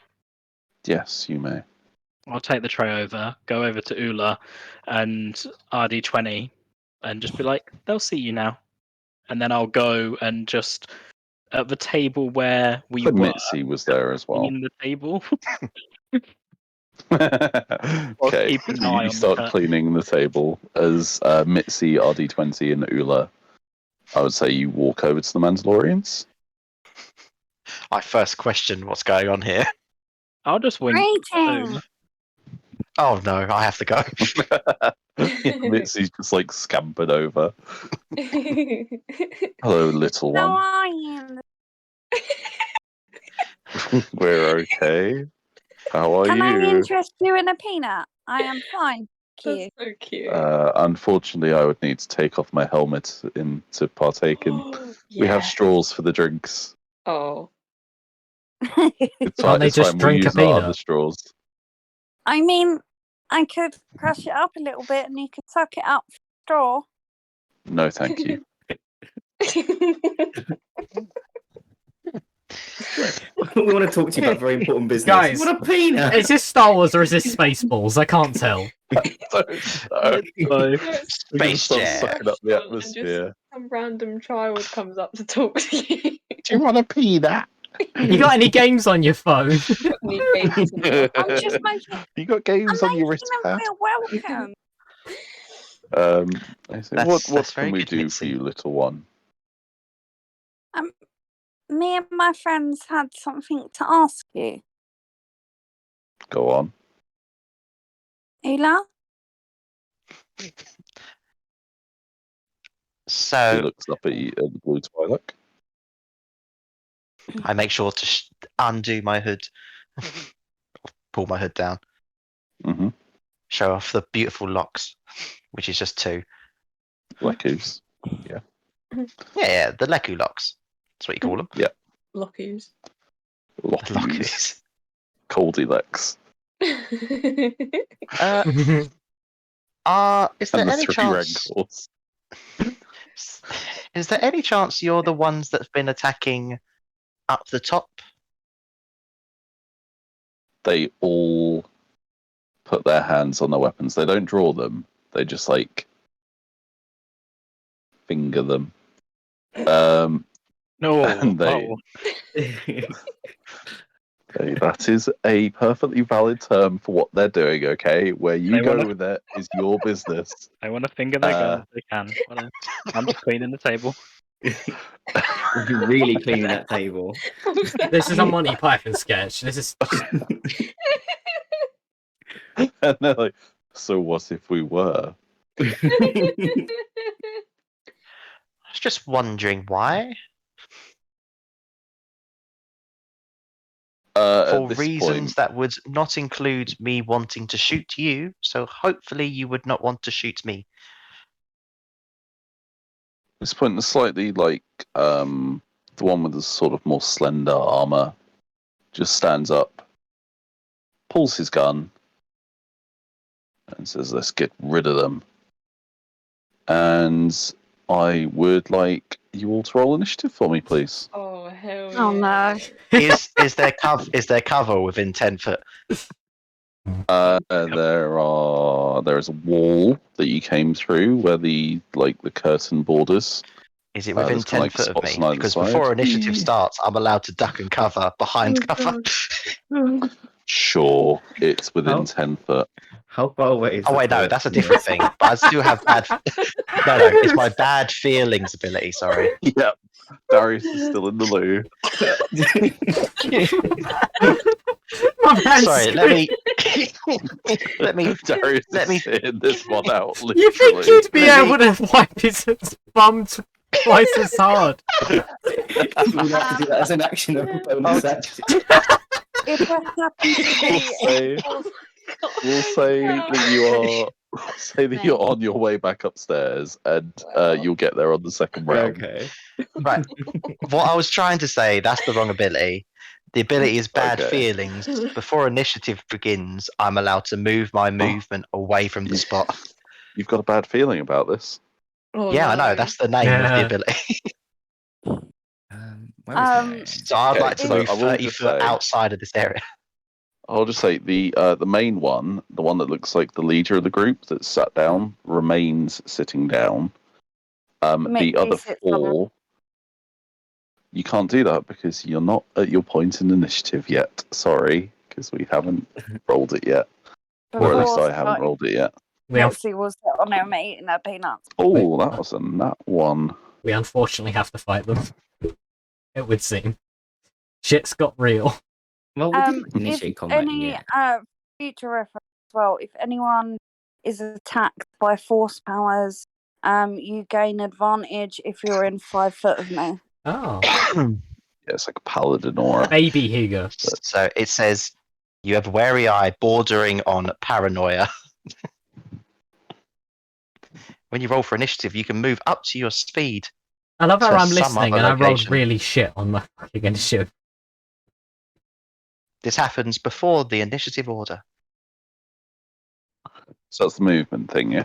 Yes, you may. I'll take the tray over, go over to Ula and RD20, and just be like, "They'll see you now." And then I'll go and just at the table where we The were Mitzi was there as well. clean the table. Okay, keeping an so eye you on the start curtain. cleaning the table as Mitzi, RD20, and Ula. I would say you walk over to the Mandalorians. I first question what's going on here. I'll just wing. Greetings. Oh no, I have to go. Mitzi's just like scampered over. Hello, little How one. are you? We're okay. How are Can I you? interest you in a peanut? I am fine. That's Cute. so cute. Unfortunately, I would need to take off my helmet to partake in. We have straws for the drinks. Oh. It's Can't fine. they It's just fine. We'll drink a use our other peanut? straws. I mean, I could crush it up a little bit and you could suck it up for straw. No, thank you. We want to talk to you about very important business. Guys, What a peanut! Is this Star Wars or is this Spaceballs? I can't tell. Space Jam. Sucking up the atmosphere. Some random child comes up to talk to you. Do you want to pee that? You got any games on your phone? Any games in the- I'm just making. You got games I'm on your making them wristpad? feel welcome. I say, That's what very can we good, do Mitzi. for you, little one? Me and my friends had something to ask you. Go on. Ula? He So looks up at you at the blue Twi'lek. I make sure to undo my hood, pull my hood down, Mm-hmm. show off the beautiful locks, which is just 2. Lekus. Yeah, the Leku locks. That's what you call them. Lockies. Lockies. Coldy Lex. Is there And the any 3 chance? Rancors. Is there any chance you're the ones that's been attacking up the top? They all put their hands on their weapons. They don't draw them. They just like finger them. No. And that is a perfectly valid term for what they're doing, okay? Where you They go wanna- with it is your business. I want to finger their guns if they can. Well, I'm just cleaning the table. You're really cleaning that table. This is a Monty Python sketch. This is. And they're like, so what if we were? I was just wondering why. For At this reasons point, that would not include me wanting to shoot you, so hopefully you would not want to shoot me. the slightly like the one with the sort of more slender armor just stands up, pulls his gun, and says, "Let's get rid of them." And I would like you all to roll initiative for me, please. Oh hell yeah. Oh no. Is there cover within 10 foot? There is a wall that you came through where the curtain borders. Is it within there's 10 like foot of spots me? on either Because side. before initiative starts, I'm allowed to duck and cover behind cover. Sure, it's within Oh. 10 foot. How far away is Oh the wait, no, toilet that's a from different this? thing. But I still have bad. No, it's my bad feelings ability. Sorry. Yep, Darius is still in the loo. My man's Sorry, let me Darius Let me- is sitting this one out. Literally. You think you'd be Let me- able to wipe his bum twice as hard? We'll have to do that as an action of a bonus action. If it happens to be We'll say that you are. Say that you're on your way back upstairs, and you'll get there on the second round. Okay. Right. What I was trying to say, that's the wrong ability. The ability is bad Okay. feelings. Before initiative begins, I'm allowed to move my movement away from the spot. You've got a bad feeling about this. Oh, Yeah, I no. know. That's the name of the Yeah. ability. Where is So I'd Okay, like to so move I will 30 just foot say- outside of this area. I'll just say the main one, the one that looks like the leader of the group that's sat down, remains sitting down. The other four, you can't do that because you're not at your point in initiative yet. Sorry, because we haven't rolled it yet. Or at least I haven't rolled it yet. Mitzi was on her mate eating her peanuts. Oh, that was a nat one. We unfortunately have to fight them. It would seem. Shit's got real. Well, we didn't initiate combat any yet. future reference as well, if anyone is attacked by force powers, you gain advantage if you're in 5 foot of me. Oh. Yeah, it's like a paladin aura. Baby Hugo. So it says you have wary eye bordering on paranoia. When you roll for initiative, you can move up to your speed. I love how to I'm some listening other and I rolled location. really shit on my fucking initiative. This happens before the initiative order. So that's the movement thing, yeah?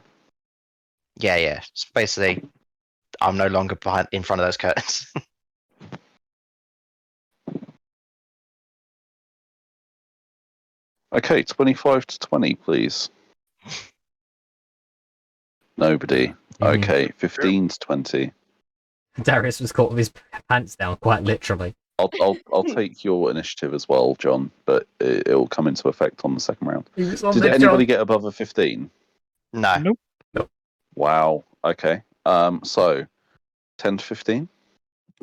Yeah. It's basically, I'm no longer in front of those curtains. Okay, 25 to 20, please. Nobody. Okay, 15 to 20. Darius was caught with his pants down, quite literally. I'll take your initiative as well, John, but it will come into effect on the second round. Did the anybody get above a 15? No. Nope. Wow. Okay. So 10 to 15?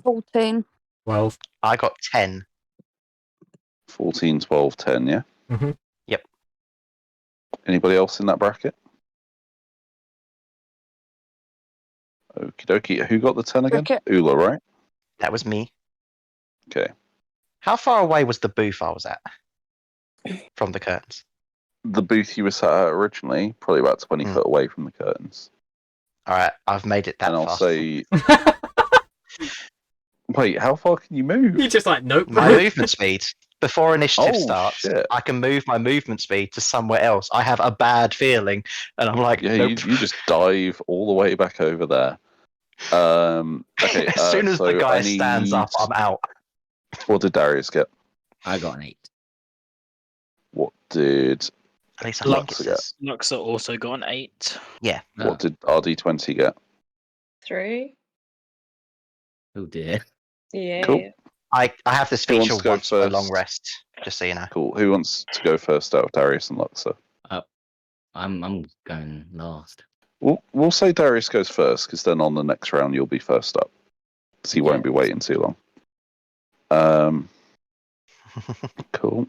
14. 12. I got 10. 14, 12, 10, yeah? Mhm. Yep. Anybody else in that bracket? Okie dokie. Who got the 10 again? Okay. Ula, right? That was me. Okay. How far away was the booth I was at from the curtains? The booth you were sat at originally, probably about 20 foot away from the curtains. All right, I've made it that And I'll far. say... Wait, how far can you move? You just like, nope. My movement speed. Before initiative starts, shit. I can move my movement speed to somewhere else. I have a bad feeling, and I'm like, Yeah, nope. you just dive all the way back over there. Okay. As soon as so the guy I stands up, I'm out. What did Darius get? I got an 8. What did At least I think Lux it get? says. Luxa also got an 8. Yeah. What did RD20 get? 3. Oh dear. Yeah. Cool. I have this Who wants feature to go once for a long first? rest, just so you know. Cool. Who wants to go first out of Darius and Luxa? I'm going last. We'll say Darius goes first, because then on the next round you'll be first up. So you won't be waiting too long. Cool.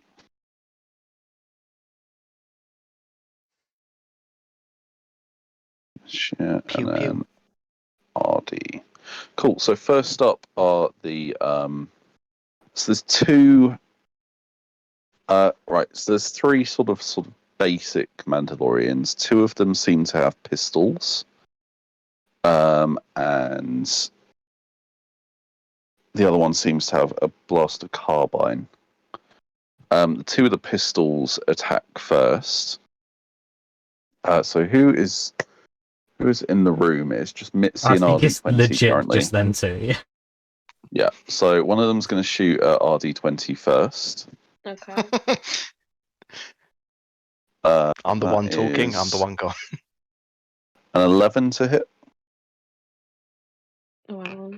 Shit, Pew, and then pew. RD. Cool. So first up are the so there's two. Right. So there's three sort of basic Mandalorians. Two of them seem to have pistols. And the other one seems to have a blaster carbine. The two of the pistols attack first. So who is in the room? It's just Mitzi I and think it's RD20 legit currently. just them two, yeah. Yeah. So one of them's going to shoot at RD20 first. Okay. I'm the that one talking, I'm the is one gone. An 11 to hit. Wow.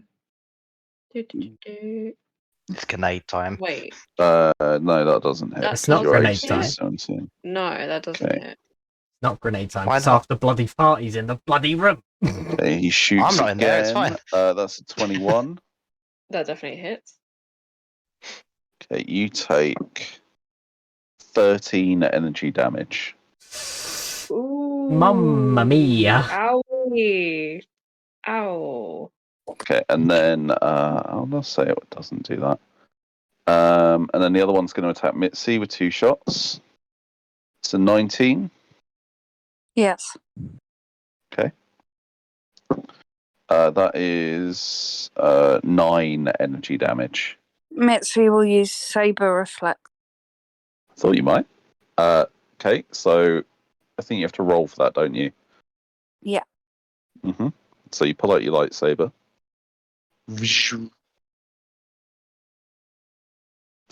It's grenade time. Wait. No, that doesn't hit. It's not Your grenade AC time. is 17. No, that doesn't Okay. hit. Not grenade time. Why It's not? after bloody parties in the bloody room. Okay, he shoots I'm not in there, it's again. That's a 21. That definitely hits. Okay, you take 13 energy damage. Ooh. Mamma mia. Owie. Ow. Okay, and then I'll not say it doesn't do that. And then the other one's going to attack Mitzi with 2 shots. It's a 19. Yes. Okay. That is 9 energy damage. Mitzi will use Saber Reflect. I thought you might. Okay, so I think you have to roll for that, don't you? Yeah. Mm-hmm. So you pull out your lightsaber.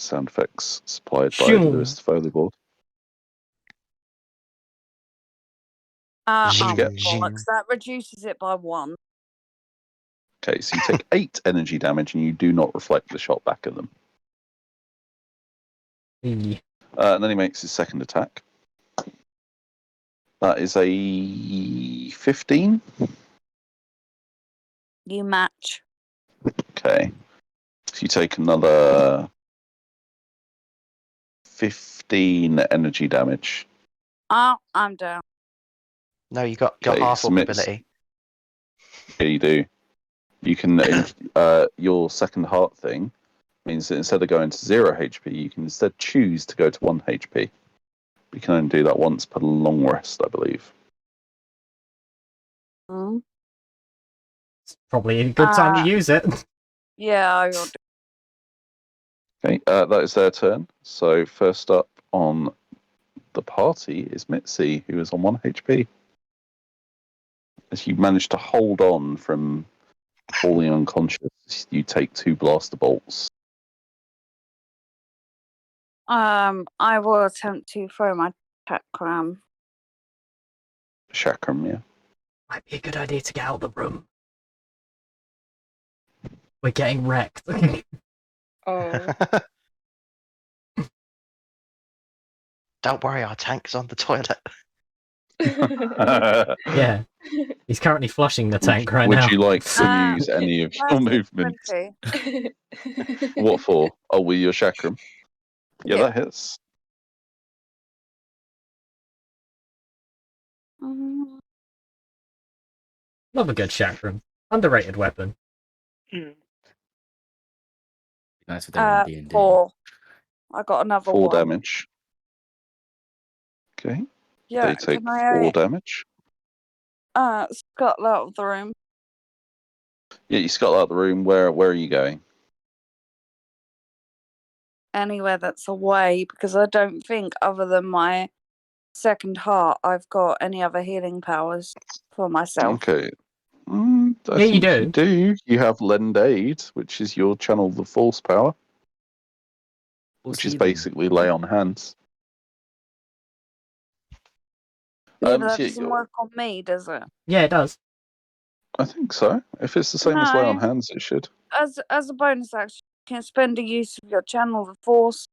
sound effects supplied by Shoo. Lewis the Foley board. Zing, Bollocks. zing. That reduces it by 1. Okay, so you take 8 energy damage and you do not reflect the shot back at them. Yeah. And then he makes his second attack. That is a 15. You match. Okay. So you take another 15 energy damage. Oh, I'm down. No, you got Okay, half orc submits. ability. Yeah, you do. You can, your second heart thing means that instead of going to 0 HP, you can instead choose to go to 1 HP. You can only do that once per long rest, I believe. Mm. It's probably a good time to use it. Yeah, I will do. Okay, that is their turn. So first up on the party is Mitzi, who is on 1 HP. As you manage to hold on from falling unconscious, you take 2 blaster bolts. I will attempt to throw my chakram. Chakram, yeah. Might be a good idea to get out of the room. We're getting wrecked. Oh. Don't worry, our tank's on the toilet. Yeah, he's currently flushing the tank right now. Would you like to use any of your movement? 20. What for? Oh, with your chakram? Yeah, Yeah. that hits. Mm, Love a good chakram. Underrated weapon. Nice with their D&D. 4. I got another 4 one. damage. Okay. Yeah, They take can I 4 damage. scuttle out of the room? Yeah, you scuttle out the room. Where are you going? Anywhere that's away, because I don't think, other than my second heart, I've got any other healing powers for myself. Okay. I Yeah, you think do. you do. You have Lend Aid, which is your channel the force power, which is basically lay on hands. Yeah, but that So doesn't work on me, does it? Yeah, it does. I think so. If it's the same as lay on No. hands, it should. As a bonus action, you can spend a use of your channel the force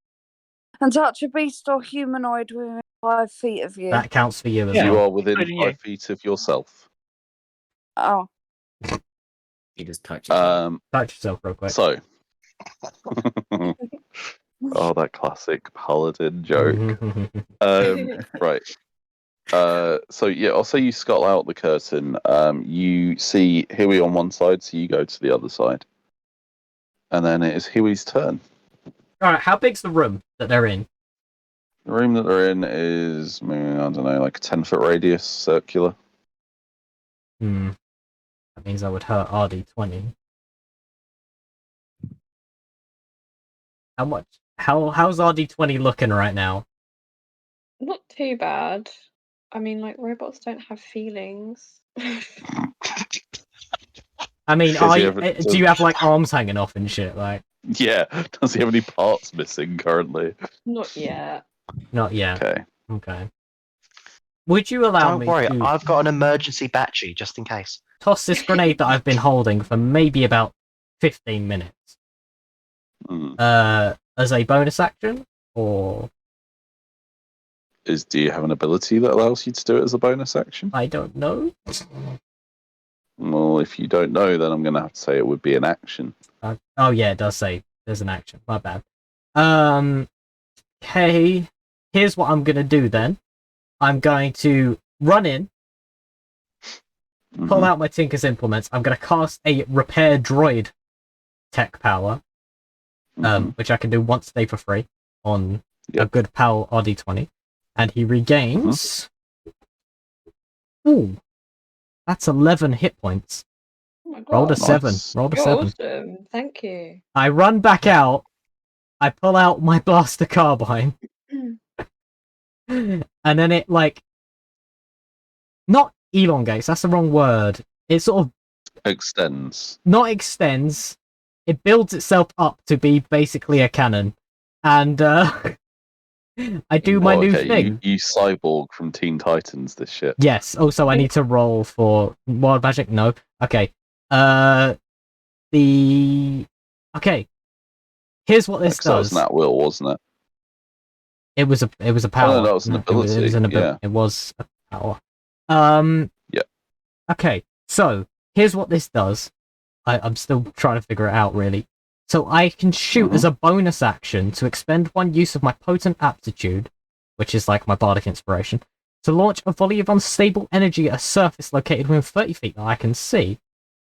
and touch a beast or humanoid within 5 feet of you. That counts for you as You well. are within Including 5 feet of yourself. Oh, You just touch yourself. Touch yourself real quick. So. Oh, that classic paladin joke. Right. So yeah, I'll say you scuttle out the curtain. You see Huey on one side, so you go to the other side. And then it is Huey's turn. Alright, how big's the room that they're in? The room that they're in is, I don't know, like a 10-foot radius, circular. That means I would hurt RD20. How much? How's RD20 looking right now? Not too bad. I mean, like, robots don't have feelings. I mean, Does do you have like arms hanging off and shit? Like, Yeah. Does he have any parts missing currently? Not yet. not yet. Okay. Okay. Would you allow Don't me worry, to I've got an emergency battery just in case. toss this grenade that I've been holding for maybe about 15 minutes? As a bonus action, or Do you have an ability that allows you to do it as a bonus action? I don't know. Well, if you don't know, then I'm going to have to say it would be an action. Oh yeah, it does say there's an action. My bad. Okay. Here's what I'm gonna do then. I'm going to run in, pull out my Tinker's implements. I'm gonna cast a repair droid tech power, which I can do once a day for free on a good pal RD20, and he regains. Ooh, that's 11 hit points. Oh my god. Rolled a 7. Rolled a You're 7. awesome. Thank you. I run back out. I pull out my blaster carbine. And then it, like, not elongates, that's the wrong word. It sort of extends. Not extends. It builds itself up to be basically a cannon. and I do my new thing. You cyborg from Teen Titans. This shit. Yes. Also, I need to roll for wild magic. No. Okay. Here's what this does. That was an at-will, wasn't it? It was a power. Oh, no, that was an ability. It was an ability. Yeah. It was a power. Yeah. Okay, so here's what this does. I'm still trying to figure it out, really. So I can shoot as a bonus action to expend one use of my potent aptitude, which is like my bardic inspiration, to launch a volley of unstable energy at a surface located within 30 feet that I can see.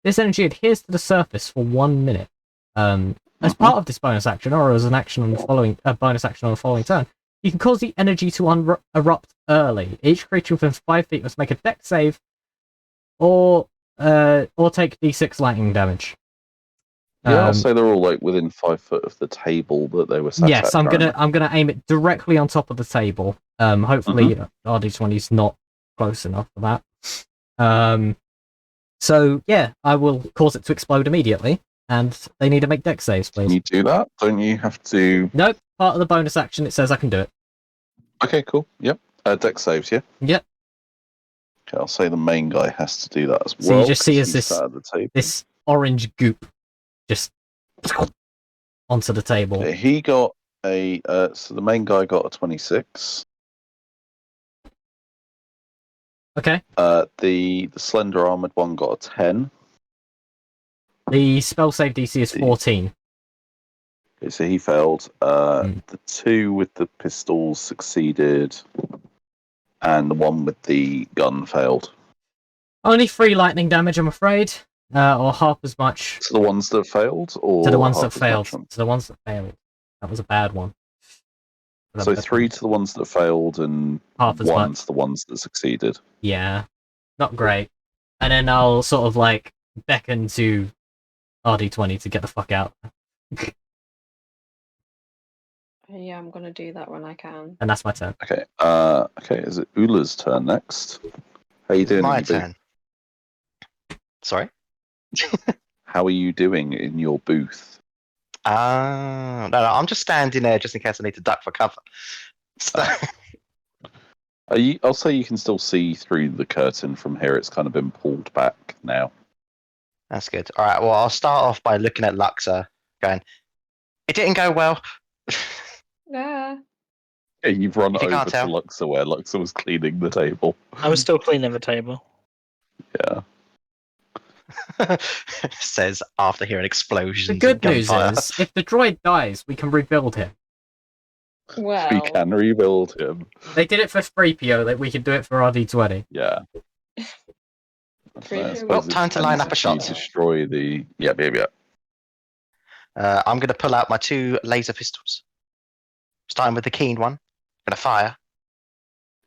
This energy adheres to the surface for 1 minute. As part of this bonus action, or as an action on the following bonus action on the following turn, you can cause the energy to erupt early. Each creature within 5 feet must make a dex save, or take d6 lightning damage. Yeah, I'll say they're all like within 5 foot of the table that they were sat yes, at. I'm gonna aim it directly on top of the table. Hopefully, RD20's not close enough for that. So yeah, I will cause it to explode immediately, and they need to make dex saves, please. Can you do that? Don't you have to? Nope. Part of the bonus action, it says I can do it. Okay, cool. Yep. Dex saves, yeah. Yep. Okay, I'll say the main guy has to do that as well. So you just see as this orange goop just onto the table. Okay, he got a. So the main guy got a 26. Okay. The Slender Armored One got a 10. The spell save DC is 14. Okay, so he failed. The two with the pistols succeeded, and the one with the gun failed. Only 3 lightning damage, I'm afraid, or half as much. To the ones that failed, or to the ones that half as failed. much? To the ones that failed. That was a bad one. So 3 to the ones that failed, and half as 1 much to the ones that succeeded. Yeah, not great. And then I'll sort of like beckon to RD20 to get the fuck out. Yeah, I'm gonna do that when I can. And that's my turn. Okay. Okay. Is it Ula's turn next? How you doing? My turn. Sorry. How are you doing in your booth? No, I'm just standing there just in case I need to duck for cover. So... I'll say you can still see through the curtain from here. It's kind of been pulled back now. That's good. All right. Well, I'll start off by looking at Luxa, going, "It didn't go well." Yeah. Yeah, you've run If you over can't to tell. Luxa where Luxa was cleaning the table. I was still cleaning the table. Yeah. Says after hearing explosions. The good and news gunfire. is, if the droid dies, we can rebuild him. Well, We can rebuild him. They did it for 3PO, that we can do it for RD20. Yeah. Well, time to line up a shot. Destroy the. Yeah. I'm going to pull out my 2 laser pistols. Starting with the keen one. I'm going to fire.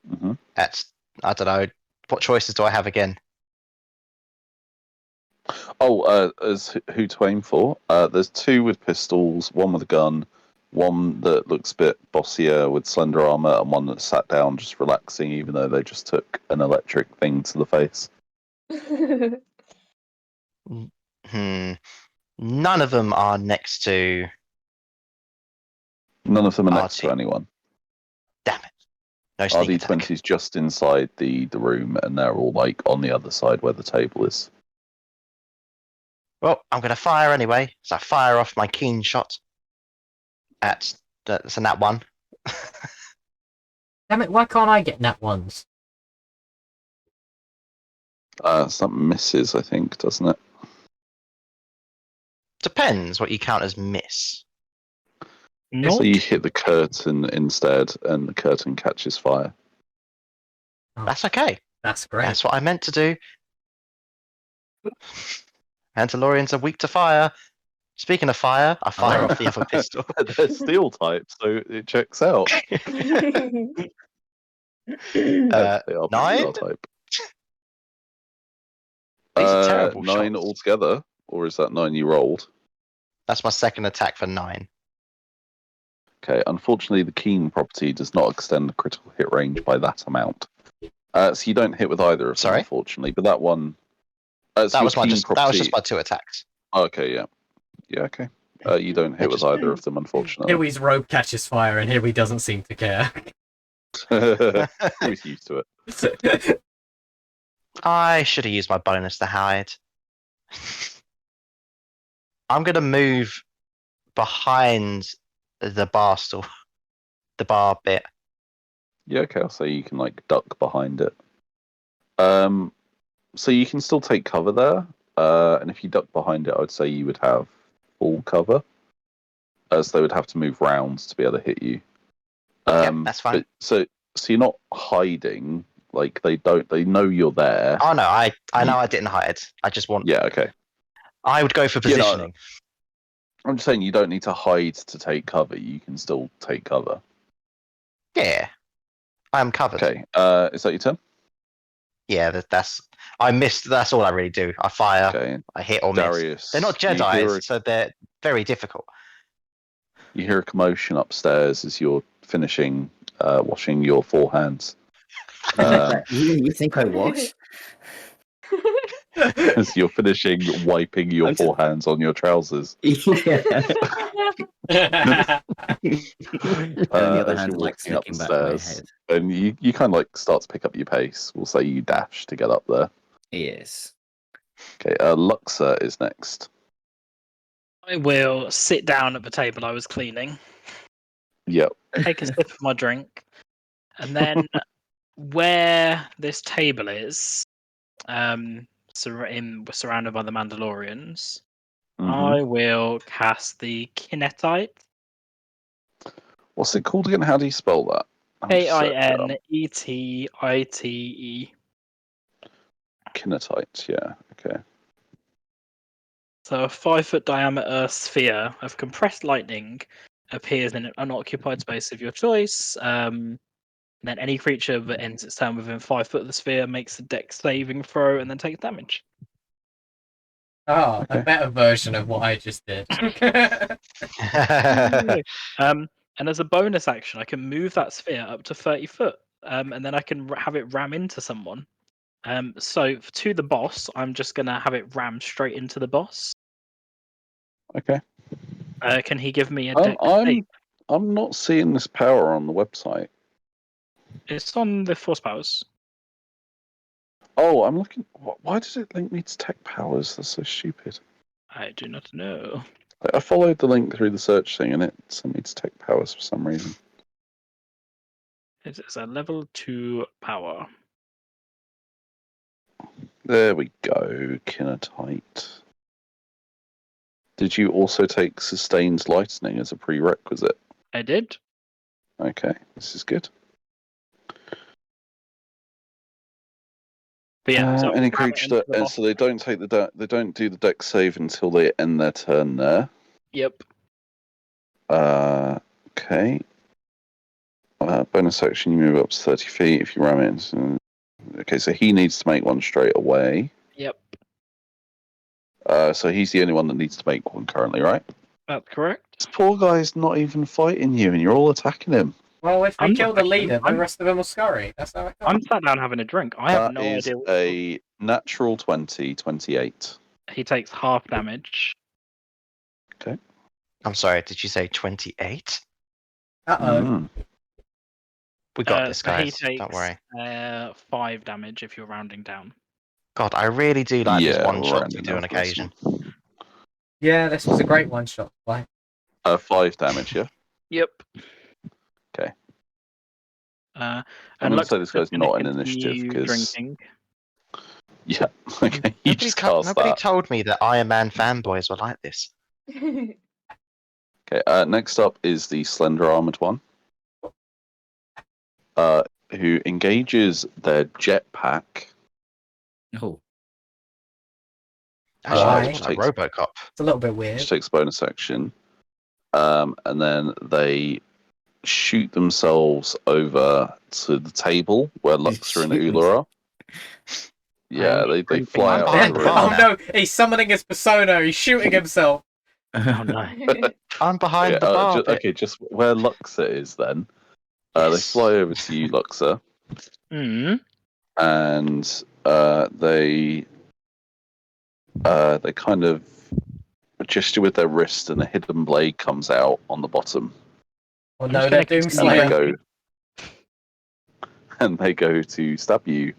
Mm-hmm. At, I don't know, what choices do I have again? Oh, as who to aim for? There's 2 with pistols, 1 with a gun, 1 that looks a bit bossier with slender armor, and 1 that's sat down just relaxing, even though they just took an electric thing to the face. None of them are next to. None of them are next RT. to anyone. Damn it! No sneak attack. RD20's just inside the room, and they're all like on the other side where the table is. Well, I'm going to fire anyway, so I fire off my keen shot at that's a nat 1. Damn it, why can't I get nat 1s? So that misses, I think, doesn't it? Depends what you count as miss. No. So you hit the curtain instead, and the curtain catches fire. Oh, That's okay. that's great. That's what I meant to do. Mandalorians are weak to fire. Speaking of fire, I fire off the other pistol. They're steel type, so it checks out. They are 9? steel type. These are terrible 9 shots. altogether, or is that 9 you rolled? That's my second attack for 9. Okay, unfortunately, the keen property does not extend the critical hit range by that amount. So you don't hit with either of them, Sorry? unfortunately. But that one, That was just my 2 attacks. Okay, yeah, okay, You don't hit with either of them, unfortunately. Huey's robe catches fire, and Huey doesn't seem to care. He was used to it. I should have used my bonus to hide. I'm going to move behind the bar stool, the bar bit. Yeah, okay, I'll say you can like duck behind it. So you can still take cover there, and if you duck behind it, I would say you would have full cover, as they would have to move rounds to be able to hit you. That's fine. So you're not hiding. Like they know you're there. Oh no, I know I didn't hide. I just want. Yeah, okay. I would go for positioning. I'm just saying you don't need to hide to take cover. You can still take cover. Yeah, I am covered. Okay. Is that your turn? Yeah, that's. I missed. That's all I really do. I fire. Okay. I hit or Darius, miss. They're not Jedi's, so they're very difficult. You hear a commotion upstairs as you're finishing washing your forehands. You think I wash? As you're finishing wiping your forehands on your trousers. Yeah. On the other As hand, you're like walking sneaking back my upstairs, head. and you kind of like start to pick up your pace. We'll say you dash to get up there. Yes. Okay, Luxa is next. I will sit down at the table I was cleaning, Yep. take a sip of my drink, and then where this table is, we're surrounded by the Mandalorians. I will cast the Kinetite. What's it called again? How do you spell that? Kinetite. Kinetite, yeah. Okay. So a 5-foot diameter sphere of compressed lightning appears in an unoccupied space of your choice. Then any creature that ends its turn within 5 foot of the sphere makes a dex saving throw and then takes damage. Oh, Okay. a better version of what I just did. And as a bonus action, I can move that sphere up to 30 foot, and then I can have it ram into someone. So to the boss, I'm just gonna have it ram straight into the boss. Okay. Can he give me a dex save? I'm not seeing this power on the website. It's on the force powers. Oh, I'm looking. Why does it link me to tech powers? That's so stupid. I do not know. I followed the link through the search thing, and it sent me to tech powers for some reason. It is a level 2 power. There we go. Kinetite. Did you also take sustained lightning as a prerequisite? I did. Okay, this is good. But yeah, so any creature that so they don't take they don't do the dex save until they end their turn there. Yep. Okay. Bonus action, you move up to 30 feet if you ram it. Okay, so he needs to make one straight away. Yep. So he's the only one that needs to make one currently, right? That's correct. This poor guy's not even fighting you, and you're all attacking him. Well, if we I'm kill not the thinking- leader, the rest of them will scurry. That's how it goes. I'm sat down having a drink. I have no idea. That is a natural 20, 28. He takes half damage. Okay. I'm sorry, did you say 28? Uh-oh. We got this, So he guys. takes, Don't worry. 5 damage if you're rounding down. God, I really do like these Yeah, one we're shots we rounding do on down for this occasion. Yeah, this was a great one shot. Like, 5 damage, yeah? Yep. Okay. And I'm going to Lux say this is guy's gonna not in initiative continue because. drinking. Yeah, okay. You just cast Nobody that. told me that Iron Man fanboys were like this. Okay, next up is the Slender Armored One, who engages their jetpack. Oh. Actually, Why? that's more like Robocop. it's a little bit weird. Which takes bonus action. And then they shoot themselves over to the table where Luxor and Shoot Ula are. Yeah, they fly out behind of the the room. bar Oh now. no, he's summoning his persona, he's shooting himself. Oh no. I'm behind the bar. bit. Okay, just where Luxor is then. They Yes. fly over to you, Luxor, and they kind of gesture with their wrist, and a hidden blade comes out on the bottom. Oh I'm no, just they're gonna continue And they Doomslayer. go, and they go to stab you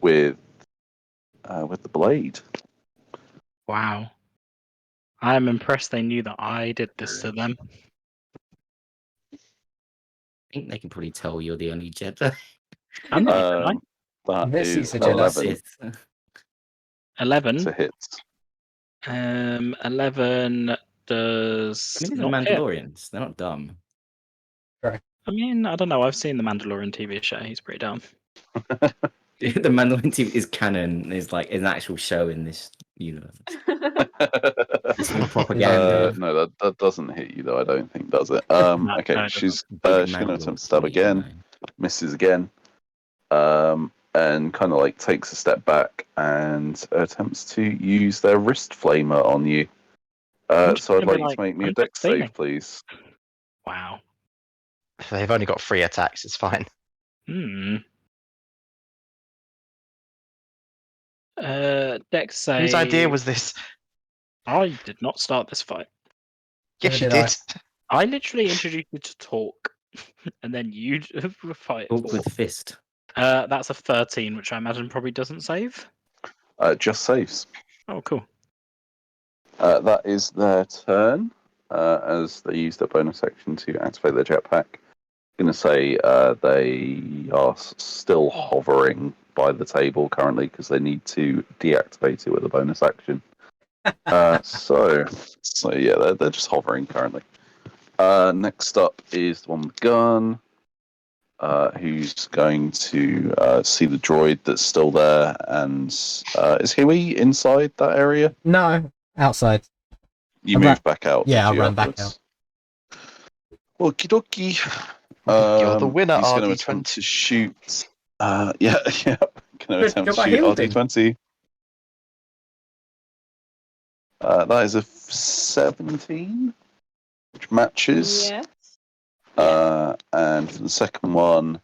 with the blade. Wow. I am impressed they knew that I did this to them. I think they can probably tell you're the only Jedi. I'm not a Jedi. That Missy's is a Jedi. 11 Sith. 11. to hit. 11 does I mean, they're not hit. Mandalorians. They're not dumb. I mean, I don't know. I've seen the Mandalorian TV show. He's pretty dumb. The Mandalorian TV is canon. Is like an actual show in this universe. It's all propaganda. No, that doesn't hit you though. I don't think, does it? No, Okay, it she's Big going to Mandalore attempt to stab TV, again, you know. misses again, and kind of like takes a step back and attempts to use their wrist flamer on you. I'm just So I'd gonna be like you to make me a I'm dex just feeling. save, please. Wow. They've only got 3 attacks. It's fine. Dex save. Whose idea was this? I did not start this fight. Yes, you did I. did. I literally introduced you to talk, and then you fight. Talk with fist. That's a 13, which I imagine probably doesn't save. Just saves. Oh, cool. That is their turn, as they use their bonus action to activate their jetpack. I'm going to say they are still hovering by the table currently because they need to deactivate it with a bonus action. So yeah, they're just hovering currently. Next up is the one with the gun, who's going to see the droid that's still there. And is Huey inside that area? No, outside. You I moved ran- back out. yeah, did you, I ran back afterwards? Okie dokie. You're the winner, He's going to RD20. attempt to shoot. Yeah. Going to Good attempt job to I shoot healed him. RD20. That is a 17, which matches. Yes. And for the second one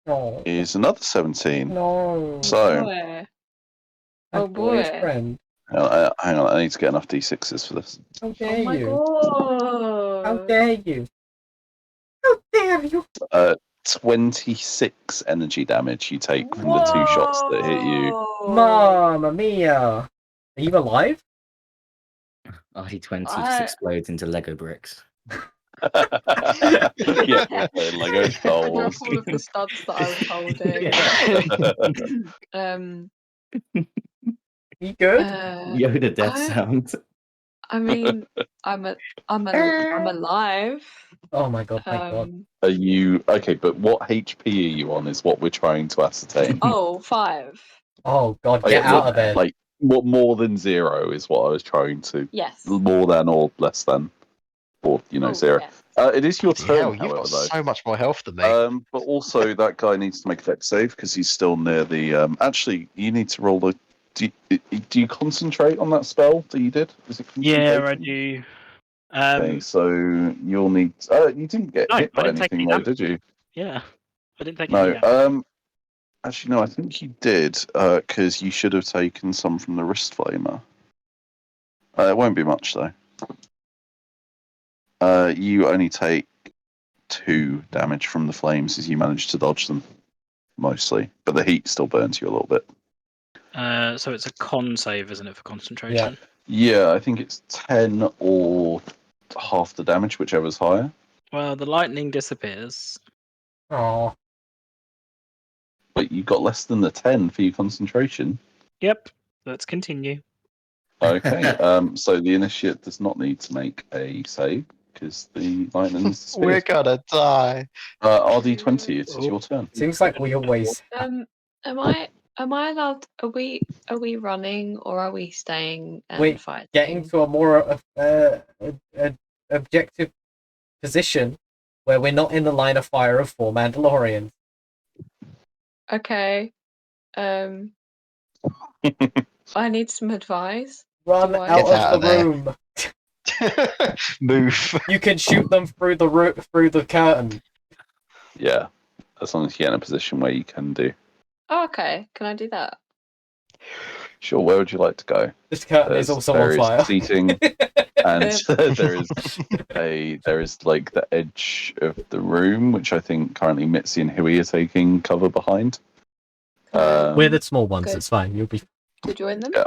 No. is another 17. No. So, Boy. My Oh, boy's boy. friend. hang on, I need to get enough d6s for this. How Oh dare my you? god. How dare you? How dare you? 26 energy damage you take from the 2 shots that hit you. Mamma mia! Are you alive? RD20 just I- explodes into Lego bricks. Yeah, Lego I drop dolls. all of the studs that I was holding. You good? Yoda death I- sound. I mean, I'm alive. Oh my god, thank god. Are you okay? But what HP are you on is what we're trying to ascertain. Oh, 5. Oh god, Oh, get yeah, out of there. Like, what more than 0 is what I was trying to. Yes. More than or less than, or Oh, 0. yes. It is your Bloody turn, hell, you've however, got though. so much more health than me. But also that guy needs to make a dex save because he's still near the. Actually, you need to roll the. Do you concentrate on that spell that you did? Is it Yeah, I concentration? do. Okay, so you'll need. You didn't get No, hit I by didn't take anything, any though, did you? Yeah, I didn't take any No. damage. Actually, no. I think you did because you should have taken some from the wrist flamer. It won't be much though. You only take 2 damage from the flames as you manage to dodge them, mostly. But the heat still burns you a little bit. So it's a con save, isn't it, for concentration? Yeah, I think it's 10 or half the damage, whichever's higher. Well, the lightning disappears. Oh, But you got less than the 10 for your concentration. Yep. Let's continue. Okay, so the initiate does not need to make a save because the lightning is We're disappeared. gonna die. RD20, it is your turn. seems like we always. Am I allowed? Are we running or are we staying and Wait, fighting? Getting to a more objective position where we're not in the line of fire of 4 Mandalorians. Okay. I need some advice. Run Do I- out Get out of of the there. room. Move. You can shoot them through the through the curtain. Yeah, as long as you get in a position where you can do. Oh, okay. Can I do that? Sure, where would you like to go? This curtain is There's also on various fire. seating, and there is like the edge of the room, which I think currently Mitzi and Huey are taking cover behind. We're the small ones. Good. It's fine. You'll be. To join them? Yeah.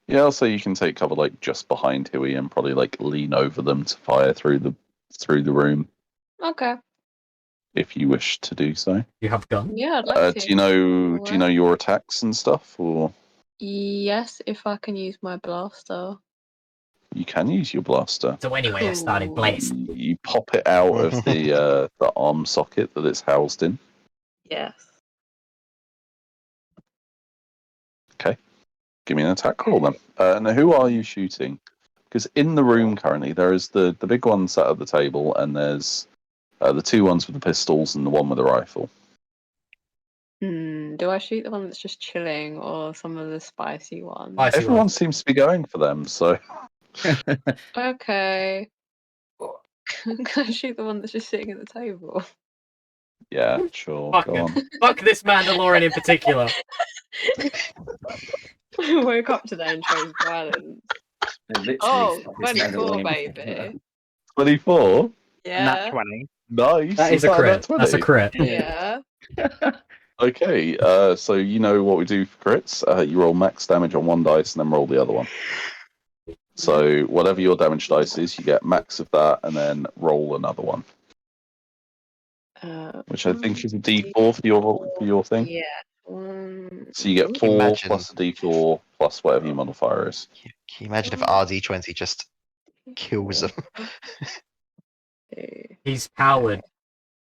Yeah, I'll say you can take cover like just behind Huey and probably like lean over them to fire through the room Okay. if you wish to do so. You have gun. Yeah, I'd like to. Do you know your attacks and stuff, or Yes, if I can use my blaster. you can use your blaster? So anyway, I started blasting. You pop it out of the arm socket that it's housed in. Yes. Okay, give me an attack roll then. Now, who are you shooting? Because in the room currently there is the big one sat at the table, and there's the two ones with the pistols and the one with the rifle. Do I shoot the one that's just chilling or some of the spicy ones? Spicy Everyone ones. seems to be going for them, so Okay. Can I shoot the one that's just sitting at the table? yeah, sure, Fuck go it. on. Fuck this Mandalorian in particular. I woke up today and chose violence. Oh, 24, baby. 24? Yeah. Nat 20. Nice. That is a that crit. 20? That's a crit. Yeah. Okay, so you know what we do for crits. You roll max damage on one dice and then roll the other one. So whatever your damage dice is, you get max of that and then roll another one. Which I think is a D4 for your thing. Yeah. So you get 4 Imagine. plus a D4 plus whatever your modifier is. Can you imagine if RD20 just kills them? He's powered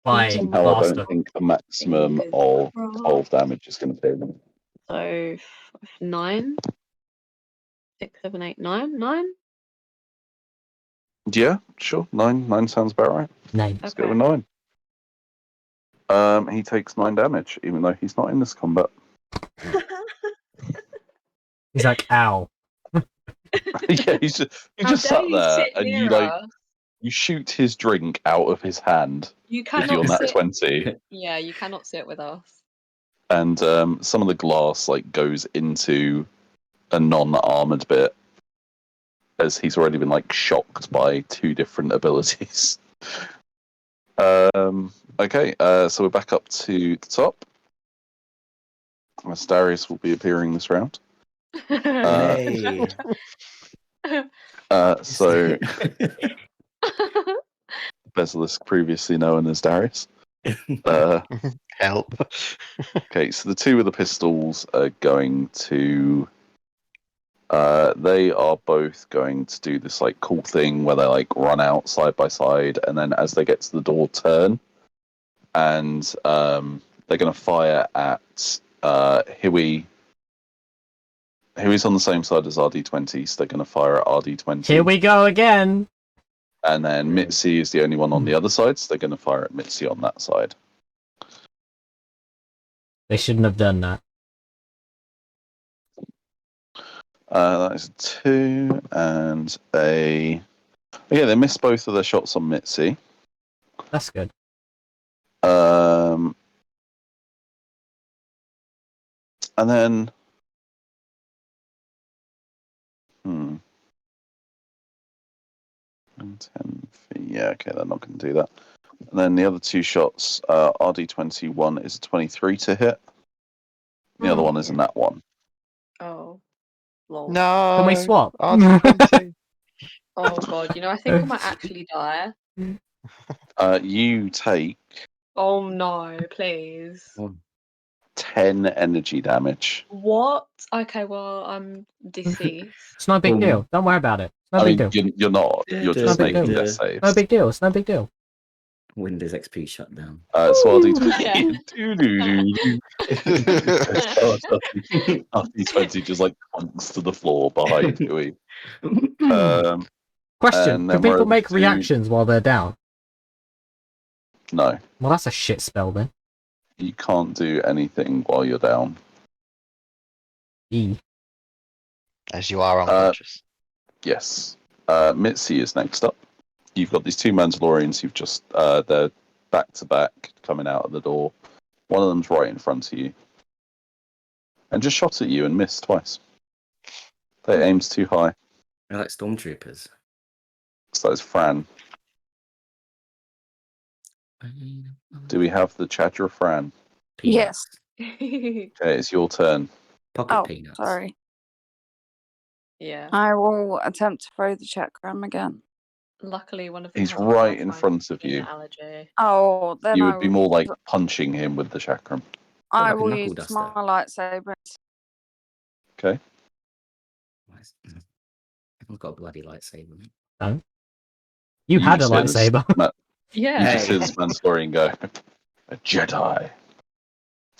by Somehow I blaster. don't think a maximum of 12 damage is going to do them. So 9, 6, 7, 8, 9, 9. Yeah, sure. 9 sounds about right. Name. Let's go with 9. He takes 9 damage, even though he's not in this combat. He's like, ow. Yeah, he just sat there, and you shoot his drink out of his hand. You With your cannot nat sit. 20, Yeah, you cannot sit with us. and some of the glass like goes into a non-armored bit, as he's already been like shocked by 2 different abilities. Okay, so we're back up to the top. Darius will be appearing this round. Hey. So Basilisk, previously known as Darius. Help. Okay, so the 2 with the pistols are going to. They are both going to do this like cool thing where they like run out side by side, and then as they get to the door, turn, and they're going to fire at Huey. Huey's on the same side as RD20, so they're going to fire at RD20. Here we go again. And then Mitzi is the only one on the other side, so they're going to fire at Mitzi on that side. They shouldn't have done that. That is a 2 and a. Yeah, they missed both of their shots on Mitzi. That's good. And then. 10 feet. Yeah, okay, they're not going to do that. And then the other 2 shots, RD21 is a 23 to hit. The other one is a nat 1. Oh, lol. No. Can we swap? RD20. Oh god, I think I might actually die. You take Oh no, please. 10 energy damage. What? Okay, well, I'm deceased. It's no big deal. Don't worry about it. It's no I big mean, deal. you're not. You're just No big making deal. death saves. No big deal. It's no big deal. Windows XP shut down. So Yeah. RD20 just like clunks to the floor behind Huey. Question: and Can then we're people over make to- reactions while they're down? No, Well, that's a shit spell then. you can't do anything while you're down. E. As you are unconscious. Yes. Mitzi is next up. You've got these 2 Mandalorians who've just, they're back to back coming out of the door. One of them's right in front of you. and just shot at you and missed twice. They aims too high. They're like stormtroopers. So that's Fran. Do we have the Chadra Fran? Peanuts. Yes. Okay, it's your turn. Pocket peanuts. Sorry. Yeah. I will attempt to throw the chakram again. Luckily, one of them He's has a right in Pathfinder front of you. peanut allergy. Oh, then You I would be will more like use, punching him with the chakram. I like a will knuckle use duster. my lightsaber. Okay. I've got a bloody lightsaber. No. You had a just hear this lightsaber. You Yeah. just hear this Mandalorian go, a Jedi,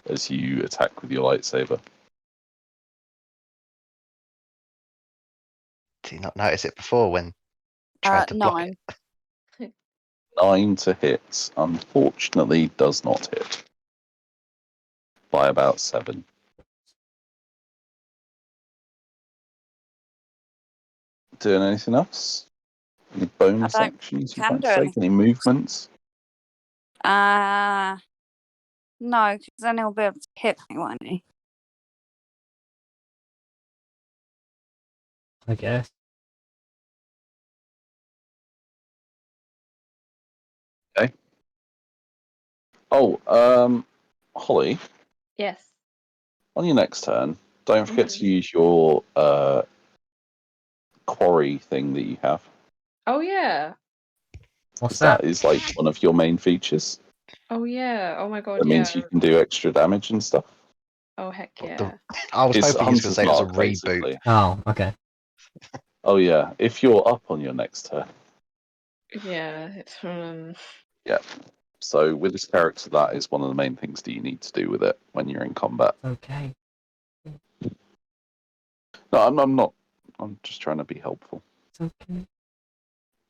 as you attack with your lightsaber. Did you not notice it before when tried to block it? 9. 9 to hit, unfortunately, does not hit. By about 7. Doing anything else? Any bonus don't actions you can might do take? anything. Any movements? No, because then he'll be able to hit me, won't he? I guess. Okay. Oh, Holly, Yes. on your next turn, don't forget to use your quarry thing that you have. Oh yeah. What's That that? is like one of your main features. Oh yeah. Oh my god. That Yeah. means you can do extra damage and stuff. Oh heck The- yeah. I was It's hoping he was going to Hunter's say it was a Mark, reboot. basically. Oh, okay. Oh yeah, if you're up on your next turn. Yeah. It's Yeah. So with this character, that is one of the main things that you need to do with it when you're in combat. Okay. No, I'm not. I'm just trying to be helpful. It's okay.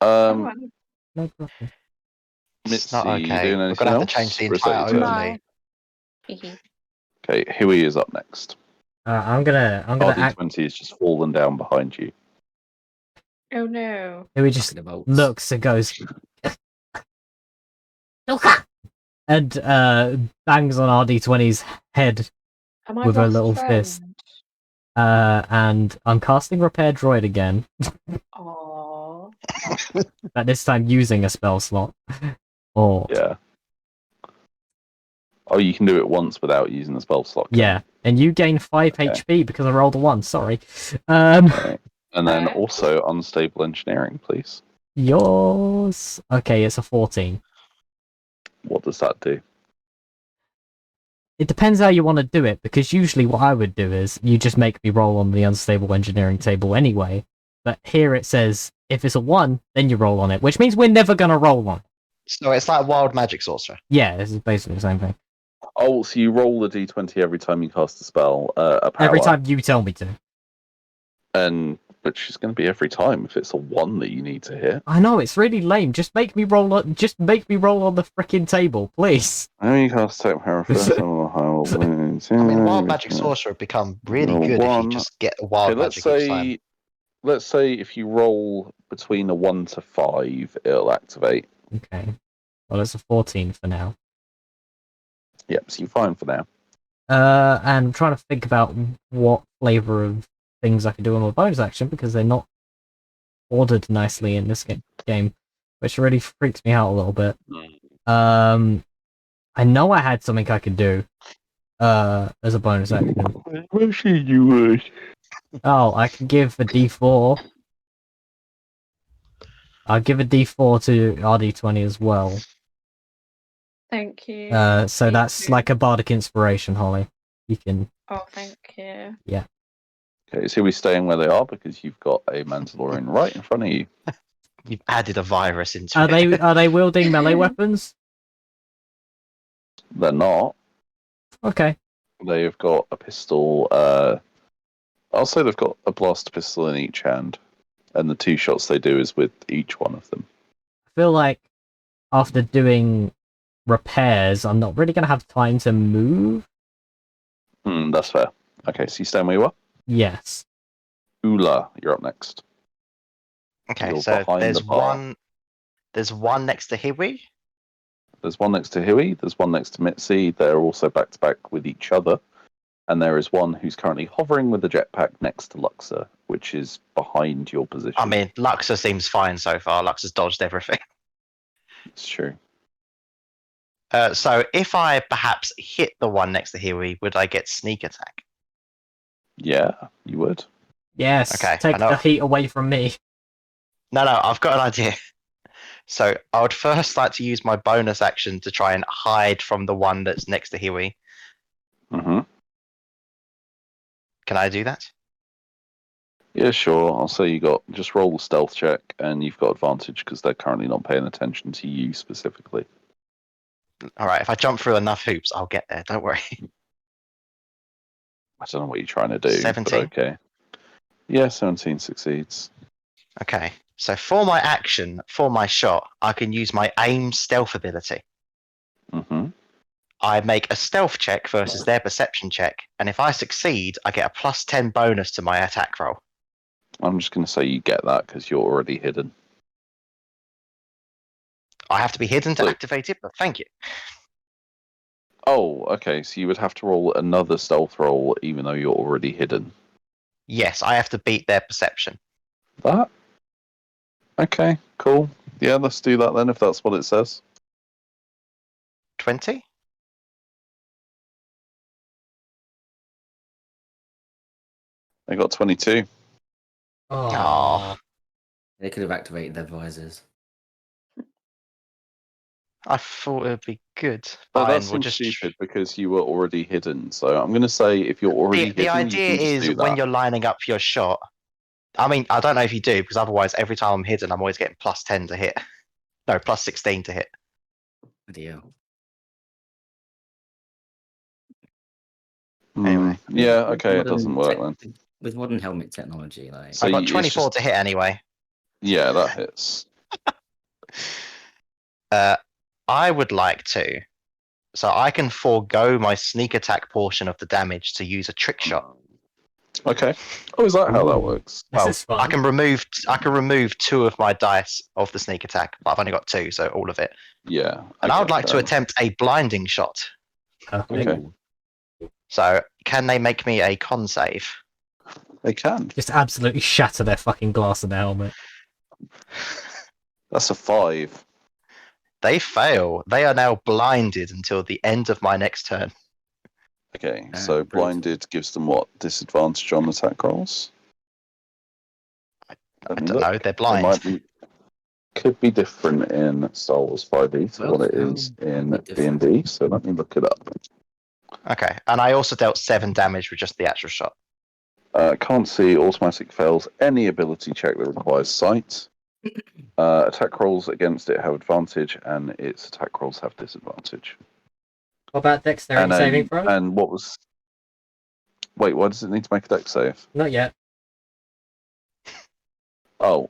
No problem. It's not Mitzi, you okay. doing We're anything going to have to else? change the Or is that entire your turn? overlay. Okay, Huey is up next. I'm gonna act. RD20 is just fallen down behind you. Oh no. Who just Pocket bolts. looks and goes, and bangs on RD20's head Am I with her lost little friend? fist. And I'm casting Repair Droid again. Aww. But this time using a spell slot. Or Yeah. Oh, you can do it once without using the spell slot. yeah, and you gain 5 Okay. HP because I rolled a 1. Sorry. Right. And then Right. also unstable engineering, please. Yours. Okay, it's a 14. What does that do? It depends how you want to do it, because usually what I would do is you just make me roll on the unstable engineering table anyway. But here it says if it's a 1, then you roll on it, which means we're never gonna roll on it. So it's like wild magic sorcerer. Yeah, this is basically the same thing. Oh, so you roll the d20 every time you cast a spell, a power. Every time you tell me to. And which is going to be every time if it's a 1 that you need to hit. I know, it's really lame. Just make me roll on the freaking table, please. How you cast attack power first on the high roll. I mean, wild magic sorcerer would become really Roll good if you one. just get a wild Okay, magic each time. let's say if you roll between a 1 to 5, it'll activate. Okay. Well, it's a 14 for now. Yep, so you're fine for now. And I'm trying to think about what flavor of things I can do on my bonus action, because they're not ordered nicely in this game, which really freaks me out a little bit. I know I had something I could do as a bonus action. Actually, you would. Oh, I can give a D4. I'll give a D4 to RD20 as well. Thank you. So Me that's too. like a bardic inspiration, Holly. You can. Oh, thank you. Okay, so we're staying where they are because you've got a Mandalorian right in front of you. You've added a virus into Are it. they wielding melee weapons? They're not. Okay. They've got a pistol. I'll say they've got a blaster pistol in each hand, and the 2 shots they do is with each one of them. I feel like after doing repairs, I'm not really going to have time to move. That's fair. Okay, so you stand where you are. Yes. Ula, you're up next. Okay, You're so behind there's the bar. one next to Hiwi. There's one next to Huey. There's one next to Mitzi. They're also back to back with each other. and there is one who's currently hovering with a jetpack next to Luxor, which is behind your position. I mean, Luxor seems fine so far. Luxor's dodged everything. It's true. So if I perhaps hit the one next to Huey, would I get sneak attack? Yeah, you would. Yes, Okay, take the heat away from me. No, I've got an idea. So I would first like to use my bonus action to try and hide from the one that's next to Huey. Mm-hmm. Can I do that? Yeah, sure. I'll say you got just roll the stealth check, and you've got advantage because they're currently not paying attention to you specifically. All right, if I jump through enough hoops, I'll get there. Don't worry. I don't know what you're trying to do. 17. But okay. Yeah, 17 succeeds. Okay, so for my action, for my shot, I can use my aim stealth ability. Mm-hmm. I make a stealth check versus their perception check, and if I succeed, I get a +10 bonus to my attack roll. I'm just going to say you get that because you're already hidden. I have to be hidden to Look. activate it, but thank you. Oh, okay. So you would have to roll another stealth roll even though you're already hidden. Yes, I have to beat their perception. That? Okay, cool. Yeah, let's do that then if that's what it says. 20? I got 22. Aw. They could have activated their visors. I thought it would be good. But Fine, that we'll seems just... stupid because you were already hidden. So I'm going to say if you're already hidden, The idea you can just is do when that. you're lining up your shot. I mean, I don't know if you do, because otherwise every time I'm hidden, I'm always getting +10 to hit. No, +16 to hit. Deal. Anyway. Yeah, okay, it doesn't work then. With modern helmet technology, like So I got it's 24 just- to hit anyway. Yeah, that hits. I would like to. So I can forego my sneak attack portion of the damage to use a trick shot. Okay. Oh, is that how that Ooh. works? This is fun. I can remove 2 of my dice of the sneak attack, but I've only got 2, so all of it. Yeah. And I would okay, like to fair enough. attempt a blinding shot. Okay. So can they make me a con save? They can. Just absolutely shatter their fucking glass in their helmet. That's a 5. They fail. They are now blinded until the end of my next turn. Okay, Ah, so brutal. blinded gives them what? Disadvantage on attack rolls? I don't know. They're They blind. might be, could be different in Star Wars 5e to Well, what it how is would in it be different? D&D, so let me look it up. Okay, and I also dealt 7 damage with just the actual shot. Can't see, automatic fails any ability check that requires sight. Attack rolls against it have advantage, and its attack rolls have disadvantage. What about dexterity saving throw? And what was... Wait, why does it need to make a dex save? Not yet. Oh,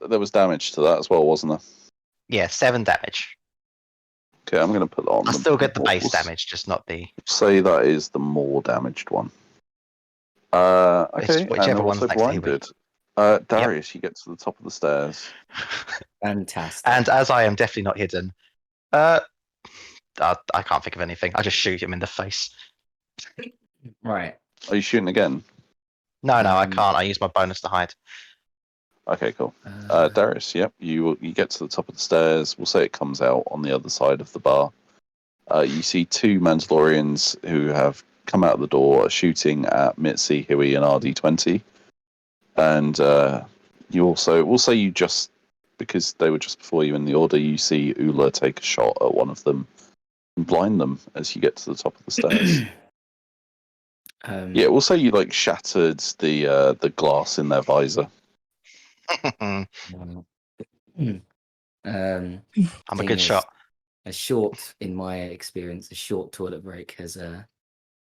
there was damage to that as well, wasn't there? Yeah, 7 damage. Okay, I'm going to put that on. I still get the we'll base damage, just not the... Say that is the more damaged one. Okay, whichever and one's also next to Huey. blinded. Darius, you get to the top of the stairs. Fantastic. And as I am definitely not hidden, I can't think of anything. I just shoot him in the face. Right. Are you shooting again? No, I Um, can't. I use my bonus to hide. Okay, cool. Darius, yep, you get to the top of the stairs. We'll say it comes out on the other side of the bar. You see 2 Mandalorians who have come out of the door, shooting at Mitzi, Huey, and RD20. And you also, we'll say you just, because they were just before you in the order, you see Ula take a shot at one of them and blind them as you get to the top of the stairs. Yeah, we'll say you like shattered the glass in their visor. I'm a thing good is, shot. in my experience, a short toilet break has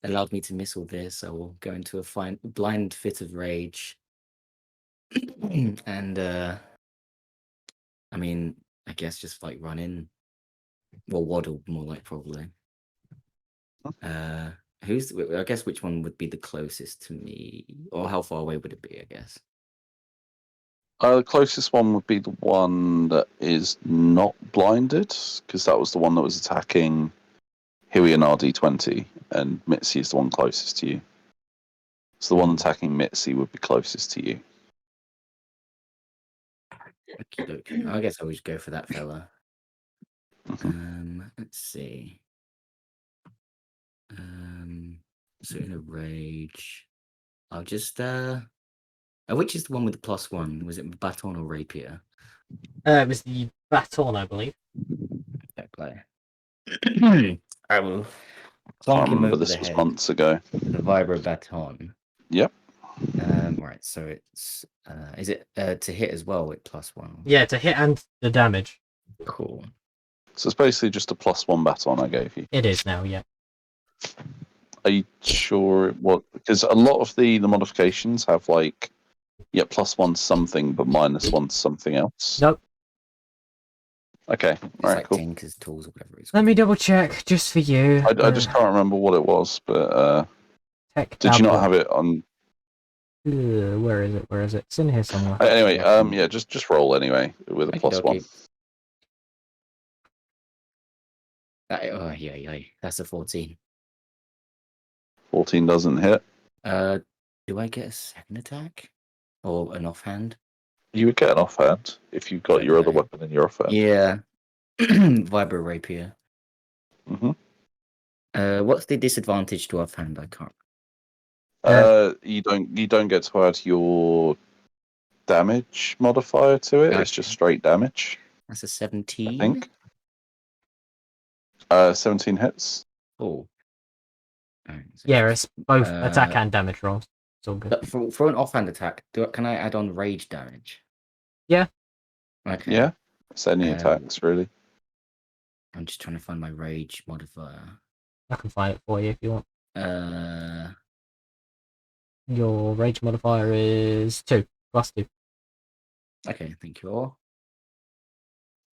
allowed me to miss all this. I will go into a blind fit of rage. And I mean, I guess just like run in. Well, waddle more like probably. I guess which one would be the closest to me? Or how far away would it be, I guess? The closest one would be the one that is not blinded, because that was the one that was attacking Huey and RD20, and Mitzi is the one closest to you. So the one attacking Mitzi would be closest to you. Okay. I guess I would go for that fella. Mhm. Let's see. So in a rage, I'll just which is the one with the +1? Was it baton or rapier? It was the baton, I believe. That player. I will I clonk him remember over this the was head months ago. with a vibro baton. Yep. Right. So it's is it to hit as well with +1? Yeah, to hit and the damage. Cool. So it's basically just a +1 baton I gave you. It is now, yeah. Are you sure what? Because a lot of the modifications have like, yeah, +1 something, but -1 something else. Nope. Okay, It's right, like cool. Tinker's tools or whatever it's Let called. me double check just for you. I just can't remember what it was, but Tech did you not tablet. have it on? Where is it? Where is it? It's in here somewhere. Anyway, yeah, just roll anyway with a +1. Oh yeah, that's a 14. 14 doesn't hit. Do I get a second attack or an offhand? You would get an offhand if you've got your other Okay. weapon in your offhand. Yeah, vibro rapier. hmm What's the disadvantage to offhand? I can't. You don't get to add your damage modifier to it. It's just straight damage. That's a I 17. think. 17 hits. Oh. Alright, so Yeah, it's both Uh, attack and damage rolls. It's all good. but for an offhand attack, can I add on rage damage? Yeah. Okay. Yeah, it's any Um, attacks really. I'm just trying to find my rage modifier. I can find it for you if you want. Uh, Your rage modifier is 2 plus 2. okay, thank you all.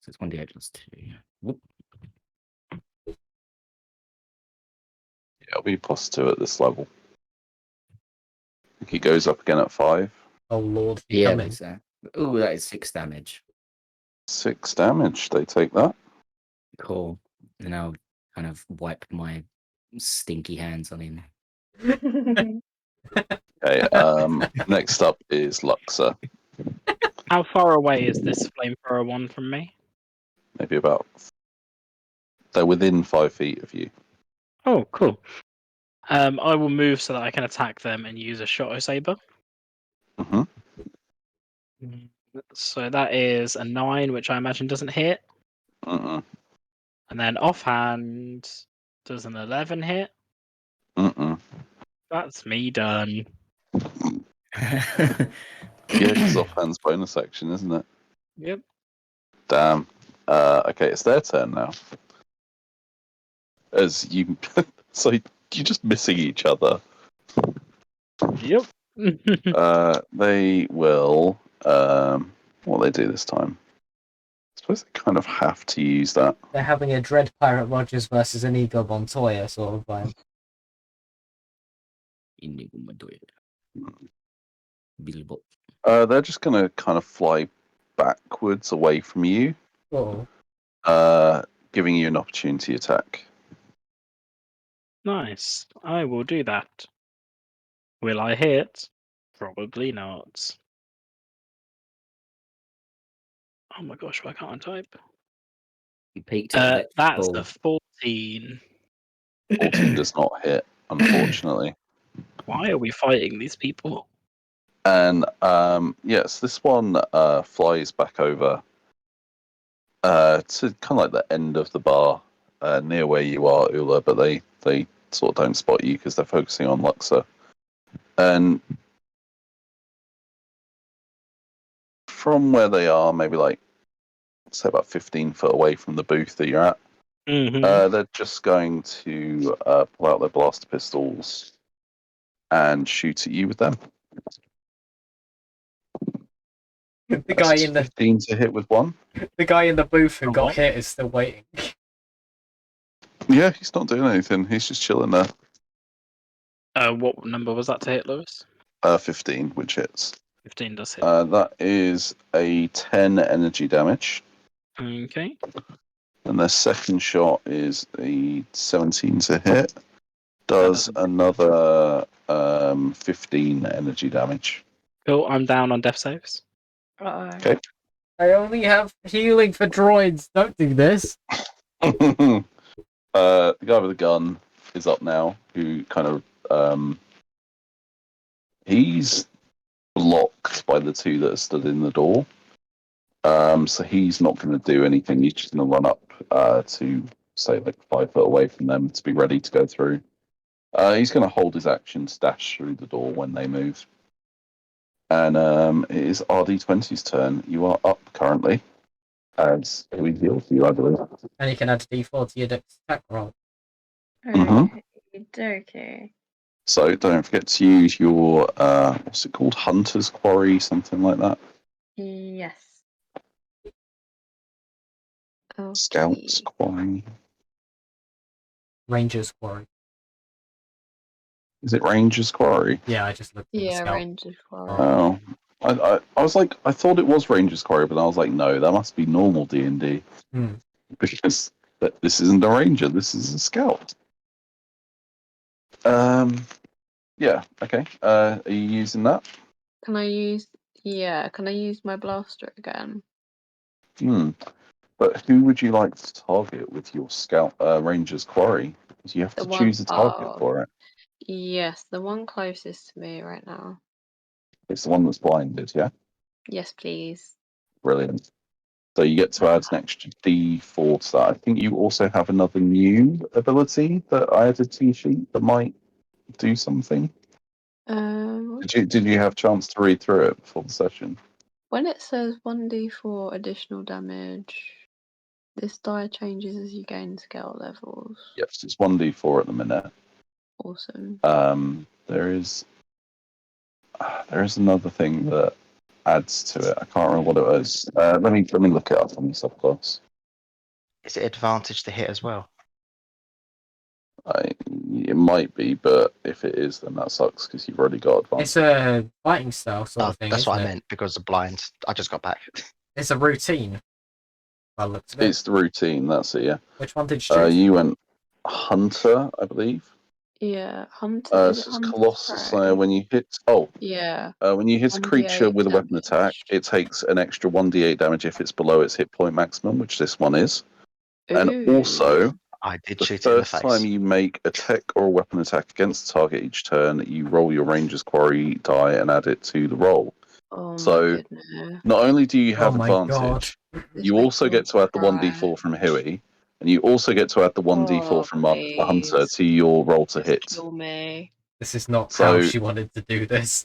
So it's 1d8 plus 2. Whoop. Yeah, it'll be +2 at this level. I think he goes up again at 5. Oh lord, Yeah, come in. it's oh, that is 6 damage. 6 damage. They take that. Cool. And I'll kind of wipe my stinky hands on him. Okay. Next up is Luxa. How far away is this flamethrower one from me? Maybe about. They're within 5 feet of you. Oh, cool. I will move so that I can attack them and use a Shotto Saber. hmm So that is a 9, which I imagine doesn't hit. Mm-mm. And then offhand does an 11 hit. Mm-mm. That's me done. Yeah, because offhand's bonus action, isn't it? Yep. Damn. Okay, it's their turn now. As you, so you're just missing each other. Yep. They will. What they do this time? I suppose they kind of have to use that. They're having a Dread Pirate Rogers versus an Ego Montoya sort of vibe. Bilbo. They're just gonna kind of fly backwards away from you, Oh. giving you an opportunity attack. Nice. I will do that. Will I hit? Probably not. Oh my gosh, why can't I type? You peaked it. That's a 14. 14 does not hit, unfortunately. Why are we fighting these people? And yes, this one flies back over to kind of like the end of the bar, near where you are, Ula, but they sort of don't spot you because they're focusing on Luxa. And from where they are, maybe like, say about 15 foot away from the booth that you're at, they're just going to pull out their blaster pistols and shoot at you with them. The guy in the 15 to hit with one. the guy in the booth who got what? hit is still waiting. Yeah, he's not doing anything. He's just chilling there. What number was that to hit, Lewis? 15, which hits. 15 does hit. That is a 10 energy damage. Okay. And their second shot is a 17 to hit. Does another 15 energy damage. Cool, I'm down on death saves. Okay. I only have healing for droids. Don't do this. The guy with the gun is up now, who kind of he's blocked by the two that are stood in the door. So he's not going to do anything. He's just going to run up to say like 5 foot away from them to be ready to go through. He's going to hold his action to dash through the door when they move. And it is RD20's turn. You are up currently. As we deal with you, I believe. And you can add D4 to your dex attack roll. Okay. So don't forget to use your what's it called? Hunter's Quarry, something like that. Yes. Okay. Scout's Quarry. Ranger's Quarry. Is it Ranger's Quarry? Yeah, I just looked at the Yeah, scout. Ranger's Quarry. Oh. I was like, I thought it was Ranger's Quarry, but I was like, no, that must be normal D&D. Because this isn't a ranger, this is a scout. Yeah, okay. Are you using that? Can I use my blaster again? But who would you like to target with your scout Ranger's Quarry? Because you have to choose a target for it. Yes, the one closest to me right now. It's the one that's blinded, yeah? Yes, please. Brilliant. So you get to add an extra D4 to that. I think you also have another new ability that I added to your sheet that might do something. Did you have a chance to read through it before the session? When it says 1d4 additional damage, this die changes as you gain skill levels. Yes, it's 1d4 at the minute. Awesome. There is another thing that adds to it. I can't remember what it was. Let me look it up on the subclass. Is it advantage to hit as well? It might be, but if it is, then that sucks because you've already got advantage. It's a fighting style sort of thing. That's what I isn't it? meant because the blind. I just got back. It's a routine. I looked at it. It's the routine. That's it. Yeah. Which one did you choose? You went Hunter, I believe. Yeah, Hunter. This is Colossus. When you hit when you hit a creature with a weapon attack, it takes an extra 1d8 damage if it's below its hit point maximum, which this one is. And also, I did the shoot it in the first face. time you make a tech or a weapon attack against the target each turn, you roll your Ranger's Quarry die and add it to the roll. Oh so my goodness. not only do you have Oh my advantage, This you makes also me get want to add the cry. 1d4 from Huey, and you also get to add the 1d4 Oh, from Mark the Hunter please. to your roll to Just hit. kill me. This is not So- how she wanted to do this.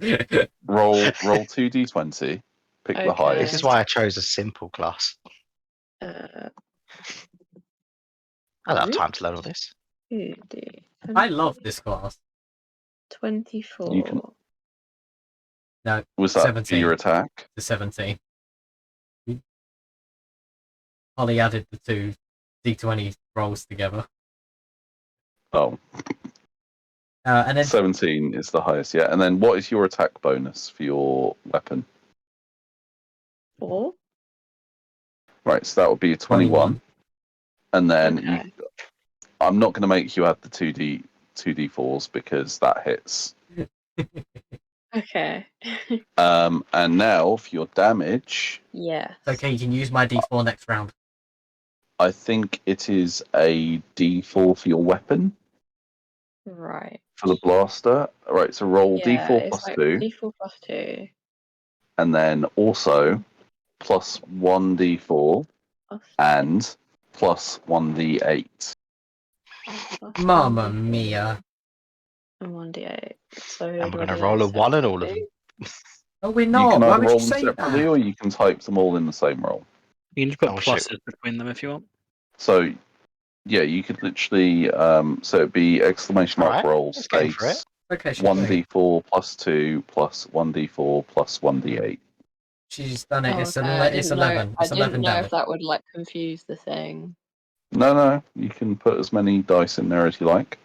Roll 2d20, pick the Okay. highest. This is why I chose a simple class. Uh, I don't have time to learn all this. 2D. I love this class. 24. You can- No, Was that 17. for your attack? to 17. Holly added the two D20 rolls together. Oh, And then 17 is the highest, yeah. And then what is your attack bonus for your weapon? 4? Right, so that would be a 21. And then Okay. I'm not going to make you add the 2d4s because that hits. Okay. And now for your damage, Yes. okay, you can use my D4 next round. I think it is a d4 for your weapon Right. for the blaster. Right, so roll Yeah, d4 it's plus like 2, D4 plus 2. and then also plus 1d4 Plus and plus 1d8. plus Mamma 1d4 mia. And 1d8. So And do we're I going to do roll that a 1 on all of separately? them. Oh, we're You not. can Why either would roll you them say separately that? or you can type them all in the same roll. You can just put Oh, shit. pluses between them if you want. So, yeah, you could literally, so it'd be exclamation mark Alright, roll let's go for space Okay, she's done it. 1d4 plus 2 plus 1d4 plus 1d8. She's done it. Oh, It's, okay. I it's didn't know. 11. I It's didn't 11 know damage. if that would like confuse the thing. No, you can put as many dice in there as you like.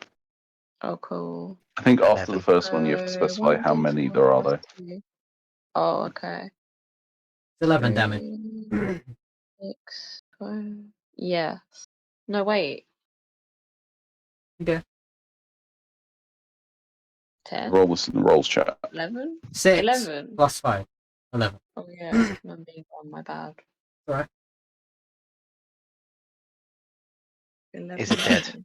Oh, cool. I think after 11. the first one, you have to specify how many there are, though. 2. Oh, okay. It's 11 damage. 3, 6, 5. Yes. No, wait. Okay. 10? Roll this in the rolls chat. 11? 6 11. plus 5. 11. Oh, yeah. I'm being on my bad. Alright. 11. Is it dead?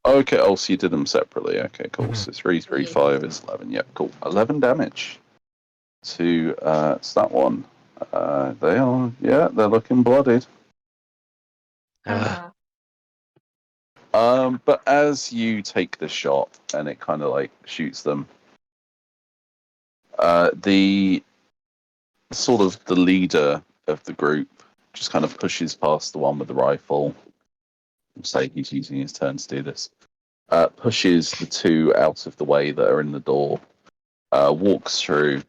Okay, oh, so you did them separately. Okay, cool. Mhm. So 3, 3, Yeah. 5 is 11. Yep, cool. 11 damage to it's that one. They're looking bloodied. Ugh. But as you take the shot and it kind of like shoots them, the sort of the leader of the group just kind of pushes past the one with the rifle. Say he's using his turn to do this. Pushes the two out of the way that are in the door. Walks through,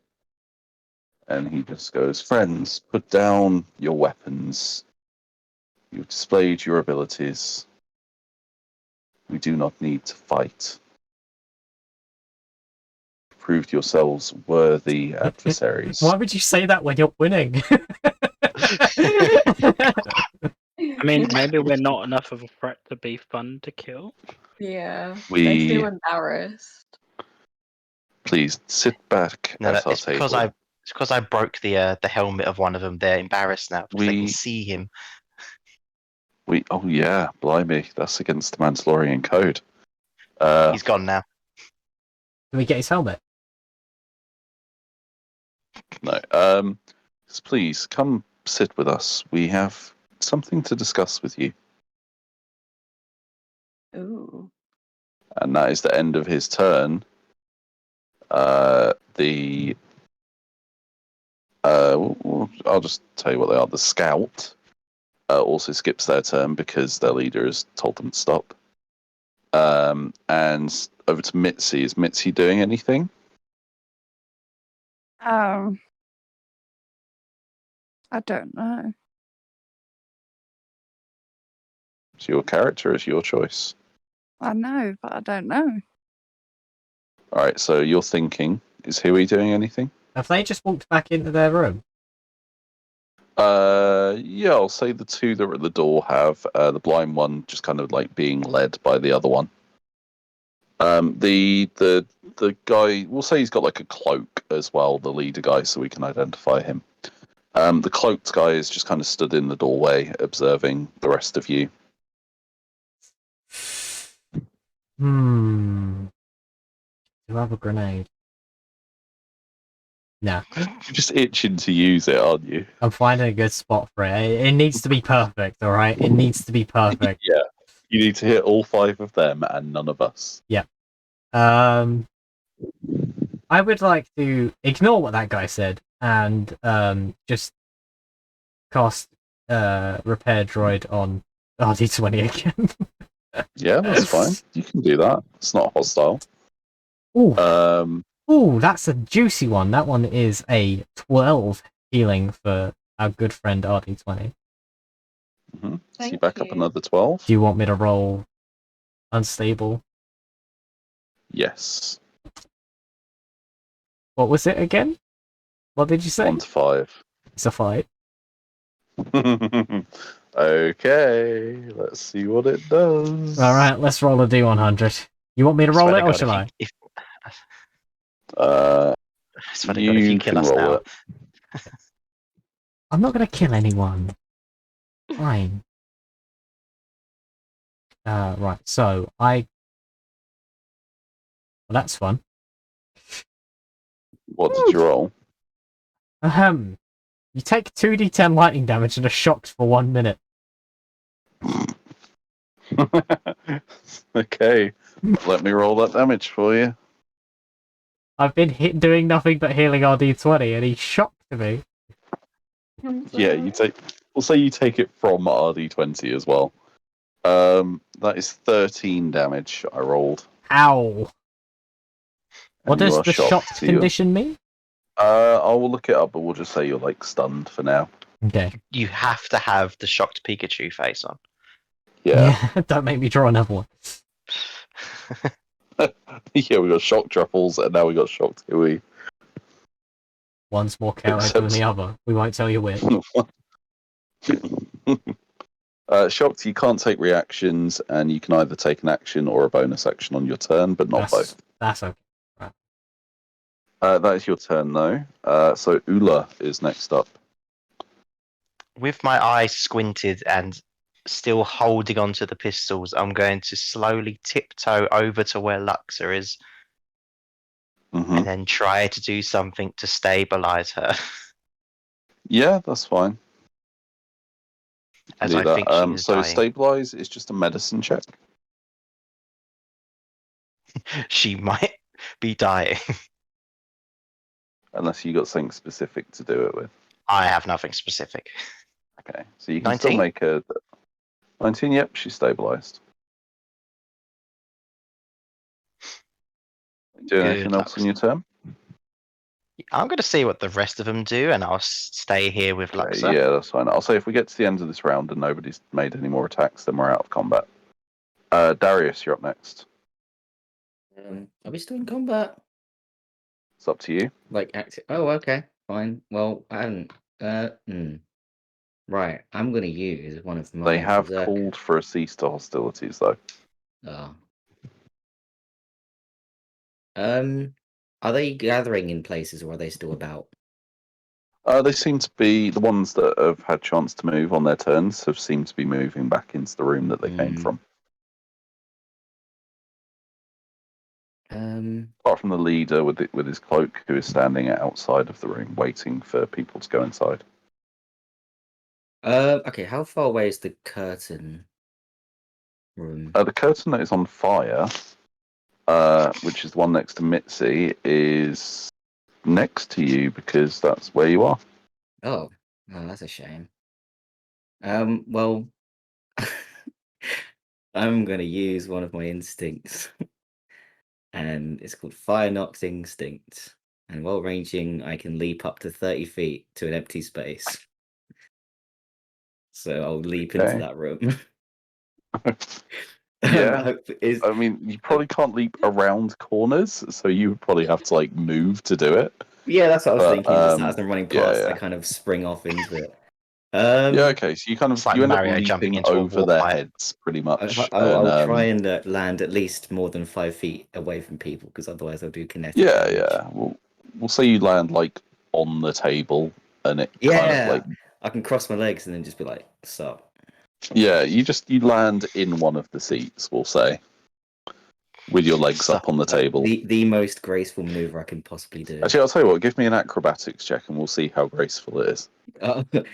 and he just goes, "Friends, put down your weapons. You've displayed your abilities. We do not need to fight. Proved yourselves worthy adversaries." Why would you say that when you're winning? I mean, maybe we're not enough of a threat to be fun to kill. Yeah. They're too embarrassed. Please sit back No, at our it's because table. I broke the helmet of one of them. They're embarrassed now because they can We- see him. Oh yeah, blimey, that's against the Mandalorian code. He's gone now. Can we get his helmet? No. Please come sit with us. We have something to discuss with you. Ooh. And that is the end of his turn. I'll just tell you what they are. The scout also skips their turn because their leader has told them to stop. And over to Mitzi. Is Mitzi doing anything? I don't know. It's your character. It's your choice. I know, but I don't know. All right. So you're thinking. Is Huey doing anything? Have they just walked back into their room? Yeah, I'll say the two that are at the door have. The blind one just kind of like being led by the other one. The guy, we'll say he's got like a cloak as well, the leader guy, so we can identify him. The cloaked guy is just kind of stood in the doorway observing the rest of you. Do you have a grenade? No. You're just itching to use it, aren't you? I'm finding a good spot for it. It needs to be perfect, alright? It needs to be perfect. Yeah. You need to hit all 5 of them and none of us. Yeah. I would like to ignore what that guy said and just cast Repair Droid on RD20 again. Yeah, that's fine. You can do that. It's not hostile. Ooh. Ooh, that's a juicy one. That one is a 12 healing for our good friend RD20. So you Thank back up you. another 12? Do you want me to roll unstable? Yes. What was it again? What did you say? 1 to 5. It's a 5. Okay, let's see what it does. Alright, let's roll a D100. You want me to roll it or shall I? Swear to God, if you kill us now. I'm not going to kill anyone. Fine. Right, so well, that's fun. What did you roll? You take 2d10 lightning damage and are shocked for 1 minute. Okay, let me roll that damage for you. I've been doing nothing but healing RD20 and he's shocked me. Yeah, we'll say you take it from RD20 as well. That is 13 damage I rolled. Ow. What And you does are the shocked so you're- condition mean? I will look it up, but we'll just say you're like stunned for now. Okay. You have to have the shocked Pikachu face on. Yeah. Don't make me draw another one. Yeah, we got shocked truffles and now we got shocked Huey. One's more chaotic than the other. We won't tell you which. Shocked, you can't take reactions, and you can either take an action or a bonus action on your turn, but not both. That's okay. Right. That is your turn, though. So Ula is next up. With my eyes squinted and still holding onto the pistols, I'm going to slowly tiptoe over to where Luxa is and then try to do something to stabilize her. Yeah, that's fine. As I think she is so dying. stabilize is just a medicine check. She might be dying. Unless you got something specific to do it with. I have nothing specific. Okay, so you can 19? still make a 19. Yep, she's stabilized. Do anything else on your turn? I'm going to see what the rest of them do, and I'll stay here with Luxa. Yeah, that's fine. I'll say if we get to the end of this round and nobody's made any more attacks, then we're out of combat. Darius, you're up next. Are we still in combat? It's up to you. Like active? Oh, okay, fine. Well, I haven't. Right, I'm gonna use one of my. They have called for a cease to hostilities, though. Oh. Are they gathering in places, or are they still about? They seem to be the ones that have had chance to move on their turns. Have seemed to be moving back into the room that they came from. Apart from the leader with his cloak, who is standing outside of the room, waiting for people to go inside. Okay. How far away is the curtain room? The curtain that is on fire, which is the one next to Mitzi, is next to you because that's where you are. Oh, that's a shame. Well, I'm gonna use one of my instincts, and it's called Fire Nox Instinct. And while ranging, I can leap up to 30 feet to an empty space. So I'll leap into that room. Yeah, I mean, you probably can't leap around corners, so you would probably have to like move to do it. Yeah, that's what I was thinking. Just as I'm running past, yeah. I kind of spring off into it. Yeah, okay, so you kind of like you end Mario up jumping leaping into a over their warpipe. heads, pretty much. I'll try and land at least more than 5 feet away from people, because otherwise I'll do kinetic damage. Yeah. We'll say you land like on the table, and it kind of like I can cross my legs and then just be like, "Sup." Yeah, you land in one of the seats, we'll say, with your legs up on the table. The most graceful maneuver I can possibly do. Actually, I'll tell you what. Give me an acrobatics check, and we'll see how graceful it is. I'd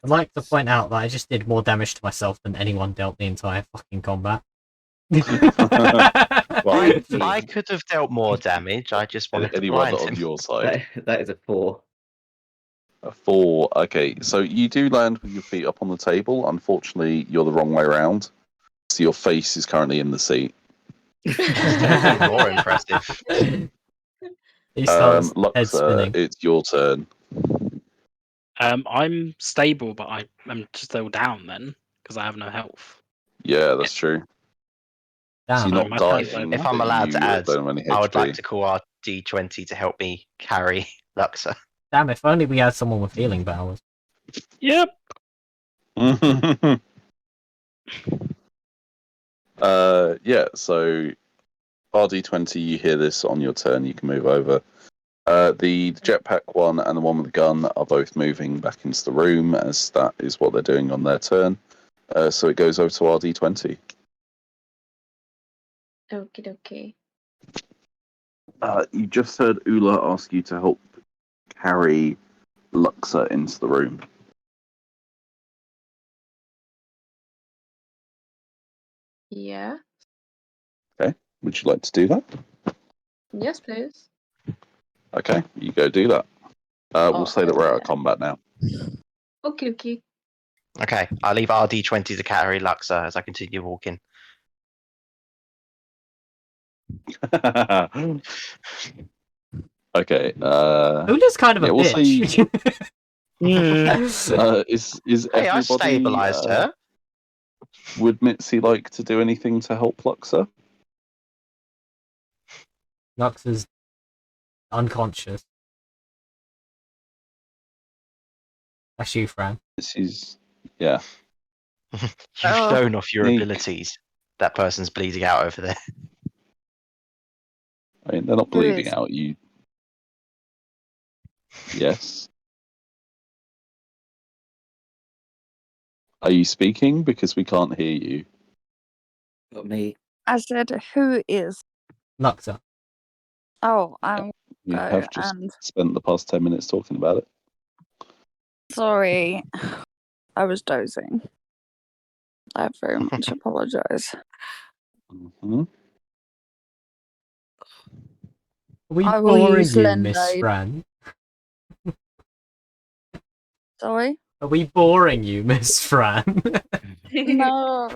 like to point out that I just did more damage to myself than anyone dealt the entire fucking combat. Well, I could have dealt more damage. I just wanted to anyone blind on him. your side. That is a 4. A 4. Okay, so you do land with your feet up on the table. Unfortunately, you're the wrong way around. So your face is currently in the seat. Even more impressive. Luxa, it's your turn. I'm stable, but I'm still down then because I have no health. Yeah, that's true. Damn. So you're not dying. If I'm allowed to add, don't have any I would HP. like to call our D20 to help me carry Luxa. Damn, if only we had someone with healing powers. Yep. Yeah, so RD20, you hear this on your turn, you can move over. The jetpack one and the one with the gun are both moving back into the room, as that is what they're doing on their turn. So it goes over to RD20. Okie dokie. You just heard Ula ask you to help carry Luxa into the room. Yeah. Okay, would you like to do that? Yes, please. Okay, you go do that. We'll say that we're out of combat now. Okie. Okay, I'll leave RD20 to carry Luxa as I continue walking. Okay. Ula's kind of a bitch. Is hey, everybody? I stabilized her. Would Mitzi like to do anything to help Luxa? Luxa's unconscious. That's you, Fran. Yeah. You've Oh. shown off your Sneak. abilities. That person's bleeding out over there. I mean, they're not Who bleeding is? out. You. Yes. Are you speaking? Because we can't hear you. Got me. I said, who is? Luxa. Oh, I'm We go have just and spent the past 10 minutes talking about it. sorry, I was dozing. I very much apologise. Mm-hmm. Are we I will boring use you, Miss Slender. Fran? Sorry? Are we boring you, Miss Fran? No,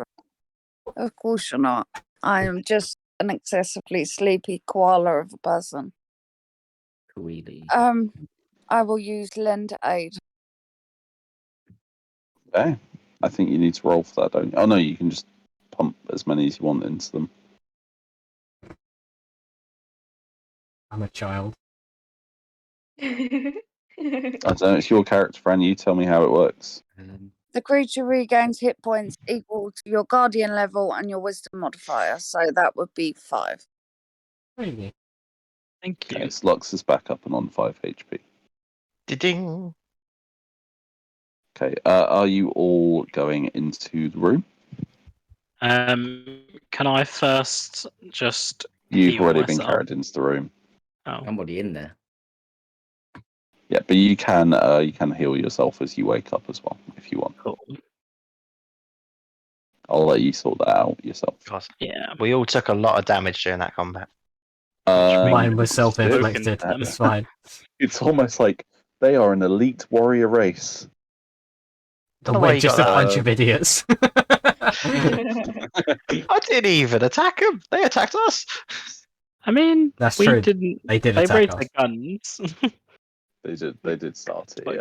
of course you're not. I am just an excessively sleepy koala of a person. Really. I will use Lend Aid. Okay. I think you need to roll for that, don't you? Oh, no, you can just pump as many as you want into them. I'm a child. I don't know. It's your character, Fran. You tell me how it works. The creature regains hit points equal to your guardian level and your wisdom modifier, so that would be 5. Really? Thank you. Okay, so Lux is back up and on 5 HP. Ding. Okay, are you all going into the room? Can I first just You've heal already been myself? carried into the room. Oh, I'm already in there. Yeah, but you can heal yourself as you wake up as well, if you want. cool. I'll let you sort that out yourself. God, Yeah. we all took a lot of damage during that combat. Mine was It's self-inflicted. them. It's fine. It's almost like they are an elite warrior race. Don't know We're where you just got a that. bunch of idiots. I didn't even attack them. They attacked us. I mean, That's we true. didn't. They did They attack raised us. their guns. They did start it, Like-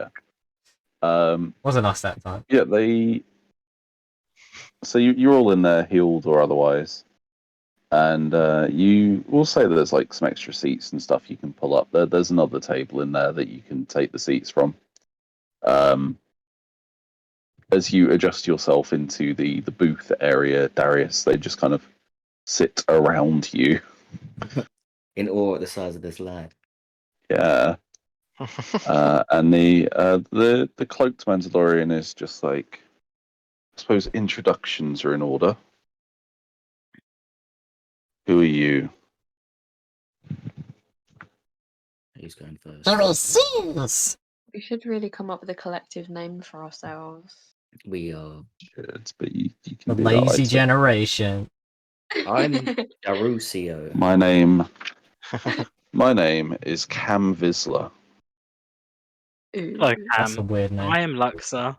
yeah. Wasn't us that time. Yeah, they. So you're all in there, healed or otherwise, and you will say that there's like some extra seats and stuff you can pull up. There's another table in there that you can take the seats from. As you adjust yourself into the booth area, Darius, they just kind of sit around you. In awe at the size of this lad. Yeah. And the cloaked Mandalorian is just like, I suppose introductions are in order. Who are you? Who's going first? Heresies! We should really come up with a collective name for ourselves. We are. Should, but you The can do lazy that. generation. I'm Darusio. My name is Cam Visler. Hello, That's a Cam. weird name. I am Luxa.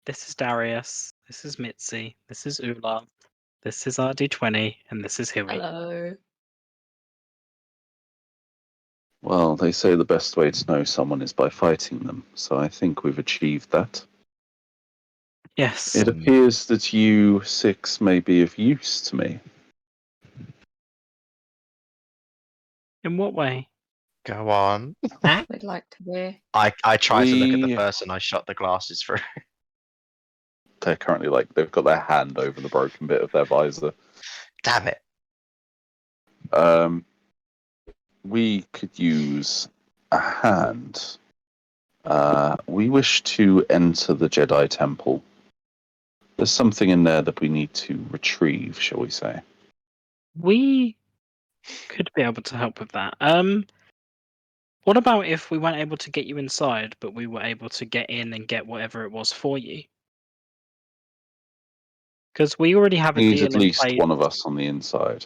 This is Darius. This is Mitzi. This is Ula. This is RD20, and this is Huey. Hello. Well, they say the best way to know someone is by fighting them, so I think we've achieved that. Yes. It appears that you 6 may be of use to me. In what way? Go on. We'd like to be. I tried to look at the We- person I shot the glasses through. They're currently they've got their hand over the broken bit of their visor. Damn it. We could use a hand. We wish to enter the Jedi Temple. There's something in there that we need to retrieve, shall we say? We could be able to help with that. What about if we weren't able to get you inside, but we were able to get in and get whatever it was for you? Because we already have a Need deal at in least place. one of us on the inside.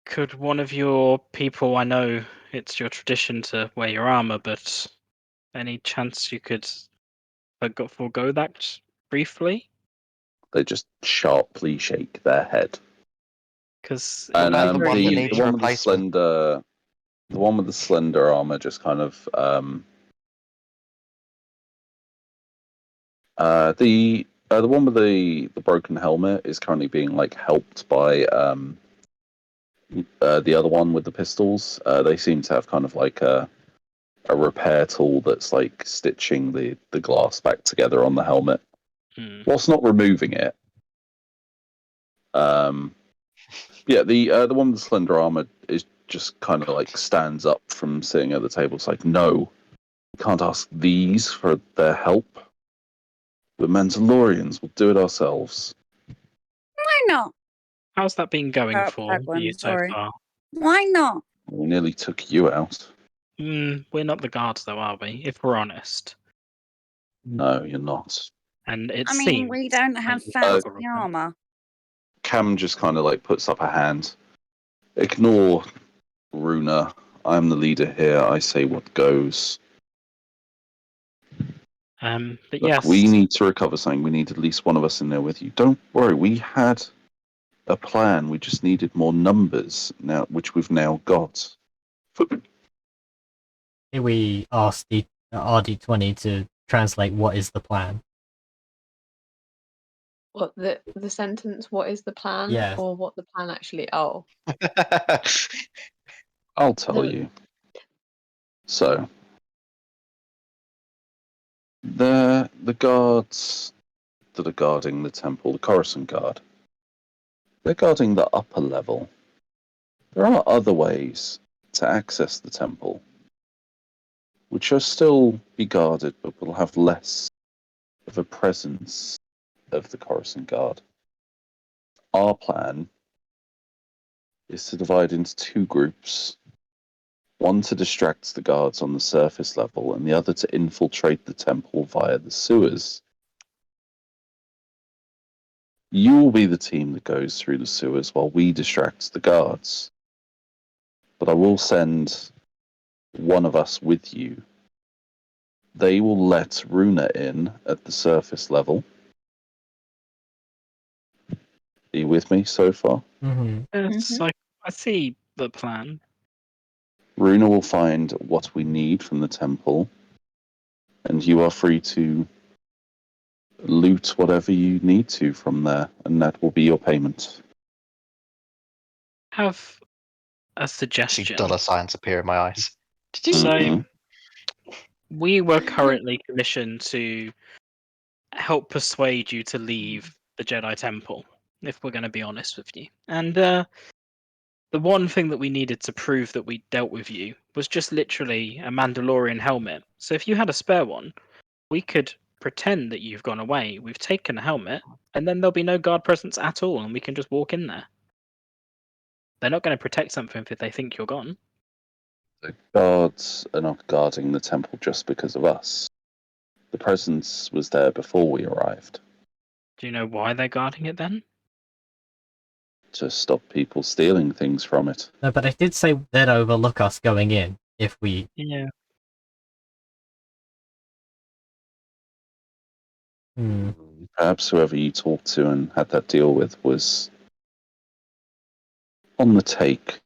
Could one of your people? I know it's your tradition to wear your armor, but any chance you could forego that briefly? They just sharply shake their head. Because And the one that the needs one with the slender armor just kind of the one with the broken helmet is currently being helped by the other one with the pistols. They seem to have kind of a repair tool that's stitching the glass back together on the helmet. whilst not removing it. Yeah, the one with the slender armor is just kind of like stands up from sitting at the table. It's like, no, we can't ask these for their help. The Mandalorians will do it ourselves. Why not? How's that been going for you so Sorry. far? Why not? We nearly took you out. We're not the guards, though, are we? If we're honest. No, you're not. And it I mean, seems we don't have like fancy you're armor. Cam just kind of like puts up a hand. Ignore Runa. I'm the leader here. I say what goes. But Look, yes, we need to recover something. We need at least one of us in there with you. Don't worry. We had a plan. We just needed more numbers now, which we've now got. Here we ask the RD20 to translate what is the plan. What the sentence? What is the plan? Yeah. Or what the plan actually? Oh, I'll tell The- you. So, the guards that are guarding the temple, the Coruscant Guard, they're guarding the upper level. There are other ways to access the temple, which will still be guarded, but will have less of a presence of the Coruscant Guard. Our plan is to divide into two groups. One to distract the guards on the surface level, and the other to infiltrate the temple via the sewers. You will be the team that goes through the sewers while we distract the guards. But I will send one of us with you. They will let Runa in at the surface level. Are you with me so far? Mm-hmm. yes, I see the plan. Runa will find what we need from the temple, and you are free to loot whatever you need to from there, and that will be your payment. Have a See suggestion. dollar signs appear in my eyes. Did you? So Mhm. we were currently commissioned to help persuade you to leave the Jedi Temple, if we're going to be honest with you. And the one thing that we needed to prove that we dealt with you was just literally a Mandalorian helmet. So if you had a spare one, we could pretend that you've gone away. We've taken a helmet, and then there'll be no guard presence at all, and we can just walk in there. They're not going to protect something if they think you're gone. The guards are not guarding the temple just because of us. The presence was there before we arrived Do you know why they're guarding it then? to stop people stealing things from it. No, but I did say they'd overlook us going in if we. Yeah. Perhaps whoever you talked to and had that deal with was on the take,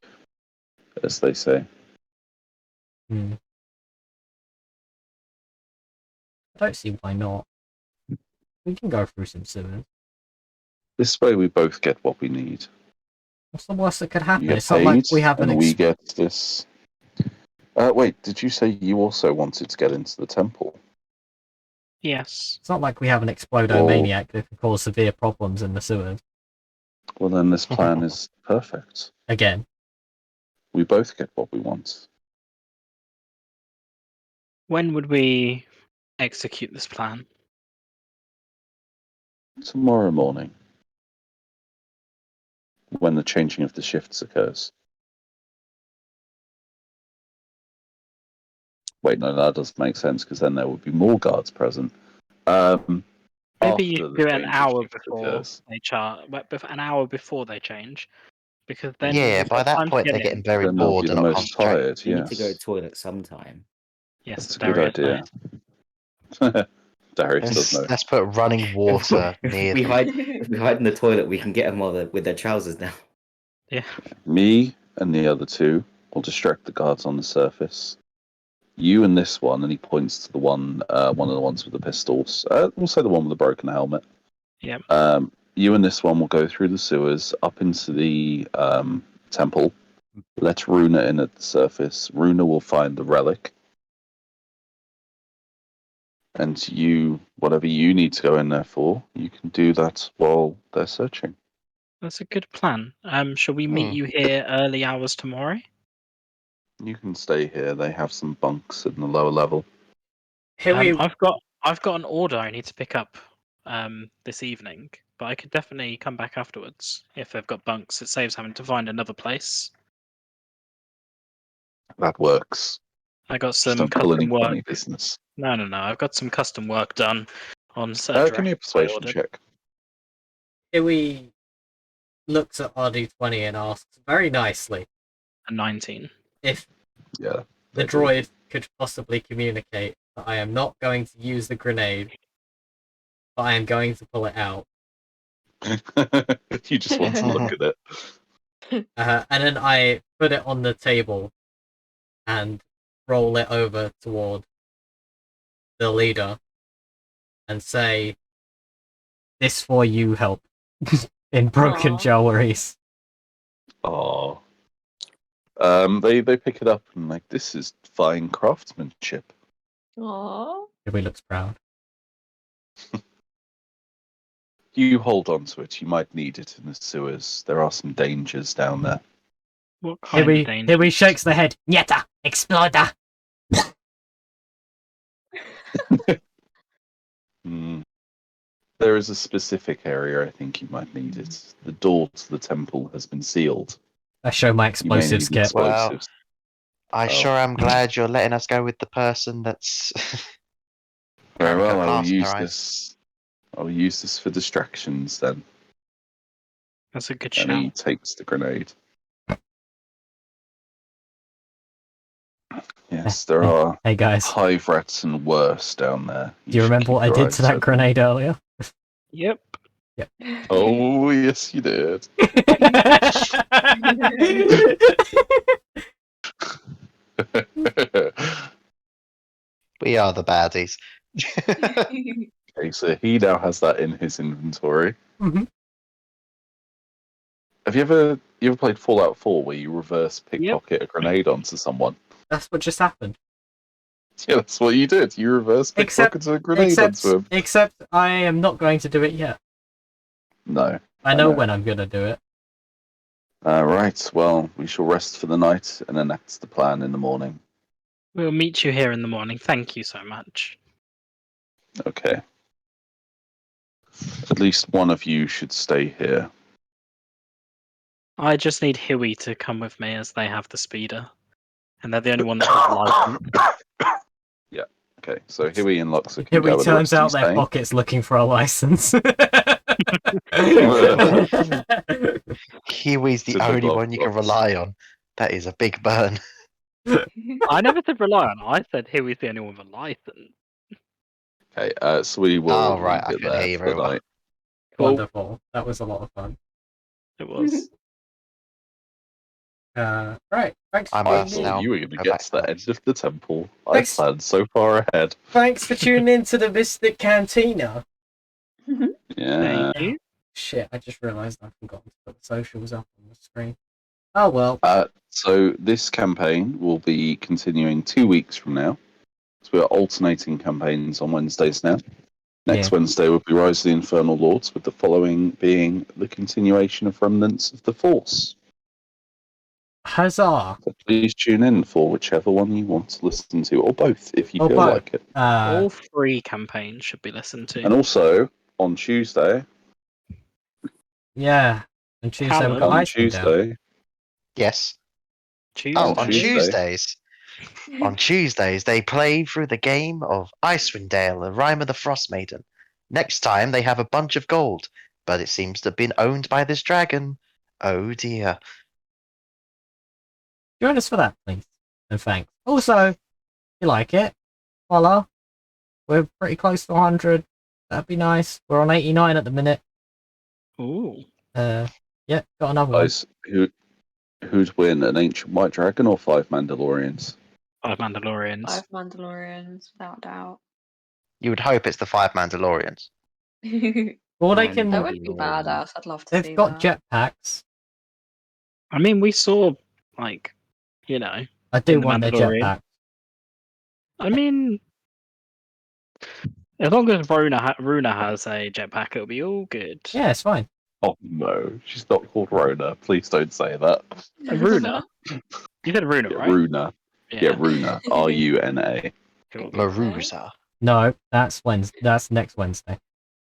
as they say. I don't see why not. We can go through some sewers. This way we both get what we need. What's the worst that could happen? You get It's not like paid, we have an and we get this. Wait, did you say you also wanted to get into the temple? Yes. It's not like we have an explodomaniac that could cause severe problems in the sewers. Well, then this plan is perfect. Again. We both get what we want. When would we execute this plan? Tomorrow morning, when the changing of the shifts occurs. Wait, no, that doesn't make sense because then there would be more guards present. Maybe After you the do an change of hour shifts before occurs. they an hour before they change, because then Yeah, we've by got that time to point get they're in. getting very Then they'll bored be and the not most concentrate. tired, They need to go to yes. the toilet sometime. Yes, That's a good Darius idea. knows. Darius does know. Let's put running water If near we them. hide, if we hide in the toilet, we can get them with their trousers down. Yeah. Me and the other two will distract the guards on the surface. You and this one, and he points to the one of the ones with the pistols. We'll say the one with the broken helmet. Yep. You and this one will go through the sewers up into the temple. Let Runa in at the surface. Runa will find the relic. And whatever you need to go in there for, you can do that while they're searching. That's a good plan. Shall we meet Hmm. you here early hours tomorrow? You can stay here. They have some bunks in the lower level. I've got an order I need to pick up this evening, but I could definitely come back afterwards if they've got bunks. It saves having to find another place. That works. I got Just some don't pull any custom work. funny business. No. I've got some custom work done on certain Give me a drafts I persuasion ordered. check. Huey looks at RD20 and asks very nicely A 19. if Yeah. the droid could possibly communicate that I am not going to use the grenade, but I am going to pull it out. You just want to look at it. And then I put it on the table and roll it over toward the leader and say, "This for you, help." In broken Aw. jewelries. Oh. They pick it up and like, this is fine craftsmanship. Aww. Huey looks proud. You hold on to it. You might need it in the sewers. There are some dangers down there. What kind of danger? Huey shakes the head. Nieta! Exploda! There is a specific area I think you might need it. The door to the temple has been sealed. I show my You may explosives need kit. Well, explosives. I Oh. sure am glad you're letting us go with the person that's. Very well, got I'll glass in use their eyes. this. I'll use this for distractions then. That's a good And he shout. takes the grenade. Yes, there are Hey guys, hive rats and worse down there. do you should remember keep what I your did eyes to that open. grenade earlier? Yep. Oh, yes, you did. We are the baddies. Okay, so he now has that in his inventory. Mhm. Have you ever played Fallout 4 where you reverse pickpocket a grenade onto someone? That's what just happened. Yeah, that's what you did. You reverse pickpocketed a grenade onto him. Except I am not going to do it yet. No. I know when I'm going to do it. Right, well, we shall rest for the night and enact the plan in the morning. We'll meet you here in the morning. Thank you so much. Okay. At least one of you should stay here. I just need Huey to come with me as they have the speeder. And they're the only ones with license. Yeah, okay. So Huey and Luxor can go Huey with the turns rest of out you their staying. pockets looking for a license. Huey's the To the only glove one you can box. rely on. That is a big burn. I never said rely on. I said Huey's the only one with a license. Okay, so we will Oh, right, I leave it couldn't hear there you for very the well. night. Cool. Wonderful. That was a lot of fun. It was. Right. Thanks I for I must tuning in. thought now you were going to go get back to the now. end of the temple. I Thanks. planned so far ahead. Thanks for tuning in to the Mystic Cantina. Yeah. Thank you. Shit, I just realised I've forgotten to put the socials up on the screen. Oh well. So this campaign will be continuing 2 weeks from now. So we are alternating campaigns on Wednesdays now. Next Wednesday will be Rise of the Infernal Lords, with the following being the continuation of Remnants of the Force. Huzzah! So please tune in for whichever one you want to listen to, or both if you Or feel both. like it. All 3 campaigns should be listened to. And also on Tuesday. Yeah. And Tuesday we've got On Icewind Dale. Tuesday. Yes. Tuesday. Oh, on Tuesday. Tuesdays. On Tuesdays, they play through the game of Icewind Dale, A Rime of the Frost Maiden. Next time, they have a bunch of gold, but it seems to have been owned by this dragon. Oh dear. Join us for that, please. And thanks. Also, if you like it, follow. We're pretty close to 100. That'd be nice. We're on 89 at the minute. Ooh. Yeah, got another one. Guys, who'd win, an ancient white dragon or 5 Mandalorians? 5 Mandalorians. 5 Mandalorians, without doubt. You would hope it's the 5 Mandalorians. Well, they I'm can. That would be Mandalorian. badass. I'd love to see They've got that. jetpacks. I mean, we saw, like, I in do the want their Mandalorian. jetpacks. I mean, As long as Runa has a jetpack, it'll be all good. Yeah, it's fine. Oh no, she's not called Rona. Please don't say that. Runa. You said Runa, Yeah, right? Runa. Yeah, Runa. Runa. Cool. Larusa. No, that's Wednesday. That's next Wednesday.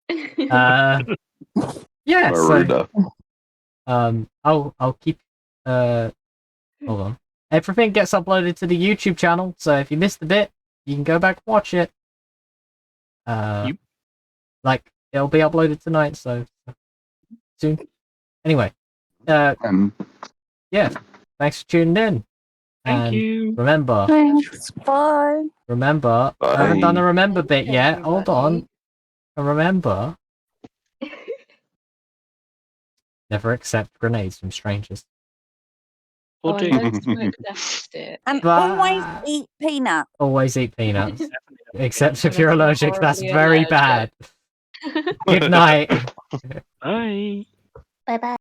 Yeah. So, Maruna. I'll keep. Hold on. Everything gets uploaded to the YouTube channel, so if you missed a bit, you can go back and watch it. Like it'll be uploaded tonight, so soon. Anyway, yeah. Thanks for tuning in. Thank you. Remember. Thanks. Bye. Remember. Bye. I haven't done the remember bit yet. Hold on. And remember. Never accept grenades from strangers. Or Oh, do. don't smoke death stick. And Bye. always eat peanuts. Always eat peanuts. Definitely. Except if you're allergic, that's Horribly very allergic. bad. Good night. Bye. Bye bye.